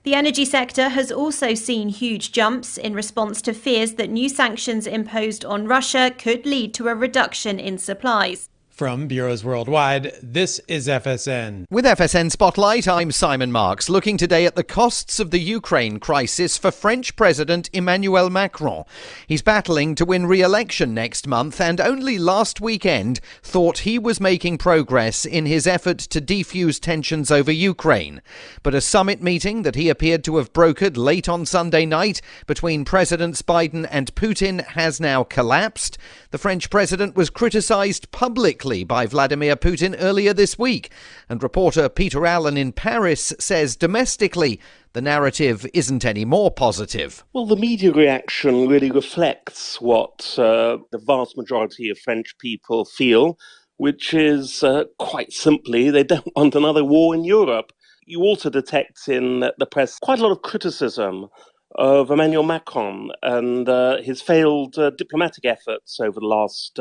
The energy sector has also seen huge jumps in response to fears that new sanctions imposed on Russia could lead to a reduction in supplies. From Bureaus Worldwide, this is FSN. With FSN Spotlight, I'm Simon Marks, looking today at the costs of the Ukraine crisis for French President Emmanuel Macron. He's battling to win re-election next month and only last weekend thought he was making progress in his effort to defuse tensions over Ukraine. But a summit meeting that he appeared to have brokered late on Sunday night between Presidents Biden and Putin has now collapsed. The French president was criticised publicly by Vladimir Putin earlier this week, and reporter Peter Allen in Paris says domestically the narrative isn't any more positive. Well, the media reaction really reflects what the vast majority of French people feel, which is quite simply they don't want another war in Europe. You also detect in the press quite a lot of criticism of Emmanuel Macron and his failed diplomatic efforts over the last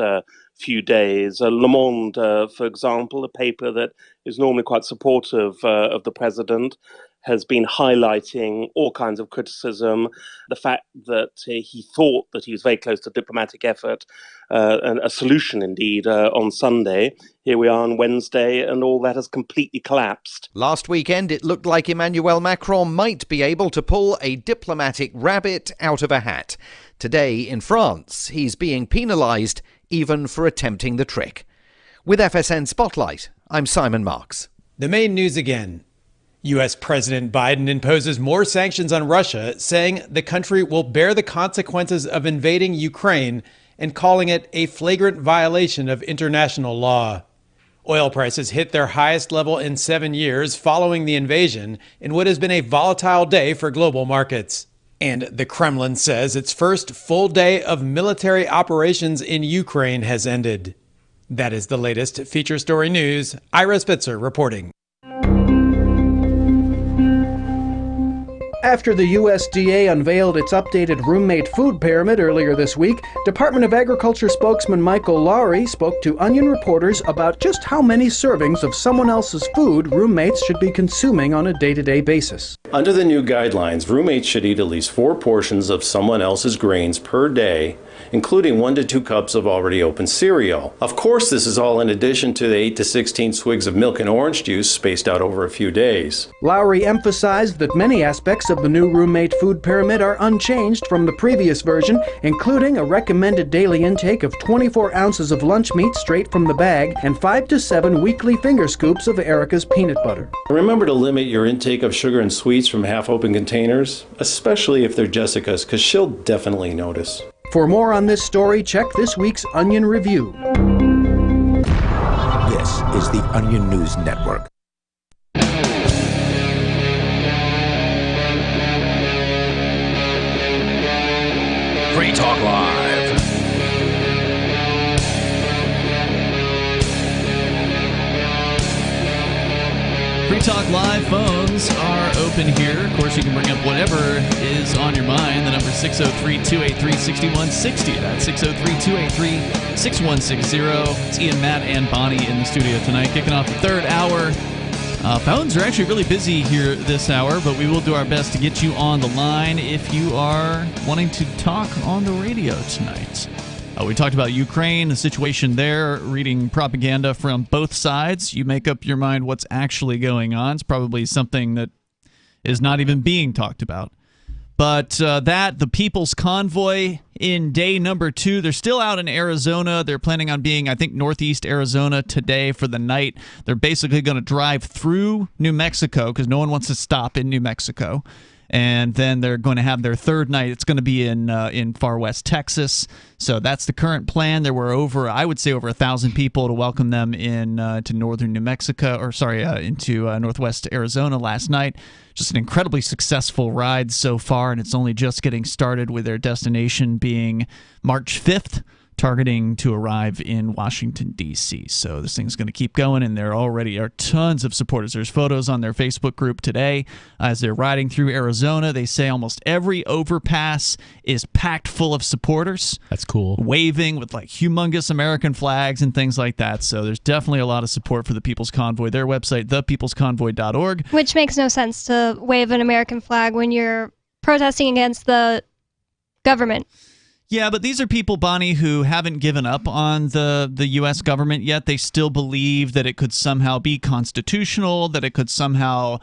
few days. Le Monde, for example, a paper that is normally quite supportive of the president, has been highlighting all kinds of criticism. The fact that he thought that he was very close to diplomatic effort and a solution indeed on Sunday. Here we are on Wednesday and all that has completely collapsed. Last weekend it looked like Emmanuel Macron might be able to pull a diplomatic rabbit out of a hat. Today in France he's being penalised even for attempting the trick. With FSN Spotlight, I'm Simon Marks. The main news again. U.S. President Biden imposes more sanctions on Russia, saying the country will bear the consequences of invading Ukraine and calling it a flagrant violation of international law. Oil prices hit their highest level in 7 years following the invasion in what has been a volatile day for global markets. And the Kremlin says its first full day of military operations in Ukraine has ended. That is the latest Feature Story News. Ira Spitzer reporting. After the USDA unveiled its updated roommate food pyramid earlier this week, Department of Agriculture spokesman Michael Lowry spoke to Onion reporters about just how many servings of someone else's food roommates should be consuming on a day-to-day basis. Under the new guidelines, roommates should eat at least 4 portions of someone else's grains per day, including 1 to 2 cups of already opened cereal. Of course, this is all in addition to the 8 to 16 swigs of milk and orange juice spaced out over a few days. Lowry emphasized that many aspects of the new roommate food pyramid are unchanged from the previous version, including a recommended daily intake of 24 ounces of lunch meat straight from the bag and 5 to 7 weekly finger scoops of Erica's peanut butter. Remember to limit your intake of sugar and sweets from half-open containers, especially if they're Jessica's, because she'll definitely notice. For more on this story, check this week's Onion Review. This is the Onion News Network. Free Talk Live. Free Talk Live phones are open here. Of course, you can bring up whatever is on your mind. The number is 603-283-6160. That's 603-283-6160. It's Ian, Matt, and Bonnie in the studio tonight, kicking off the third hour. Phones are actually really busy here this hour, but we will do our best to get you on the line if you are wanting to talk on the radio tonight. We talked about Ukraine, the situation there, reading propaganda from both sides. You make up your mind what's actually going on. It's probably something that is not even being talked about. But the People's Convoy in day number 2, they're still out in Arizona. They're planning on being, I think, northeast Arizona today for the night. They're basically going to drive through New Mexico because no one wants to stop in New Mexico. And then they're going to have their third night. It's going to be in far west Texas. So that's the current plan. There were over 1,000 people to welcome them to northern New Mexico, into northwest Arizona last night. Just an incredibly successful ride so far, and it's only just getting started with their destination being March 5th. Targeting to arrive in Washington, D.C. So this thing's going to keep going, and there already are tons of supporters. There's photos on their Facebook group today as they're riding through Arizona. They say almost every overpass is packed full of supporters. That's cool. Waving with like humongous American flags and things like that. So there's definitely a lot of support for the People's Convoy. Their website, thepeoplesconvoy.org. Which makes no sense to wave an American flag when you're protesting against the government. Yeah, but these are people, Bonnie, who haven't given up on the U.S. government yet. They still believe that it could somehow be constitutional, that it could somehow,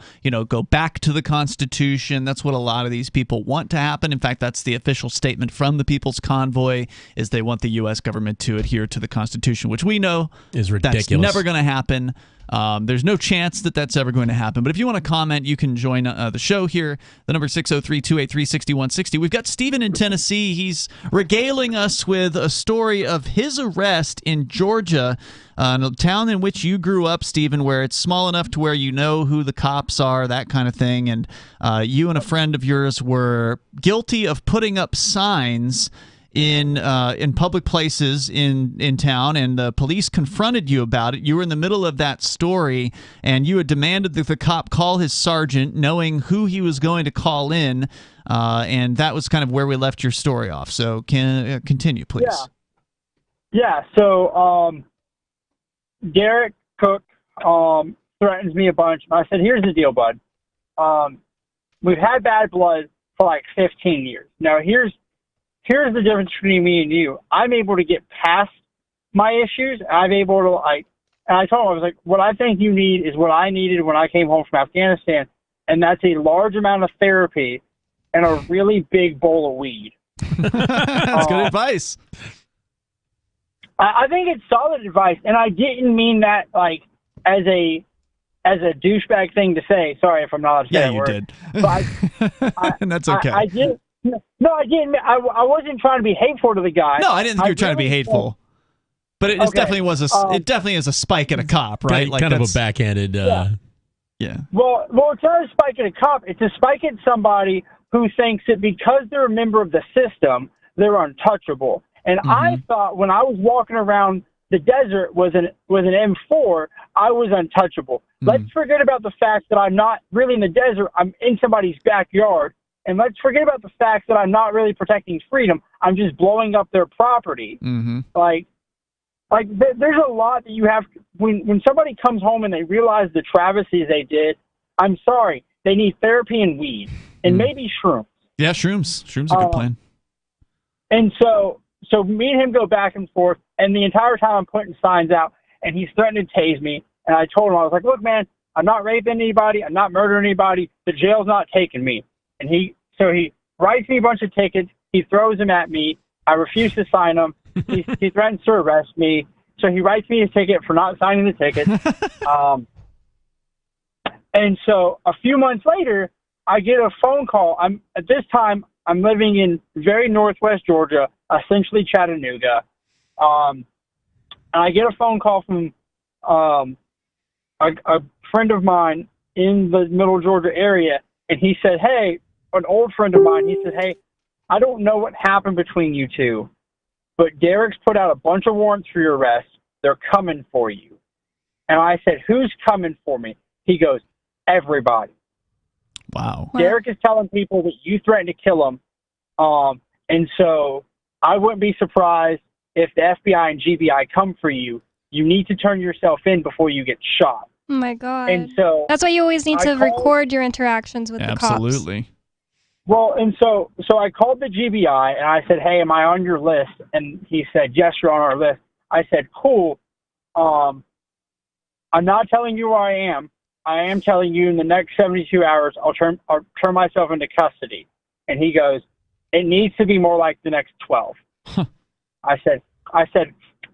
go back to the Constitution. That's what a lot of these people want to happen. In fact, that's the official statement from the People's Convoy, is they want the U.S. government to adhere to the Constitution, which we know is ridiculous. That's never going to happen. There's no chance that that's ever going to happen. But if you want to comment, you can join the show here. The number is 603-283-6160. We've got Stephen in Tennessee. He's regaling us with a story of his arrest in Georgia, a town in which you grew up, Stephen, where it's small enough to where you know who the cops are, that kind of thing. And you and a friend of yours were guilty of putting up signs in public places in town, and the police confronted you about it. You were in the middle of that story, and you had demanded that the cop call his sergeant, knowing who he was going to call in, and that was kind of where we left your story off. So continue, please. Yeah. So Derek Cook threatens me a bunch. I said, here's the deal, bud. We've had bad blood for like 15 years. Now, here's the difference between me and you. I'm able to get past my issues. I'm able to, and I told him, I was like, what I think you need is what I needed when I came home from Afghanistan, and that's a large amount of therapy and a really big bowl of weed. That's good advice. I think it's solid advice, and I didn't mean that as a douchebag thing to say. Sorry if I'm not allowed to say that word. Yeah, you did. And that's okay. I did. No, I didn't. I wasn't trying to be hateful to the guy. No, I didn't think you were trying to be hateful. But it definitely was it definitely is a spike at a cop, right? Kind of a backhanded. Yeah. Well, it's not a spike at a cop. It's a spike at somebody who thinks that because they're a member of the system, they're untouchable. And I thought when I was walking around the desert with an M4, I was untouchable. Let's forget about the fact that I'm not really in the desert. I'm in somebody's backyard. And let's forget about the fact that I'm not really protecting freedom. I'm just blowing up their property. There's a lot that you have. When somebody comes home and they realize the travesties they did, I'm sorry, they need therapy and weed and maybe shrooms. Yeah, shrooms. Shrooms are a good plan. And so me and him go back and forth, and the entire time I'm putting signs out, and he's threatening to tase me. And I told him, I was like, look, man, I'm not raping anybody. I'm not murdering anybody. The jail's not taking me. And he writes me a bunch of tickets. He throws them at me. I refuse to sign them. He threatens to arrest me. So he writes me a ticket for not signing the ticket. And so a few months later, I get a phone call. At this time, I'm living in very northwest Georgia, essentially Chattanooga. And I get a phone call from a friend of mine in the middle Georgia area, and he said, hey, an old friend of mine, he said, hey, I don't know what happened between you two, but Derek's put out a bunch of warrants for your arrest. They're coming for you. And I said, who's coming for me? He goes, everybody. Wow. Derek is telling people that you threatened to kill him. And so I wouldn't be surprised if the FBI and GBI come for you. You need to turn yourself in before you get shot. Oh, my God. And so that's why you always need to record your interactions with the cops. Absolutely. Well, and so I called the GBI, and I said, hey, am I on your list? And he said, yes, you're on our list. I said, cool. I'm not telling you where I am. I am telling you in the next 72 hours, I'll turn myself into custody. And he goes, it needs to be more like the next 12. I said,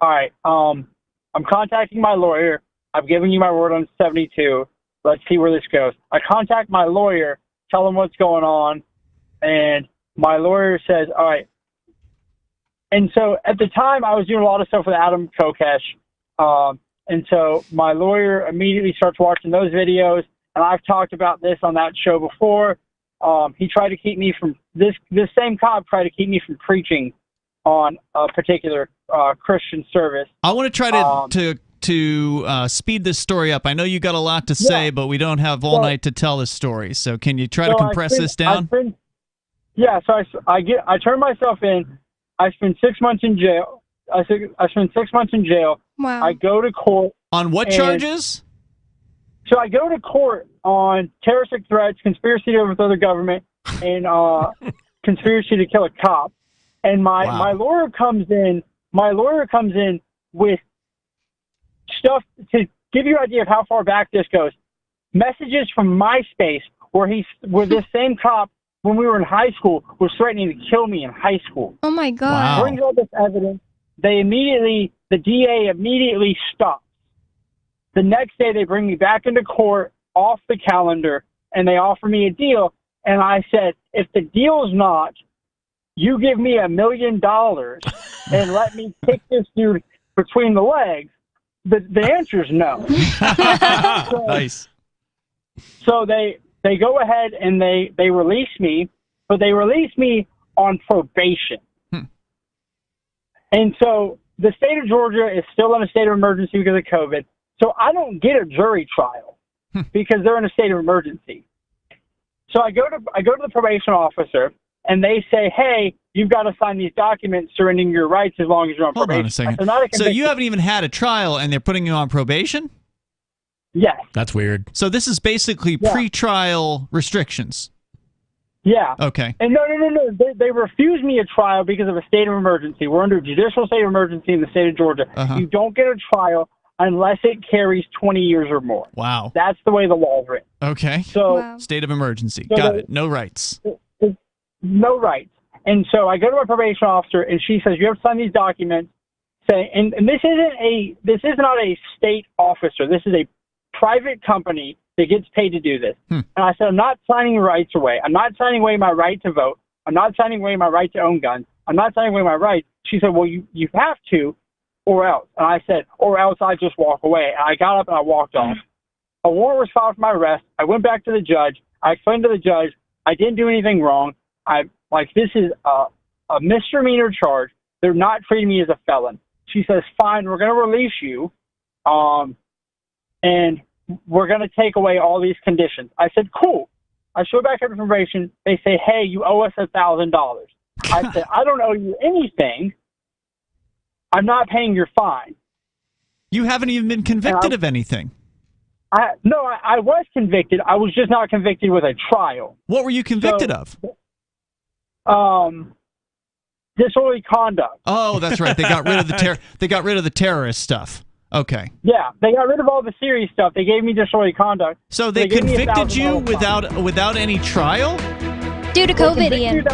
all right, I'm contacting my lawyer. I've given you my word on 72. Let's see where this goes. I contact my lawyer, tell him what's going on, and my lawyer says, all right. And so at the time, I was doing a lot of stuff with Adam Kokesh, and so my lawyer immediately starts watching those videos, and I've talked about this on that show before. He tried to keep me from this same cop tried to keep me from preaching on a particular Christian service. I want to try to speed this story up. I know you got a lot to say, but we don't have all night to tell this story. So can you try to compress this down? So I turn myself in. I spend 6 months in jail. I spend 6 months in jail. Wow. I go to court. On what charges? So I go to court on terroristic threats, conspiracy to overthrow the government, and conspiracy to kill a cop. And my lawyer comes in. My lawyer comes in with stuff to give you an idea of how far back this goes. Messages from MySpace where this same cop, when we were in high school, was threatening to kill me in high school. Oh my God! Brings all this evidence. The DA immediately stops. The next day, they bring me back into court off the calendar, and they offer me a deal. And I said, if the deal's not, you give me $1 million and let me kick this dude between the legs, the answer is no. Nice. So they go ahead and they release me, but they release me on probation. And so the state of Georgia is still in a state of emergency because of COVID. So I don't get a jury trial because they're in a state of emergency. So I go to the probation officer, and they say, hey, you've got to sign these documents surrendering your rights as long as you're on probation. Hold on a second. So you haven't even had a trial, and they're putting you on probation? Yes. That's weird. So this is basically pre-trial restrictions. Yeah. Okay. And no. They refused me a trial because of a state of emergency. We're under a judicial state of emergency in the state of Georgia. You don't get a trial unless it carries 20 years or more. Wow. That's the way the law is written. Okay. So state of emergency. So Got it. No rights. No rights. And so I go to my probation officer, and she says, you have to sign these documents. And this is not a state officer. This is a private company that gets paid to do this. And I said, I'm not signing rights away. I'm not signing away my right to vote. I'm not signing away my right to own guns. I'm not signing away my rights. She said, well, you have to, or else. And I said, or else I just walk away. And I got up and I walked off. A warrant was filed for my arrest. I went back to the judge. I explained to the judge I didn't do anything wrong. This is a misdemeanor charge. They're not treating me as a felon. She says, fine, we're going to release you, and we're going to take away all these conditions. I said, cool. I show back up information. They say, hey, you owe us $1,000. I said, I don't owe you anything. I'm not paying your fine. You haven't even been convicted of anything. No, I was convicted. I was just not convicted with a trial. What were you convicted of? Disorderly conduct. Oh, that's right. They got rid of the terrorist stuff. Okay. Yeah, they got rid of all the serious stuff. They gave me disorderly conduct. So they convicted you without any trial? Due to COVID, Ian.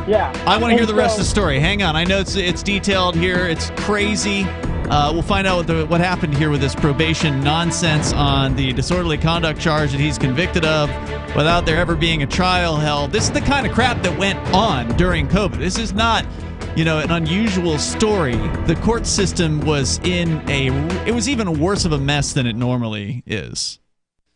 Yeah. I want to hear the rest of the story. Hang on. I know it's detailed here. It's crazy. We'll find out what happened here with this probation nonsense on the disorderly conduct charge that he's convicted of without there ever being a trial held. This is the kind of crap that went on during COVID. This is not, an unusual story. The court system was it was even worse of a mess than it normally is.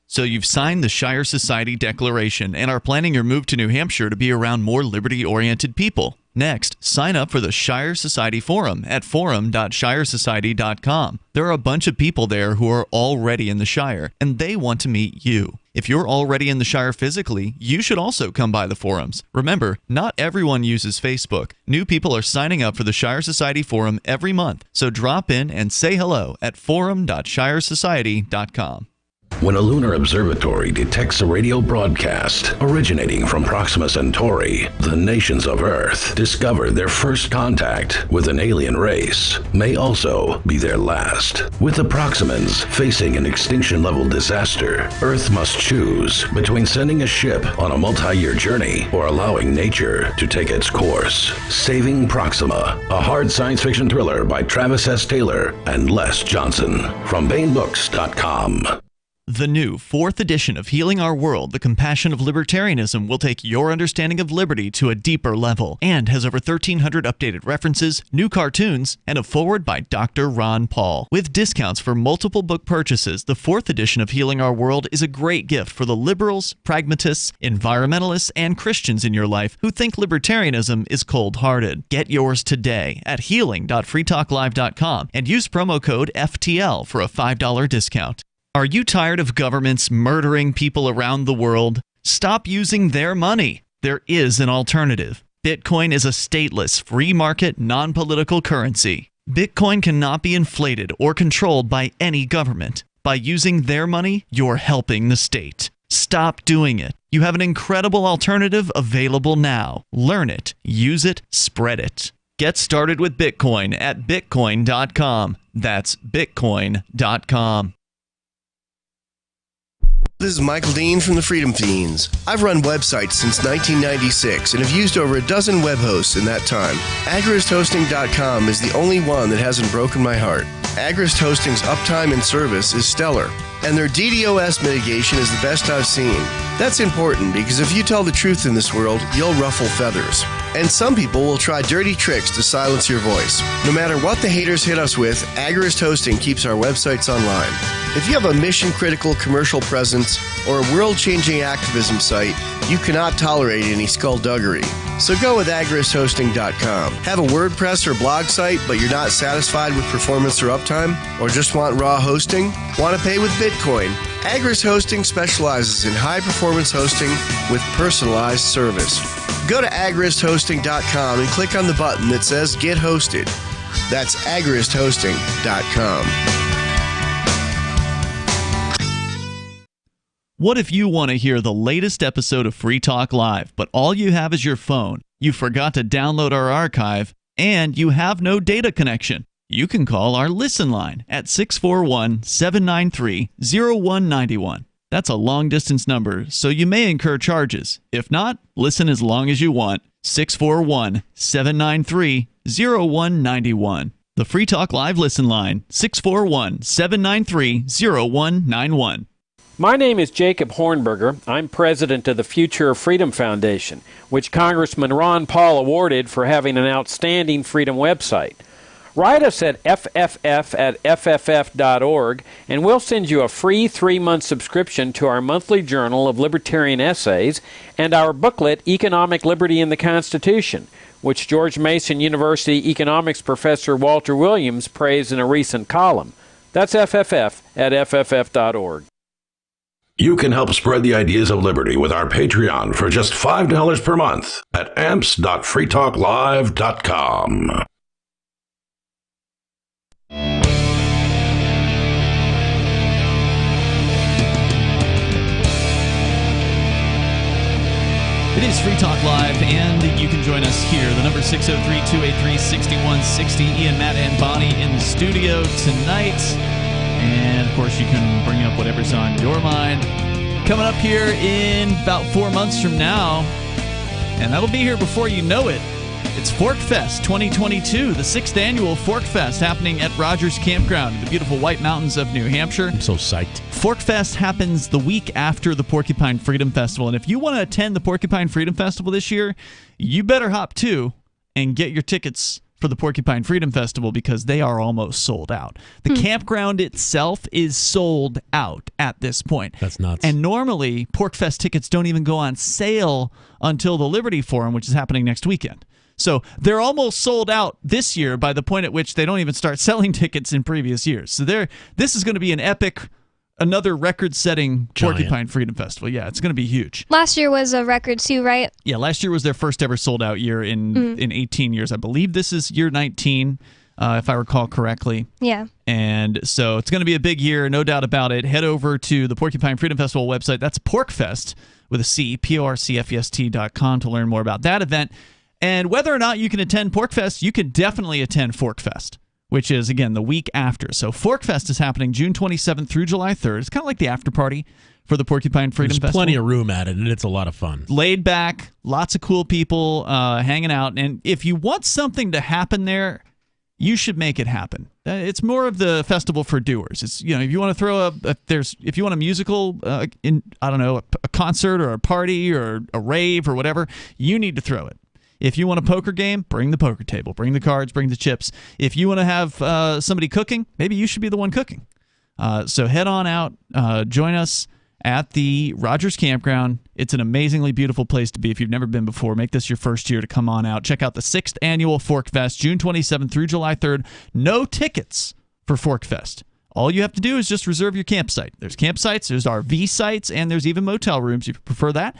So you've signed the Shire Society Declaration and are planning your move to New Hampshire to be around more liberty-oriented people. Next, sign up for the Shire Society Forum at forum.shiresociety.com. There are a bunch of people there who are already in the Shire, and they want to meet you. If you're already in the Shire physically, you should also come by the forums. Remember, not everyone uses Facebook. New people are signing up for the Shire Society Forum every month, so drop in and say hello at forum.shiresociety.com. When a lunar observatory detects a radio broadcast originating from Proxima Centauri, the nations of Earth discover their first contact with an alien race may also be their last. With the Proximans facing an extinction-level disaster, Earth must choose between sending a ship on a multi-year journey or allowing nature to take its course. Saving Proxima, a hard science fiction thriller by Travis S. Taylor and Les Johnson from BaneBooks.com. The new 4th edition of Healing Our World, The Compassion of Libertarianism, will take your understanding of liberty to a deeper level and has over 1,300 updated references, new cartoons, and a foreword by Dr. Ron Paul. With discounts for multiple book purchases, the 4th edition of Healing Our World is a great gift for the liberals, pragmatists, environmentalists, and Christians in your life who think libertarianism is cold-hearted. Get yours today at healing.freetalklive.com and use promo code FTL for a $5 discount. Are you tired of governments murdering people around the world? Stop using their money. There is an alternative. Bitcoin is a stateless, free market, non-political currency. Bitcoin cannot be inflated or controlled by any government. By using their money, you're helping the state. Stop doing it. You have an incredible alternative available now. Learn it, use it, spread it. Get started with Bitcoin at bitcoin.com. That's bitcoin.com. This is Michael Dean from the Freedom Fiends. I've run websites since 1996 and have used over a dozen web hosts in that time. AgristHosting.com is the only one that hasn't broken my heart. Agrist Hosting's uptime and service is stellar, and their DDoS mitigation is the best I've seen. That's important because if you tell the truth in this world, you'll ruffle feathers. And some people will try dirty tricks to silence your voice. No matter what the haters hit us with, Agrist Hosting keeps our websites online. If you have a mission-critical commercial presence or a world-changing activism site, you cannot tolerate any skullduggery. So go with agristhosting.com. Have a WordPress or blog site, but you're not satisfied with performance or uptime? Or just want raw hosting? Want to pay with Bitcoin? Agrist Hosting specializes in high-performance hosting with personalized service. Go to agristhosting.com and click on the button that says Get Hosted. That's agristhosting.com. What if you want to hear the latest episode of Free Talk Live, but all you have is your phone, you forgot to download our archive, and you have no data connection? You can call our Listen line at 641-793-0191. That's a long-distance number, so you may incur charges. If not, listen as long as you want. 641-793-0191. The Free Talk Live Listen line, 641-793-0191. My name is Jacob Hornberger. I'm president of the Future of Freedom Foundation, which Congressman Ron Paul awarded for having an outstanding freedom website. Write us at fff@fff.org, and we'll send you a free 3-month subscription to our monthly journal of libertarian essays and our booklet, Economic Liberty in the Constitution, which George Mason University economics professor Walter Williams praised in a recent column. That's fff@fff.org. You can help spread the ideas of liberty with our Patreon for just $5 per month at amps.freetalklive.com. It is Free Talk Live, and you can join us here. The number 603-283-6160. Ian, Matt, and Bonnie in the studio tonight. And, of course, you can bring up whatever's on your mind. Coming up here in about 4 months from now, and that'll be here before you know it. It's Fork Fest 2022, the 6th annual Fork Fest happening at Rogers Campground in the beautiful White Mountains of New Hampshire. I'm so psyched. Fork Fest happens the week after the Porcupine Freedom Festival. And if you want to attend the Porcupine Freedom Festival this year, you better hop to and get your tickets for the Porcupine Freedom Festival because they are almost sold out. The campground itself is sold out at this point. That's nuts. And normally, Pork Fest tickets don't even go on sale until the Liberty Forum, which is happening next weekend. So they're almost sold out this year by the point at which they don't even start selling tickets in previous years. So this is going to be an epic, another record-setting Porcupine Freedom Festival. Yeah, it's going to be huge. Last year was a record too, right? Yeah, last year was their first ever sold-out year in 18 years. I believe this is year 19, if I recall correctly. Yeah. And so it's going to be a big year, no doubt about it. Head over to the Porcupine Freedom Festival website. That's PorcFest with a C, PORCFEST.com to learn more about that event. And whether or not you can attend PorcFest, you can definitely attend ForkFest, which is, again, the week after. So ForkFest is happening June 27th through July 3rd. It's kind of like the after party for the Porcupine Freedom Festival. There's plenty of room at it, and it's a lot of fun. Laid back, lots of cool people hanging out. And if you want something to happen there, you should make it happen. It's more of the festival for doers. It's, if you want to throw if you want a musical, a concert or a party or a rave or whatever, you need to throw it. If you want a poker game, bring the poker table, bring the cards, bring the chips. If you want to have somebody cooking, maybe you should be the one cooking. So head on out, join us at the Rogers Campground. It's an amazingly beautiful place to be. If you've never been before, make this your first year to come on out. Check out the 6th annual Fork Fest, June 27th through July 3rd. No tickets for Fork Fest. All you have to do is just reserve your campsite. There's campsites, there's RV sites, and there's even motel rooms if you prefer that.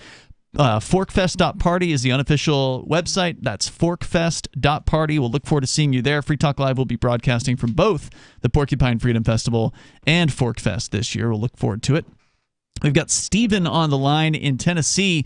Forkfest.party is the unofficial website. That's forkfest.party. We'll look forward to seeing you there. Free Talk Live will be broadcasting from both the Porcupine Freedom Festival and Forkfest this year. We'll look forward to it. We've got Stephen on the line in Tennessee.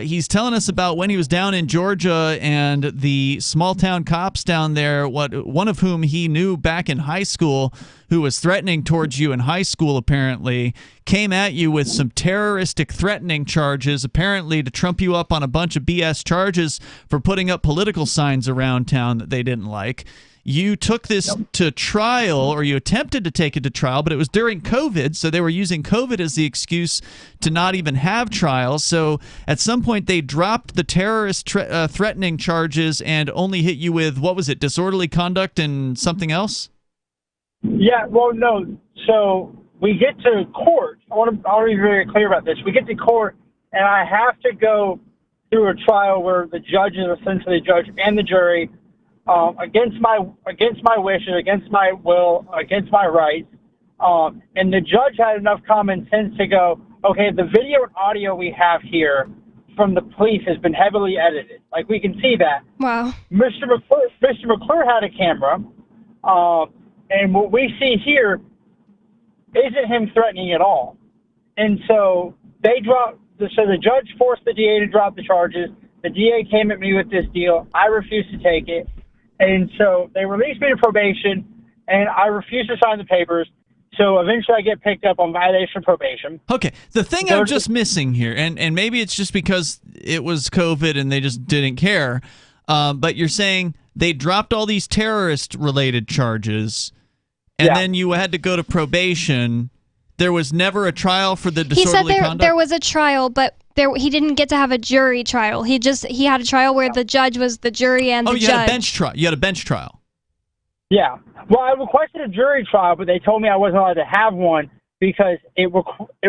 He's telling us about when he was down in Georgia and the small-town cops down there, one of whom he knew back in high school, who was threatening towards you in high school apparently, came at you with some terroristic threatening charges, apparently to trump you up on a bunch of BS charges for putting up political signs around town that they didn't like. You took this to trial, or you attempted to take it to trial, but it was during COVID, so they were using COVID as the excuse to not even have trials. So at some point, they dropped the terrorist threatening charges and only hit you with, what was it, disorderly conduct and something else? Yeah, well, no. So we get to court. I want to be very clear about this. We get to court, and I have to go through a trial where the judge is essentially the judge and the jury, against my wishes, against my will, against my rights. And the judge had enough common sense to go, okay, the video and audio we have here from the police has been heavily edited. Like, we can see that. Wow. Mr. McClure had a camera, and what we see here isn't him threatening at all. And so so the judge forced the DA to drop the charges. The DA came at me with this deal. I refused to take it. And so they released me to probation, and I refused to sign the papers. So eventually I get picked up on violation of probation. Okay, the thing I'm just missing here, and maybe it's just because it was COVID and they just didn't care, but you're saying they dropped all these terrorist-related charges, and then you had to go to probation. There was never a trial for the disorderly conduct? There was a trial, but he didn't get to have a jury trial. He had a trial where the judge was the jury and the judge. You had a bench trial. You had a bench trial. Yeah. Well, I requested a jury trial, but they told me I wasn't allowed to have one because it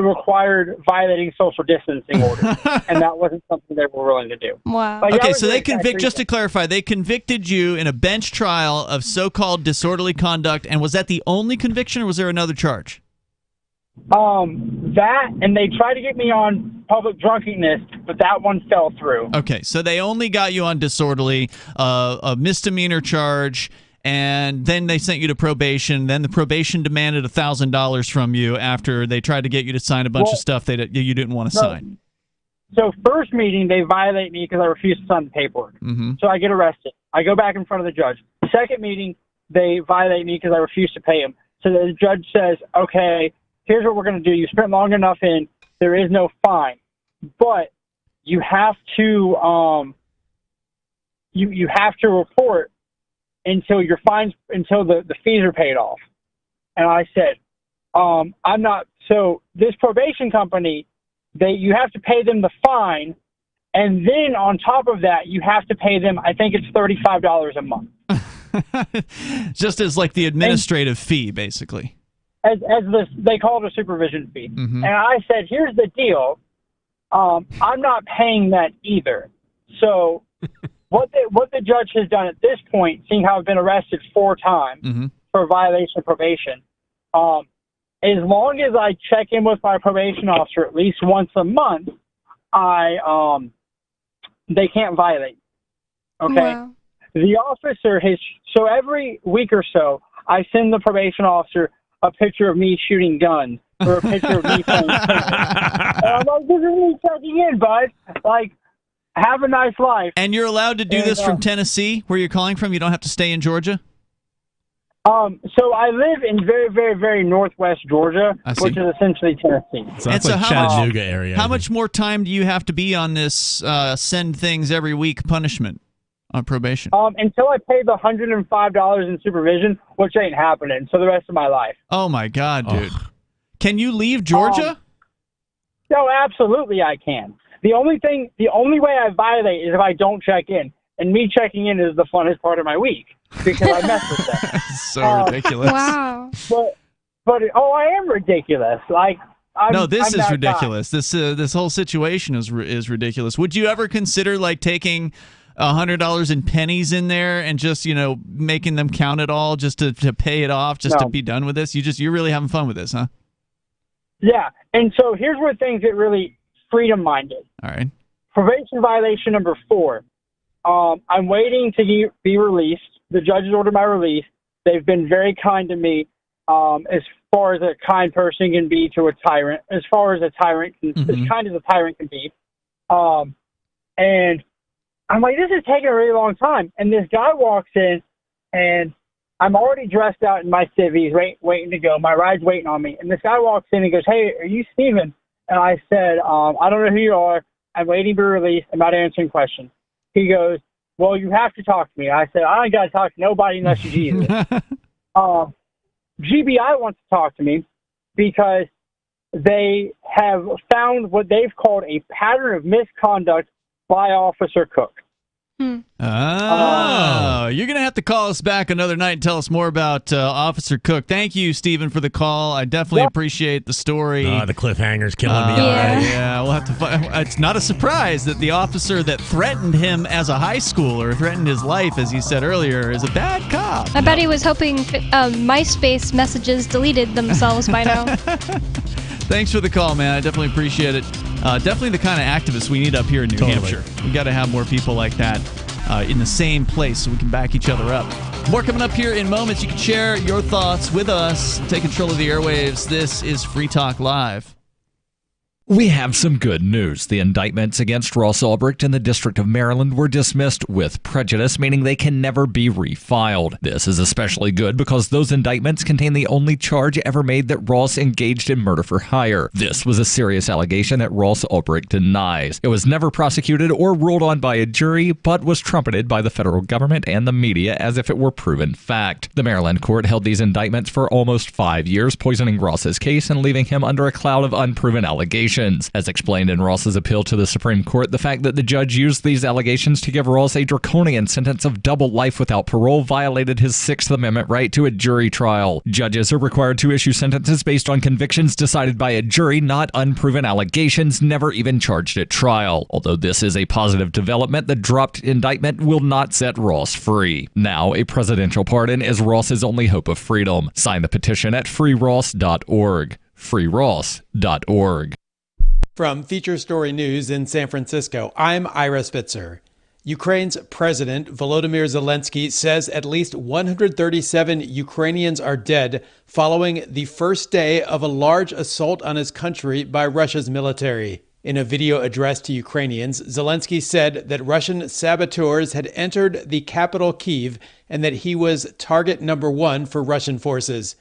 required violating social distancing orders, and that wasn't something they were willing to do. Wow. But Okay, so just to clarify, they convicted you in a bench trial of so-called disorderly conduct, and was that the only conviction, or was there another charge? That, and they tried to get me on public drunkenness, but that one fell through. Okay, so they only got you on disorderly, a misdemeanor charge, and then they sent you to probation. Then the probation demanded $1,000 from you after they tried to get you to sign a bunch of stuff that you didn't want to sign. So first meeting, they violate me because I refuse to sign the paperwork. Mm-hmm. So I get arrested. I go back in front of the judge. Second meeting, they violate me because I refuse to pay him. So the judge says, okay, here's what we're going to do. You spent long enough in. There is no fine. But you have to you have to report until your fines, until the fees are paid off. And I said, I'm not. So this probation company, you have to pay them the fine, and then on top of that, you have to pay them, I think it's $35 a month. Just as like the administrative fee, basically. As they call it a supervision fee. Mm-hmm. And I said, here's the deal. I'm not paying that either. So what the judge has done at this point, seeing how I've been arrested 4 times mm-hmm. for violation of probation, as long as I check in with my probation officer at least once a month, they can't violate. Okay? Wow. The officer so every week or so, I send the probation officer a picture of me shooting guns or a picture of me playing tennis. And I'm like, this is me checking in, bud. Like, have a nice life. And you're allowed to do this from Tennessee, where you're calling from? You don't have to stay in Georgia? So I live in very, very, very northwest Georgia, which is essentially Tennessee. So that's like Chattanooga area. How much more time do you have to be on this send things every week punishment on probation? Until I pay the $105 in supervision, which ain't happening, so the rest of my life. Oh, my God, dude. Can you leave Georgia? No, absolutely I can. The only way I violate is if I don't check in. And me checking in is the funnest part of my week because I mess with them. So ridiculous. Wow. But I am ridiculous. Like, this I'm is that ridiculous. guy. This whole situation is ridiculous. Would you ever consider like taking $100 in pennies in there and just making them count it all just to pay it off, just to be done with this? You're really having fun with this, huh? Yeah. And so here's where things get really freedom minded. All right. Probation violation number 4. I'm waiting to be released. The judge has ordered my release. They've been very kind to me, as far as a kind person can be to a tyrant, as far as a tyrant can, as kind as a tyrant can be. And I'm like, this is taking a really long time. And this guy walks in, and I'm already dressed out in my civvies, waiting to go. My ride's waiting on me. And this guy walks in and goes, hey, are you Steven? And I said, I don't know who you are. I'm waiting to be released. I'm not answering questions. He goes, well, you have to talk to me. I said, I ain't got to talk to nobody unless you're Jesus. GBI wants to talk to me because they have found what they've called a pattern of misconduct by Officer Cook. Oh, you're going to have to call us back another night and tell us more about Officer Cook. Thank you, Stephen, for the call. I definitely appreciate the story. The cliffhanger's killing me already. Yeah, we'll have to find. It's not a surprise that the officer that threatened him as a high schooler, threatened his life, as you said earlier, is a bad cop. I bet he was hoping MySpace messages deleted themselves by now. Thanks for the call, man. I definitely appreciate it. Definitely the kind of activists we need up here in New Hampshire. We got to have more people like that in the same place so we can back each other up. More coming up here in moments. You can share your thoughts with us. Take control of the airwaves. This is Free Talk Live. We have some good news. The indictments against Ross Ulbricht in the District of Maryland were dismissed with prejudice, meaning they can never be refiled. This is especially good because those indictments contain the only charge ever made that Ross engaged in murder for hire. This was a serious allegation that Ross Ulbricht denies. It was never prosecuted or ruled on by a jury, but was trumpeted by the federal government and the media as if it were proven fact. The Maryland court held these indictments for almost 5 years, poisoning Ross's case and leaving him under a cloud of unproven allegations. allegations. As explained in Ross's appeal to the Supreme Court, the fact that the judge used these allegations to give Ross a draconian sentence of double life without parole violated his Sixth Amendment right to a jury trial. Judges are required to issue sentences based on convictions decided by a jury, not unproven allegations never even charged at trial. Although this is a positive development, the dropped indictment will not set Ross free. Now, a presidential pardon is Ross's only hope of freedom. Sign the petition at freeross.org. freeross.org. From Feature Story News in San Francisco, I'm Ira Spitzer. Ukraine's President Volodymyr Zelensky says at least 137 Ukrainians are dead following the first day of a large assault on his country by Russia's military. In a video addressed to Ukrainians, Zelensky said that Russian saboteurs had entered the capital Kyiv and that he was target number one for Russian forces.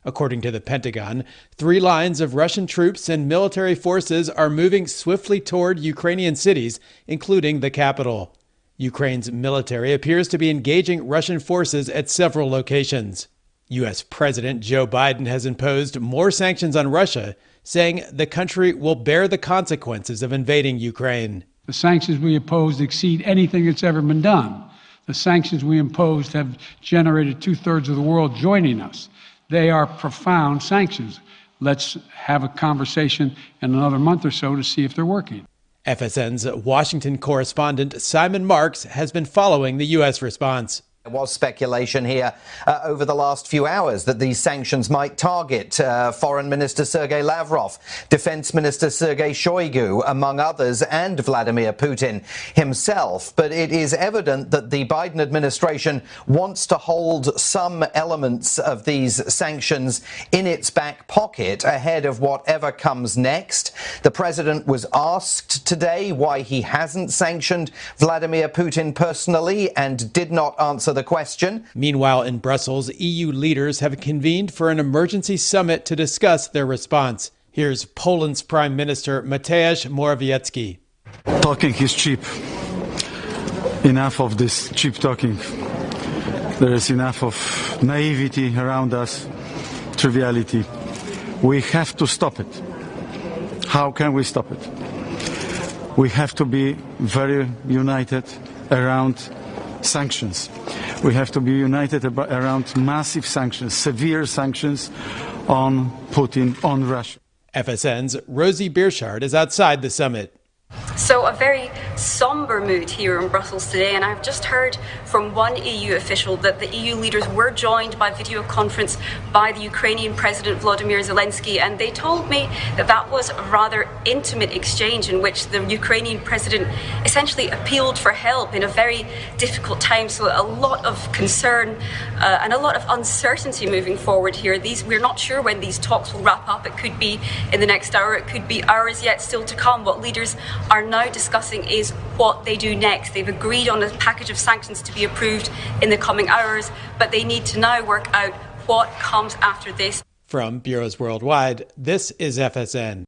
According to the Pentagon, 3 lines of Russian troops and military forces are moving swiftly toward Ukrainian cities, including the capital. Ukraine's military appears to be engaging Russian forces at several locations. U.S. President Joe Biden has imposed more sanctions on Russia, saying the country will bear the consequences of invading Ukraine. The sanctions we imposed exceed anything that's ever been done. The sanctions we imposed have generated 2/3 of the world joining us. They are profound sanctions. Let's have a conversation in another month or so to see if they're working. FSN's Washington correspondent Simon Marks has been following the U.S. response. There was speculation here over the last few hours that these sanctions might target Foreign Minister Sergei Lavrov, Defense Minister Sergei Shoigu, among others, and Vladimir Putin himself. But it is evident that the Biden administration wants to hold some elements of these sanctions in its back pocket ahead of whatever comes next. The president was asked today why he hasn't sanctioned Vladimir Putin personally and did not answer the question. Meanwhile, in Brussels, EU leaders have convened for an emergency summit to discuss their response. Here's Poland's Prime Minister Mateusz Morawiecki. Talking is cheap. Enough of this cheap talking. There is enough of naivety around us, triviality. We have to stop it. How can we stop it? We have to be very united around sanctions. We have to be united around massive sanctions, severe sanctions on Putin, on Russia. FSN's Rosie Beershard is outside the summit. So a very somber mood here in Brussels today, and I've just heard from one EU official that the EU leaders were joined by video conference by the Ukrainian President Volodymyr Zelensky, and they told me that that was a rather intimate exchange in which the Ukrainian president essentially appealed for help in a very difficult time. So a lot of concern and a lot of uncertainty moving forward here. We're not sure when these talks will wrap up. It could be in the next hour, it could be hours yet still to come. What leaders are now discussing is what they do next. They've agreed on a package of sanctions to be approved in the coming hours, but they need to now work out what comes after this. From Bureaus Worldwide, this is FSN.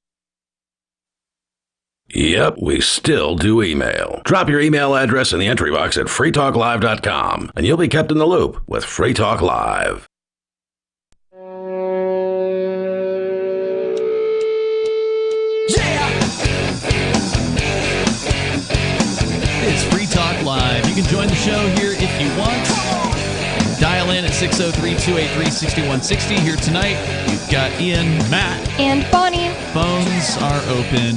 Yep, we still do email. Drop your email address in the entry box at freetalklive.com, and you'll be kept in the loop with Free Talk Live. It's Free Talk Live. You can join the show here if you want. Dial in at 603-283-6160. Here tonight, we've got Ian, Matt, and Bonnie. Phones are open.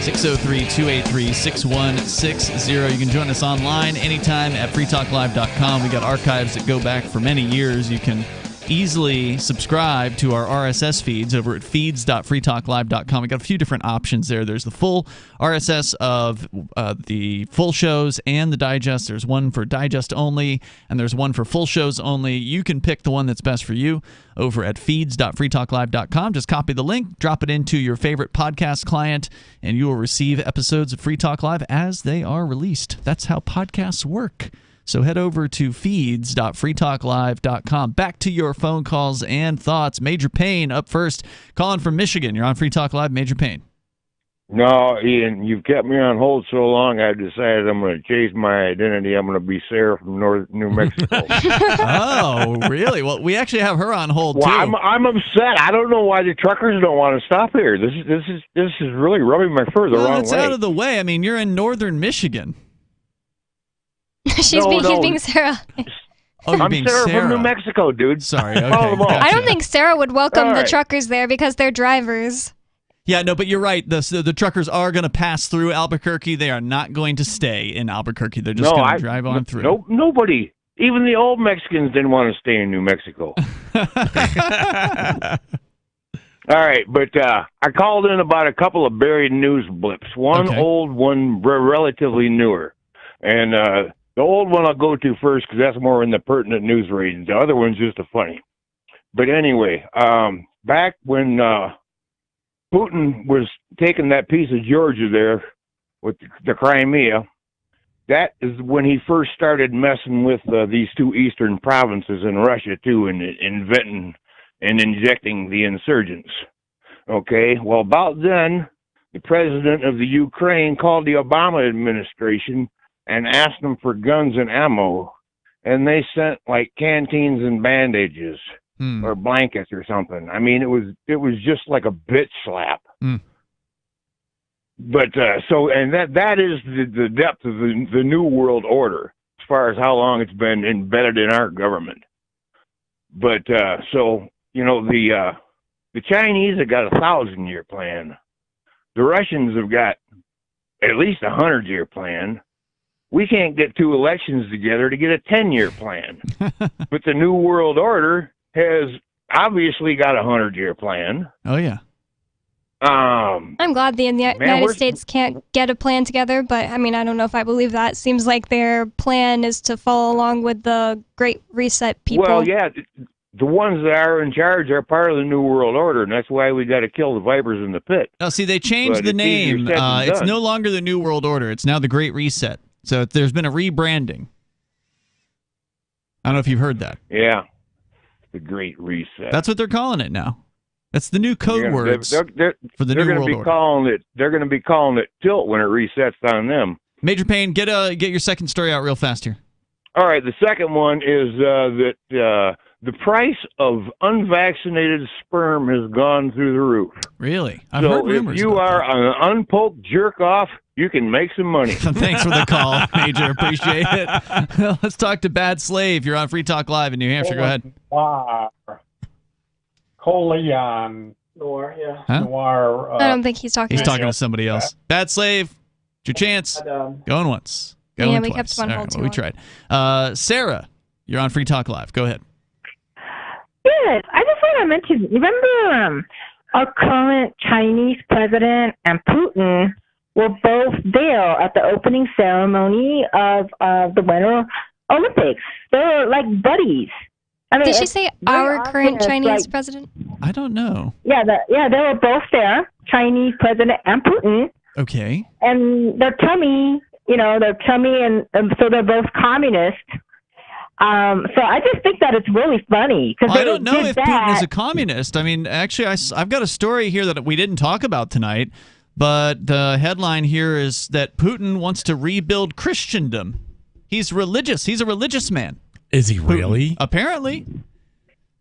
603-283-6160. You can join us online anytime at freetalklive.com. We got archives that go back for many years. You can easily subscribe to our RSS feeds over at feeds.freetalklive.com. We got a few different options there. There's the full RSS of the full shows and the digest. There's one for digest only, and there's one for full shows only. You can pick the one that's best for you over at feeds.freetalklive.com. Just copy the link, drop it into your favorite podcast client, and you will receive episodes of Free Talk Live as they are released. That's how podcasts work. So head over to feeds.freetalklive.com. Back to your phone calls and thoughts. Major Payne up first, calling from Michigan. You're on Free Talk Live. Major Payne. No, Ian, you've kept me on hold so long, I've decided I'm going to change my identity. I'm going to be Sarah from New Mexico. Oh, really? Well, we actually have her on hold, Well, too. I'm upset. I don't know why the truckers don't want to stop here. This is really rubbing my fur the wrong It's way. out of the way. I mean, you're in northern Michigan. He's being Sarah. Oh, I'm being Sarah from New Mexico, dude. Sorry, okay. Call them all. I don't think Sarah would welcome All the right. truckers there because they're drivers. Yeah, no, but you're right. The truckers are going to pass through Albuquerque. They are not going to stay in Albuquerque. They're just going to drive on through. No, nobody. Even the old Mexicans didn't want to stay in New Mexico. All right, but I called in about a couple of buried news blips. One old, one relatively newer. And the old one I'll go to first because that's more in the pertinent news ratings. The other one's just a funny. But anyway, back when Putin was taking that piece of Georgia there with the Crimea, that is when he first started messing with these two eastern provinces in Russia, too, and inventing and injecting the insurgents. Okay, well, about then, the president of the Ukraine called the Obama administration and asked them for guns and ammo, and they sent, like, canteens and bandages or blankets or something. I mean, it was just like a bitch slap. But so, and that is the depth of the New World Order as far as how long it's been embedded in our government. But so, you know, the Chinese have got a 1,000-year plan. The Russians have got at least a 100-year plan. We can't get 2 elections together to get a 10-year plan. But the New World Order has obviously got a 100-year plan. Oh, yeah. I'm glad the United States can't get a plan together, but I mean, I don't know if I believe that. Seems like their plan is to follow along with the Great Reset people. Well, yeah, the ones that are in charge are part of the New World Order, and that's why we got to kill the vipers in the pit. Oh, see, they changed the name. It's no longer the New World Order. It's now the Great Reset. So there's been a rebranding. I don't know if you've heard that. Yeah, the Great Reset. That's what they're calling it now. That's the new code words for the New World Order. They're going to be calling it tilt when it resets on them. Major Payne, get your second story out real fast here. All right, the second one is that the price of unvaccinated sperm has gone through the roof. Really? I've so heard rumors if you are an unpoked jerk-off, you can make some money. Thanks for the call, Major. Appreciate it. Let's talk to Bad Slave. You're on Free Talk Live in New Hampshire. Go ahead. Coleon. Noir, yeah. Huh? Noir. I don't think he's talking. He's talking to somebody else. Bad Slave, it's your chance. Going once. Going we twice. kept him on hold too We long. tried. Sarah, you're on Free Talk Live. Go ahead. Yes, I just want to mention, remember our current Chinese president and Putin were both there at the opening ceremony of the Winter Olympics. They were like buddies. I mean, Did she say our current obvious, Chinese like- president? I don't know. Yeah, they were both there, Chinese president and Putin, Okay. and they're tummy, and so they're both communist. So I just think that it's really funny because I don't know if Putin is a communist. I mean, actually, I've got a story here that we didn't talk about tonight, but the headline here is that Putin wants to rebuild Christendom. He's religious. He's a religious man. Is he really? Putin, apparently.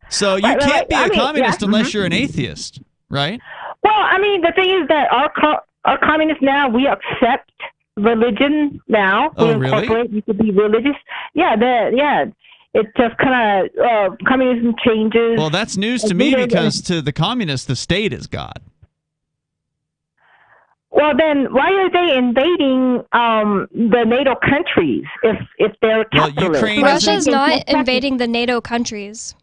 So you can't be a communist unless you're an atheist, right? Well, I mean, the thing is that our communists now, we accept religion now. Oh, we incorporate you to be religious. Yeah, it just kind of communism changes. Well, that's news to me because to the communists, the state is God. Well, then why are they invading the NATO countries if they're capitalist? Russia's not invading the NATO countries.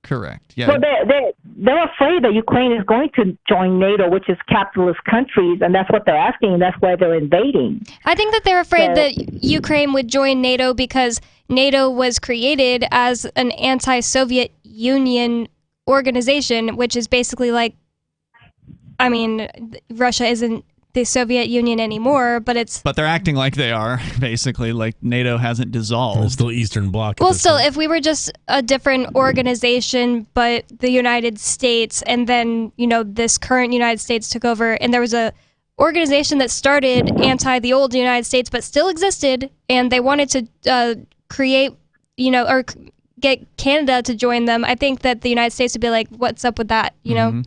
Correct. Yeah. Well, they're afraid that Ukraine is going to join NATO, which is capitalist countries, and that's what they're asking, and that's why they're invading. I think that they're afraid that Ukraine would join NATO because NATO was created as an anti-Soviet Union organization, which is basically like, I mean, Russia isn't the Soviet Union anymore, but it's... But they're acting like they are, basically, like NATO hasn't dissolved. It's still Eastern Bloc. Well, still, if we were just a different organization, but the United States, and then, this current United States took over, and there was a organization that started the old United States, but still existed, and they wanted to create, or get Canada to join them. I think that the United States would be like, what's up with that, you know?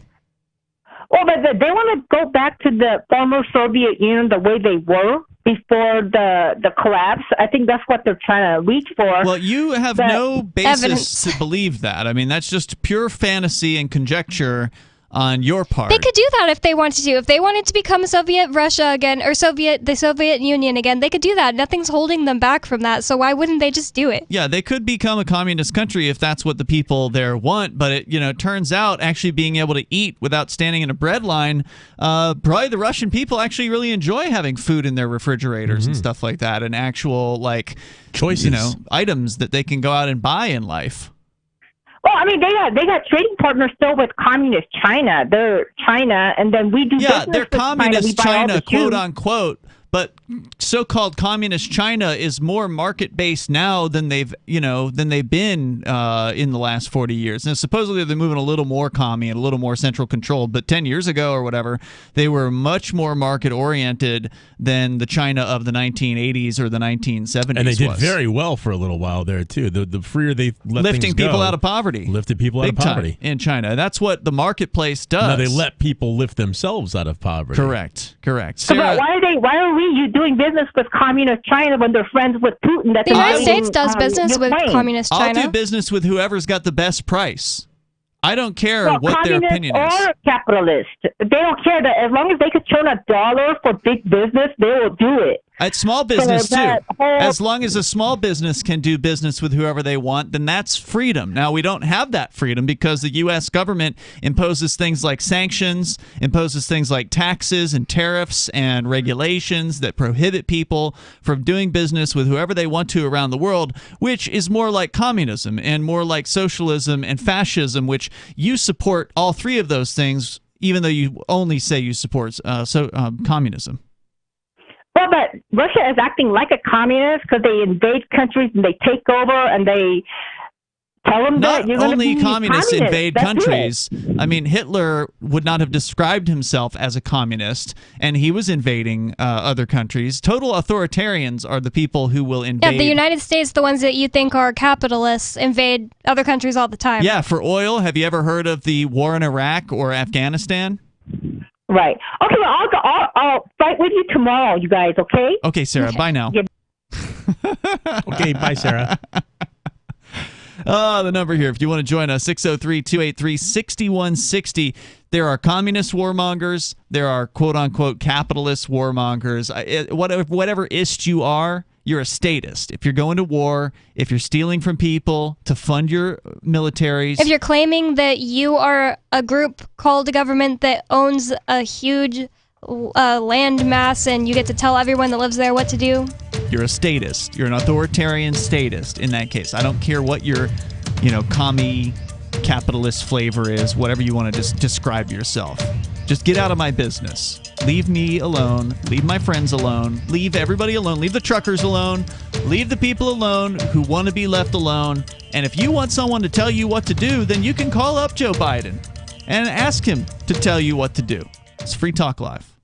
Well, but they want to go back to the former Soviet Union the way they were before the collapse. I think that's what they're trying to reach for. Well, you have no basis to believe that. I mean, that's just pure fantasy and conjecture on your part. They could do that if they wanted to. If they wanted to become Soviet Russia again, or the Soviet Union again, they could do that. Nothing's holding them back from that, so why wouldn't they just do it? Yeah, they could become a communist country if that's what the people there want, but it turns out actually being able to eat without standing in a bread line, probably the Russian people actually really enjoy having food in their refrigerators and stuff like that, and actual choices, items that they can go out and buy in life. Well, I mean, they got trading partners still with communist China. They're China, and then we do business they're with communist China, quote unquote. But so-called communist China is more market-based now than they've been in the last 40 years. And supposedly they're moving a little more commie and a little more central controlled. But 10 years ago or whatever, they were much more market-oriented than the China of the 1980s or the 1970s. And they did very well for a little while there too. The freer they let lifting things people go, out of poverty, lifted people out of poverty in China. That's what the marketplace does. Now they let people lift themselves out of poverty. Correct. So, but why are you doing business with communist China when they're friends with Putin? The United States does business with communist China. I'll do business with whoever's got the best price. I don't care what their opinion is. Or capitalist. They don't care. That as long as they could turn $1 for big business, they will do it. It's small business too. As long as a small business can do business with whoever they want, then that's freedom. Now, we don't have that freedom because the U.S. government imposes things like sanctions, imposes things like taxes and tariffs and regulations that prohibit people from doing business with whoever they want to around the world, which is more like communism and more like socialism and fascism, which you support all three of those things, even though you only say you support communism. Well, but Russia is acting like a communist because they invade countries and they take over and they tell them that you're going to be communists communist. invade That's countries. it. I mean, Hitler would not have described himself as a communist, and he was invading other countries. Total authoritarians are the people who will invade. Yeah, the United States, the ones that you think are capitalists, invade other countries all the time. Yeah, for oil. Have you ever heard of the war in Iraq or Afghanistan? Right. Okay, well, I'll fight with you tomorrow, you guys, okay? Okay, Sarah, bye now. Okay, bye, Sarah. The number here, if you want to join us, 603-283-6160. There are communist warmongers. There are quote-unquote capitalist warmongers. Whatever ist you are, you're a statist. If you're going to war, if you're stealing from people to fund your militaries. If you're claiming that you are a group called a government that owns a huge land mass and you get to tell everyone that lives there what to do. You're a statist. You're an authoritarian statist in that case. I don't care what your, commie capitalist flavor is, whatever you want to just describe yourself. Just get out of my business. Leave me alone. Leave my friends alone. Leave everybody alone. Leave the truckers alone. Leave the people alone who want to be left alone. And if you want someone to tell you what to do, then you can call up Joe Biden and ask him to tell you what to do. It's Free Talk Live.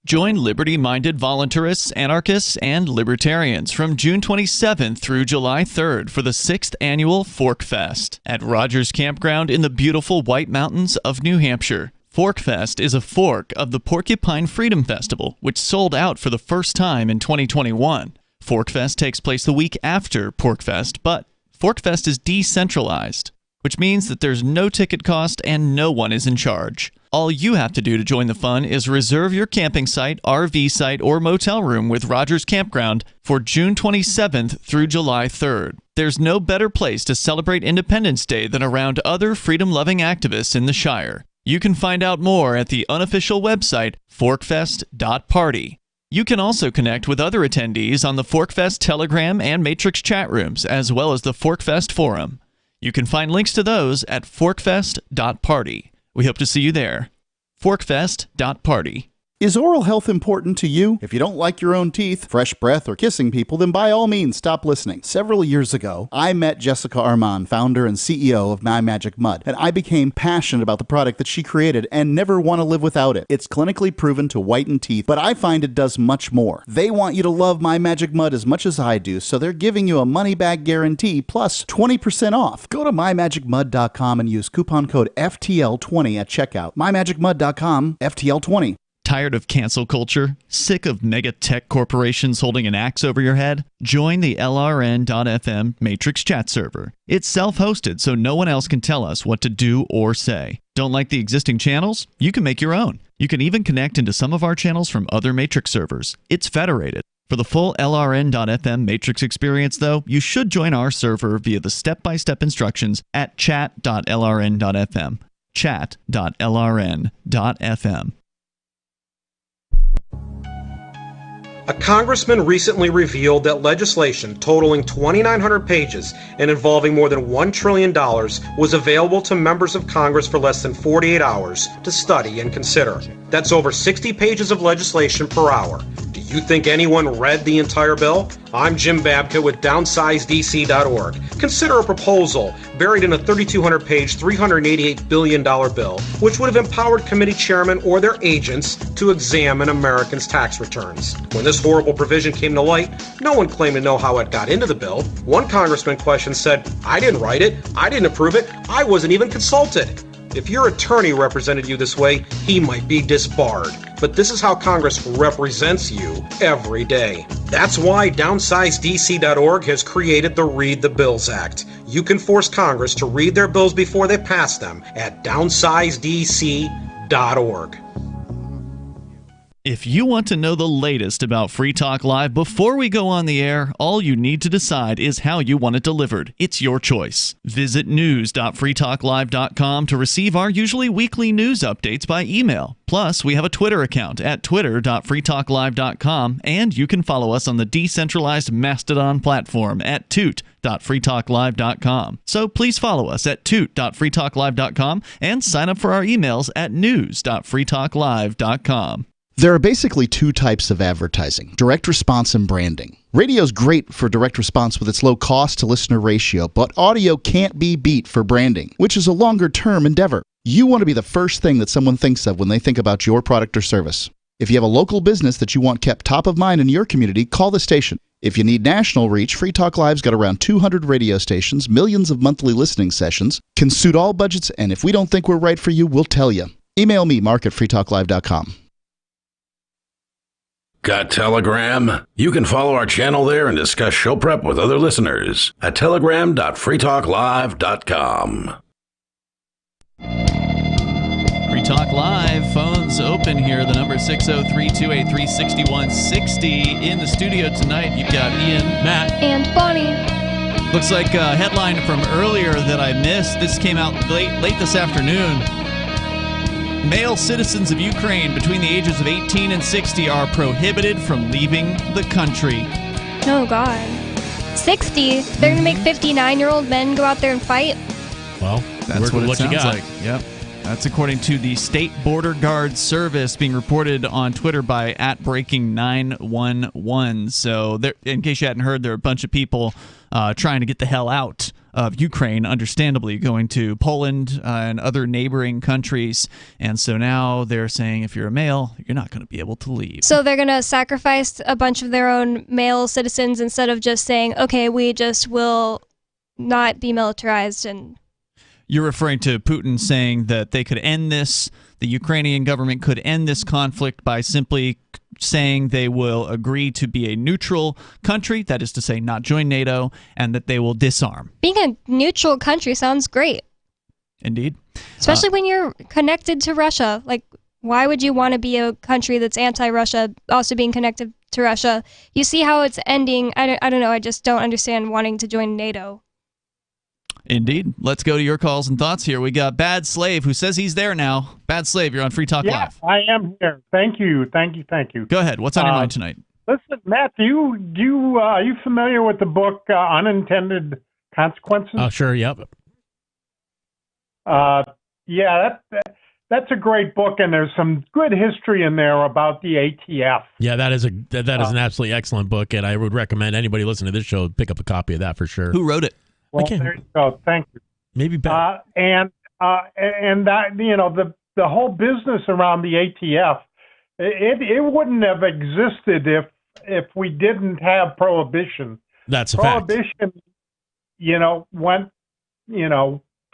Join liberty-minded voluntarists, anarchists, and libertarians from June 27th through July 3rd for the 6th annual Fork Fest at Rogers Campground in the beautiful White Mountains of New Hampshire. Fork Fest is a fork of the Porcupine Freedom Festival, which sold out for the first time in 2021. Fork Fest takes place the week after Pork Fest, but Fork Fest is decentralized, which means that there's no ticket cost and no one is in charge. All you have to do to join the fun is reserve your camping site, RV site, or motel room with Rogers Campground for June 27th through July 3rd. There's no better place to celebrate Independence Day than around other freedom-loving activists in the Shire. You can find out more at the unofficial website, forkfest.party. You can also connect with other attendees on the Forkfest Telegram and Matrix chat rooms, as well as the Forkfest Forum. You can find links to those at forkfest.party. We hope to see you there. Forkfest.party. Is oral health important to you? If you don't like your own teeth, fresh breath, or kissing people, then by all means stop listening. Several years ago, I met Jessica Armand, founder and CEO of My Magic Mud, and I became passionate about the product that she created and never want to live without it. It's clinically proven to whiten teeth, but I find it does much more. They want you to love My Magic Mud as much as I do, so they're giving you a money-back guarantee plus 20% off. Go to mymagicmud.com and use coupon code FTL20 at checkout. mymagicmud.com, FTL20. Tired of cancel culture? Sick of mega tech corporations holding an axe over your head? Join the LRN.FM Matrix chat server. It's self-hosted, so no one else can tell us what to do or say. Don't like the existing channels? You can make your own. You can even connect into some of our channels from other Matrix servers. It's federated. For the full LRN.FM Matrix experience, though, you should join our server via the step-by-step instructions at chat.lrn.fm. chat.lrn.fm. A congressman recently revealed that legislation totaling 2,900 pages and involving more than $1 trillion was available to members of Congress for less than 48 hours to study and consider. That's over 60 pages of legislation per hour. Do you think anyone read the entire bill? I'm Jim Babka with DownsizeDC.org. Consider a proposal buried in a 3,200-page, $388 billion bill, which would have empowered committee chairmen or their agents to examine Americans' tax returns. When this horrible provision came to light, no one claimed to know how it got into the bill. One congressman questioned said, "I didn't write it, I didn't approve it, I wasn't even consulted." If your attorney represented you this way, he might be disbarred. But this is how Congress represents you every day. That's why DownsizeDC.org has created the Read the Bills Act. You can force Congress to read their bills before they pass them at DownsizeDC.org. If you want to know the latest about Free Talk Live before we go on the air, all you need to decide is how you want it delivered. It's your choice. Visit news.freetalklive.com to receive our usually weekly news updates by email. Plus, we have a Twitter account at twitter.freetalklive.com, and you can follow us on the decentralized Mastodon platform at toot.freetalklive.com. So please follow us at toot.freetalklive.com and sign up for our emails at news.freetalklive.com. There are basically two types of advertising, direct response and branding. Radio's great for direct response with its low cost to listener ratio, but audio can't be beat for branding, which is a longer-term endeavor. You want to be the first thing that someone thinks of when they think about your product or service. If you have a local business that you want kept top of mind in your community, call the station. If you need national reach, Free Talk Live's got around 200 radio stations, millions of monthly listening sessions, can suit all budgets, and if we don't think we're right for you, we'll tell you. Email me, mark@freetalklive.com. Got Telegram? You can follow our channel there and discuss show prep with other listeners at telegram.freetalklive.com. Free Talk Live, phones open here. The number is 603-283-6160. In the studio tonight, you've got Ian, Matt, and Bonnie. Looks like a headline from earlier that I missed. This came out late this afternoon. Male citizens of Ukraine between the ages of 18 and 60 are prohibited from leaving the country. Oh, God. 60? They're going to make 59-year-old men go out there and fight? Well, that's what it sounds like. Yep. That's according to the State Border Guard Service, being reported on Twitter by @breaking911. So, in case you hadn't heard, there are a bunch of people trying to get the hell out of Ukraine, understandably, going to Poland and other neighboring countries. And so now they're saying if you're a male, you're not going to be able to leave. So they're going to sacrifice a bunch of their own male citizens instead of just saying, okay, we just will not be militarized. And you're referring to Putin saying that they could end this, the Ukrainian government could end this conflict by simply saying they will agree to be a neutral country, that is to say not join NATO, and that they will disarm. Being a neutral country sounds great. Indeed. Especially when you're connected to Russia. Like, why would you want to be a country that's anti-Russia, also being connected to Russia? You see how it's ending. I don't know. I just don't understand wanting to join NATO. Indeed. Let's go to your calls and thoughts here. We got Bad Slave, who says he's there now. Bad Slave, you're on Free Talk Live. I am here. Thank you. Go ahead. What's on your mind tonight? Listen, Matt, are you familiar with the book Unintended Consequences? Oh, sure. Yep. Yeah, that's a great book, and there's some good history in there about the ATF. Yeah, that is an absolutely excellent book, and I would recommend anybody listening to this show pick up a copy of that for sure. Who wrote it? Well, there you go. Thank you. Maybe better. And that, the whole business around the ATF, it wouldn't have existed if we didn't have prohibition. That's a fact. Prohibition, went,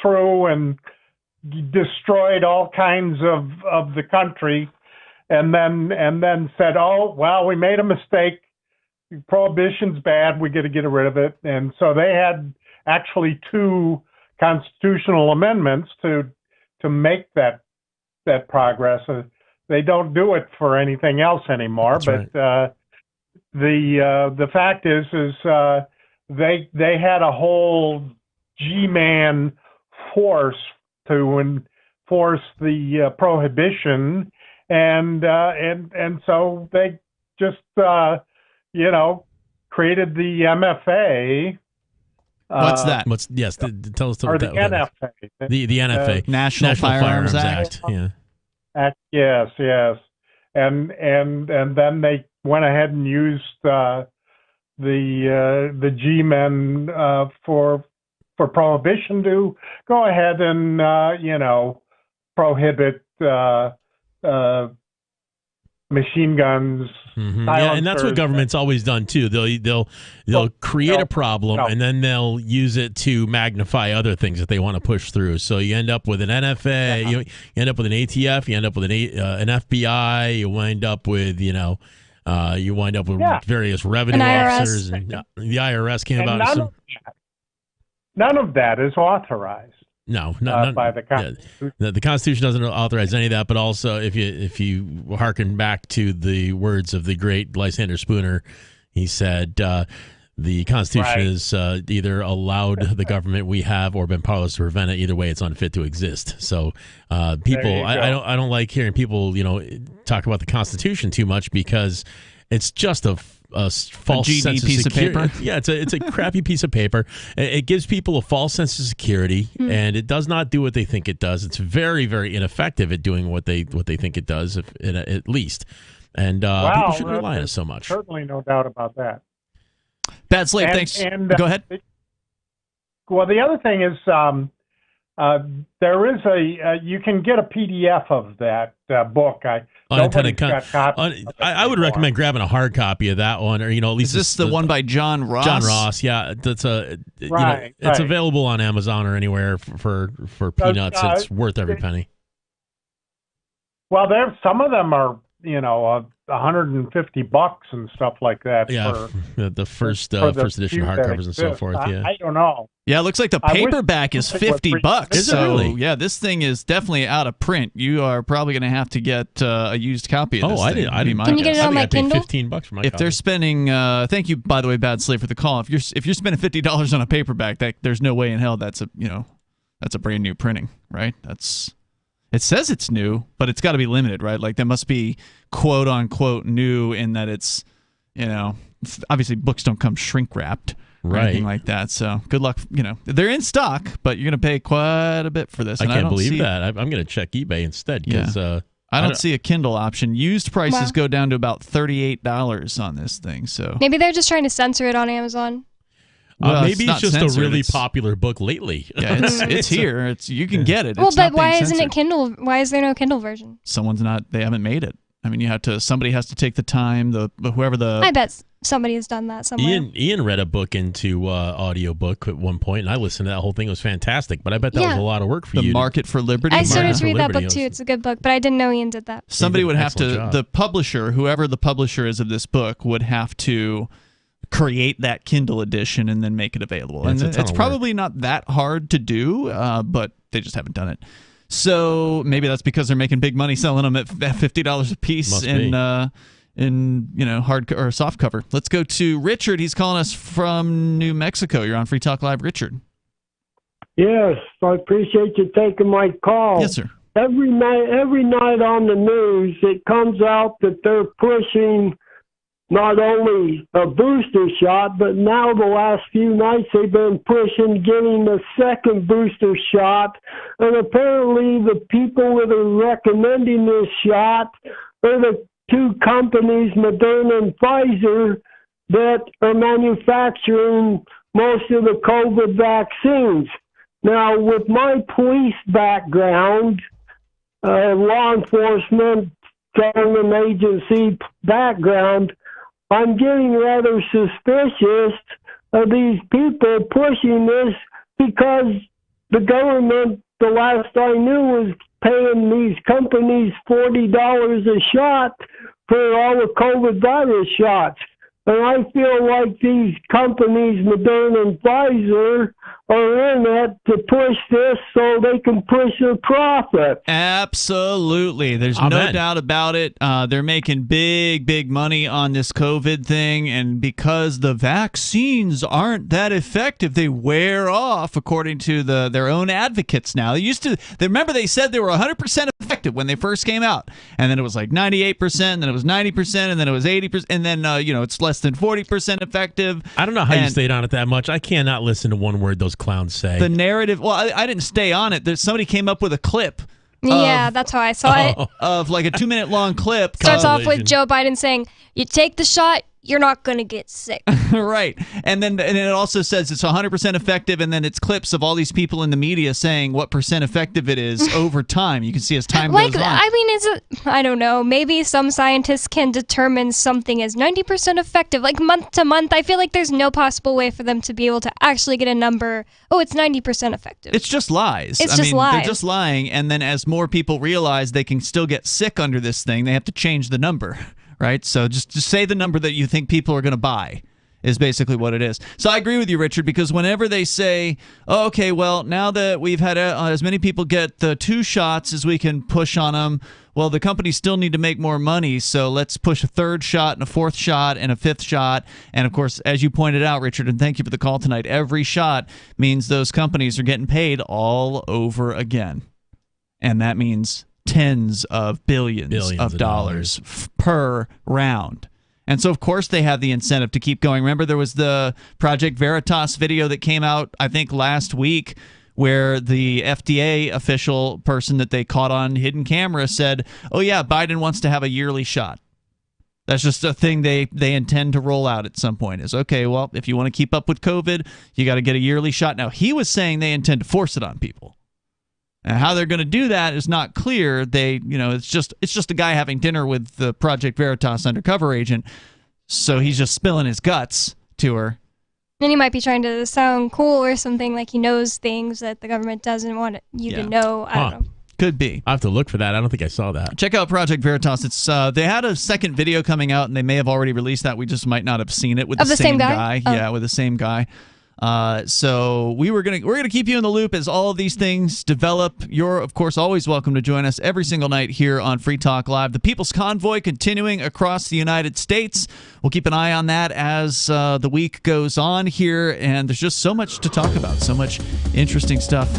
through and destroyed all kinds of the country, and then said, "Oh, well, we made a mistake. Prohibition's bad. We got to get rid of it." And so they had actually 2 constitutional amendments to make that progress. They don't do it for anything else anymore. That's but right. the fact is they had a whole G-man force to enforce the prohibition, and so they just created the MFA. What's that? Tell us or what the that NFA. The NFA, National Firearms Act. Yeah. Yes, and then they went ahead and used the G-men for prohibition to go ahead and prohibit machine guns. Mm-hmm. Yeah, and that's what government's always done too. They'll create a problem and then they'll use it to magnify other things that they want to push through. So you end up with an NFA, you end up with an ATF, you end up with an FBI, you wind up with various revenue officers, and the IRS came about. None of that is authorized. No, by the Constitution. The Constitution doesn't authorize any of that. But also, if you hearken back to the words of the great Lysander Spooner, he said the Constitution is either allowed the government we have or been powerless to prevent it. Either way, it's unfit to exist. So people, I don't like hearing people talk about the Constitution too much because it's just a false sense of piece security. of paper. Yeah, it's a crappy piece of paper. It gives people a false sense of security, and it does not do what they think it does. It's very, very ineffective at doing what they think it does, at least. And people shouldn't rely on it so much. Certainly, no doubt about that. Bad Slave, thanks. Go ahead. Well, the other thing is there is you can get a PDF of that book. I would recommend grabbing a hard copy of that one, or at least. Is this the one by John Ross? John Ross, yeah. That's it's available on Amazon or anywhere for peanuts. It's worth every penny. Well, some of them are $150 and stuff like that. Yeah, the first edition hardcovers and so forth. Yeah, I don't know. Yeah, it looks like the paperback is $50. Is it really? Yeah, this thing is definitely out of print. You are probably going to have to get a used copy of this thing. Can you get it on my Kindle? $15 for my if copy. they're spending, thank you, by the way, Bad Slave, for the call. If you're spending $50 on a paperback, there's no way in hell that's a brand new printing, right? It says it's new, but it's got to be limited, right? Like that must be quote unquote new in that it's, obviously books don't come shrink wrapped or anything like that. So good luck. They're in stock, but you're going to pay quite a bit for this. I can't believe that. I'm going to check eBay instead because I don't see a Kindle option. Used prices go down to about $38 on this thing. So maybe they're just trying to censor it on Amazon. Maybe it's just censored. A really popular book lately. Yeah, it's here. You can get it. Well, but why isn't it Kindle? Why is there no Kindle version? They haven't made it. I mean, somebody has to take the time. I bet somebody has done that somewhere. Ian read a book into audiobook at one point, and I listened to that whole thing. It was fantastic, but I bet that was a lot of work for you. The Market for Liberty. I started to read that book too. It's a good book, but I didn't know Ian did that. Somebody would have to. The publisher, whoever the publisher is of this book, would have to create that Kindle edition and then make it available. And it's probably not that hard to do, but they just haven't done it. So maybe that's because they're making big money selling them at $50 a piece in hard or soft cover. Let's go to Richard. He's calling us from New Mexico. You're on Free Talk Live, Richard. Yes, I appreciate you taking my call. Yes, sir. Every night on the news, it comes out that they're pushing not only a booster shot, but now the last few nights they've been pushing getting the second booster shot. And apparently the people that are recommending this shot are the two companies, Moderna and Pfizer, that are manufacturing most of the COVID vaccines. Now, with my police background, law enforcement, government agency background, I'm getting rather suspicious of these people pushing this because the government, the last I knew, was paying these companies $40 a shot for all the COVID virus shots. And I feel like these companies, Moderna and Pfizer, are in it to push this so they can push their profit. Absolutely. There's no doubt about it. They're making big money on this COVID thing, and because the vaccines aren't that effective, they wear off, according to their own advocates now. Remember they said they were 100% effective when they first came out, and then it was like 98%, and then it was 90%, and then it was 80%, and then it's less than 40% effective. I don't know how you stayed on it that much. I cannot listen to one word those clowns say. The narrative, well, I didn't stay on it. Somebody came up with a clip. Yeah, that's how I saw it. Of like a 2-minute long clip. Starts off with Joe Biden saying, you take the shot, you're not going to get sick. Right. And it also says it's 100% effective, and then it's clips of all these people in the media saying what percent effective it is over time. You can see as time goes on. I mean, I don't know. Maybe some scientists can determine something as 90% effective. Like month to month, I feel like there's no possible way for them to be able to actually get a number, it's 90% effective. It's just lies. Lies. They're just lying, and then as more people realize they can still get sick under this thing, they have to change the number. Right? So just say the number that you think people are going to buy is basically what it is. So I agree with you, Richard, because whenever they say, oh, okay, well, now that we've had as many people get the 2 shots as we can push on them, well, the companies still need to make more money, so let's push a 3rd shot and a 4th shot and a 5th shot. And, of course, as you pointed out, Richard, and thank you for the call tonight, every shot means those companies are getting paid all over again. And that means tens of billions of dollars per round. And so, of course, they have the incentive to keep going. Remember, there was the Project Veritas video that came out, I think, last week, where the FDA official person that they caught on hidden camera said, oh, yeah, Biden wants to have a yearly shot. That's just a thing they intend to roll out at some point is, okay, well, if you want to keep up with COVID, you got to get a yearly shot. Now, he was saying they intend to force it on people. And how they're going to do that is not clear. It's just a guy having dinner with the Project Veritas undercover agent, so he's just spilling his guts to her. Then he might be trying to sound cool or something, like he knows things that the government doesn't want you to know. I don't know. Could be. I have to look for that. I don't think I saw that. Check out Project Veritas. It's they had a second video coming out, and they may have already released that. We just might not have seen it with the same guy. Oh. Yeah, with the same guy. So we're gonna keep you in the loop as all of these things develop. You're, of course, always welcome to join us every single night here on Free Talk Live. The People's Convoy continuing across the United States. We'll keep an eye on that as the week goes on here, and there's just so much to talk about, so much interesting stuff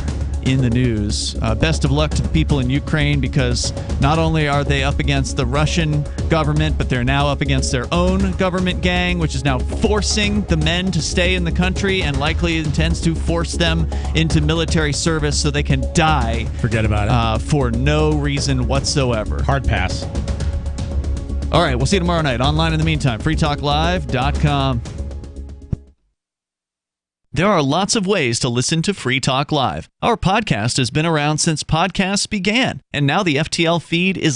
in the news. Best of luck to the people in Ukraine, because not only are they up against the Russian government, but they're now up against their own government gang, which is now forcing the men to stay in the country and likely intends to force them into military service so they can die. Forget about it. For no reason whatsoever. Hard pass. All right, we'll see you tomorrow night. Online in the meantime, freetalklive.com. There are lots of ways to listen to Free Talk Live. Our podcast has been around since podcasts began, and now the FTL feed is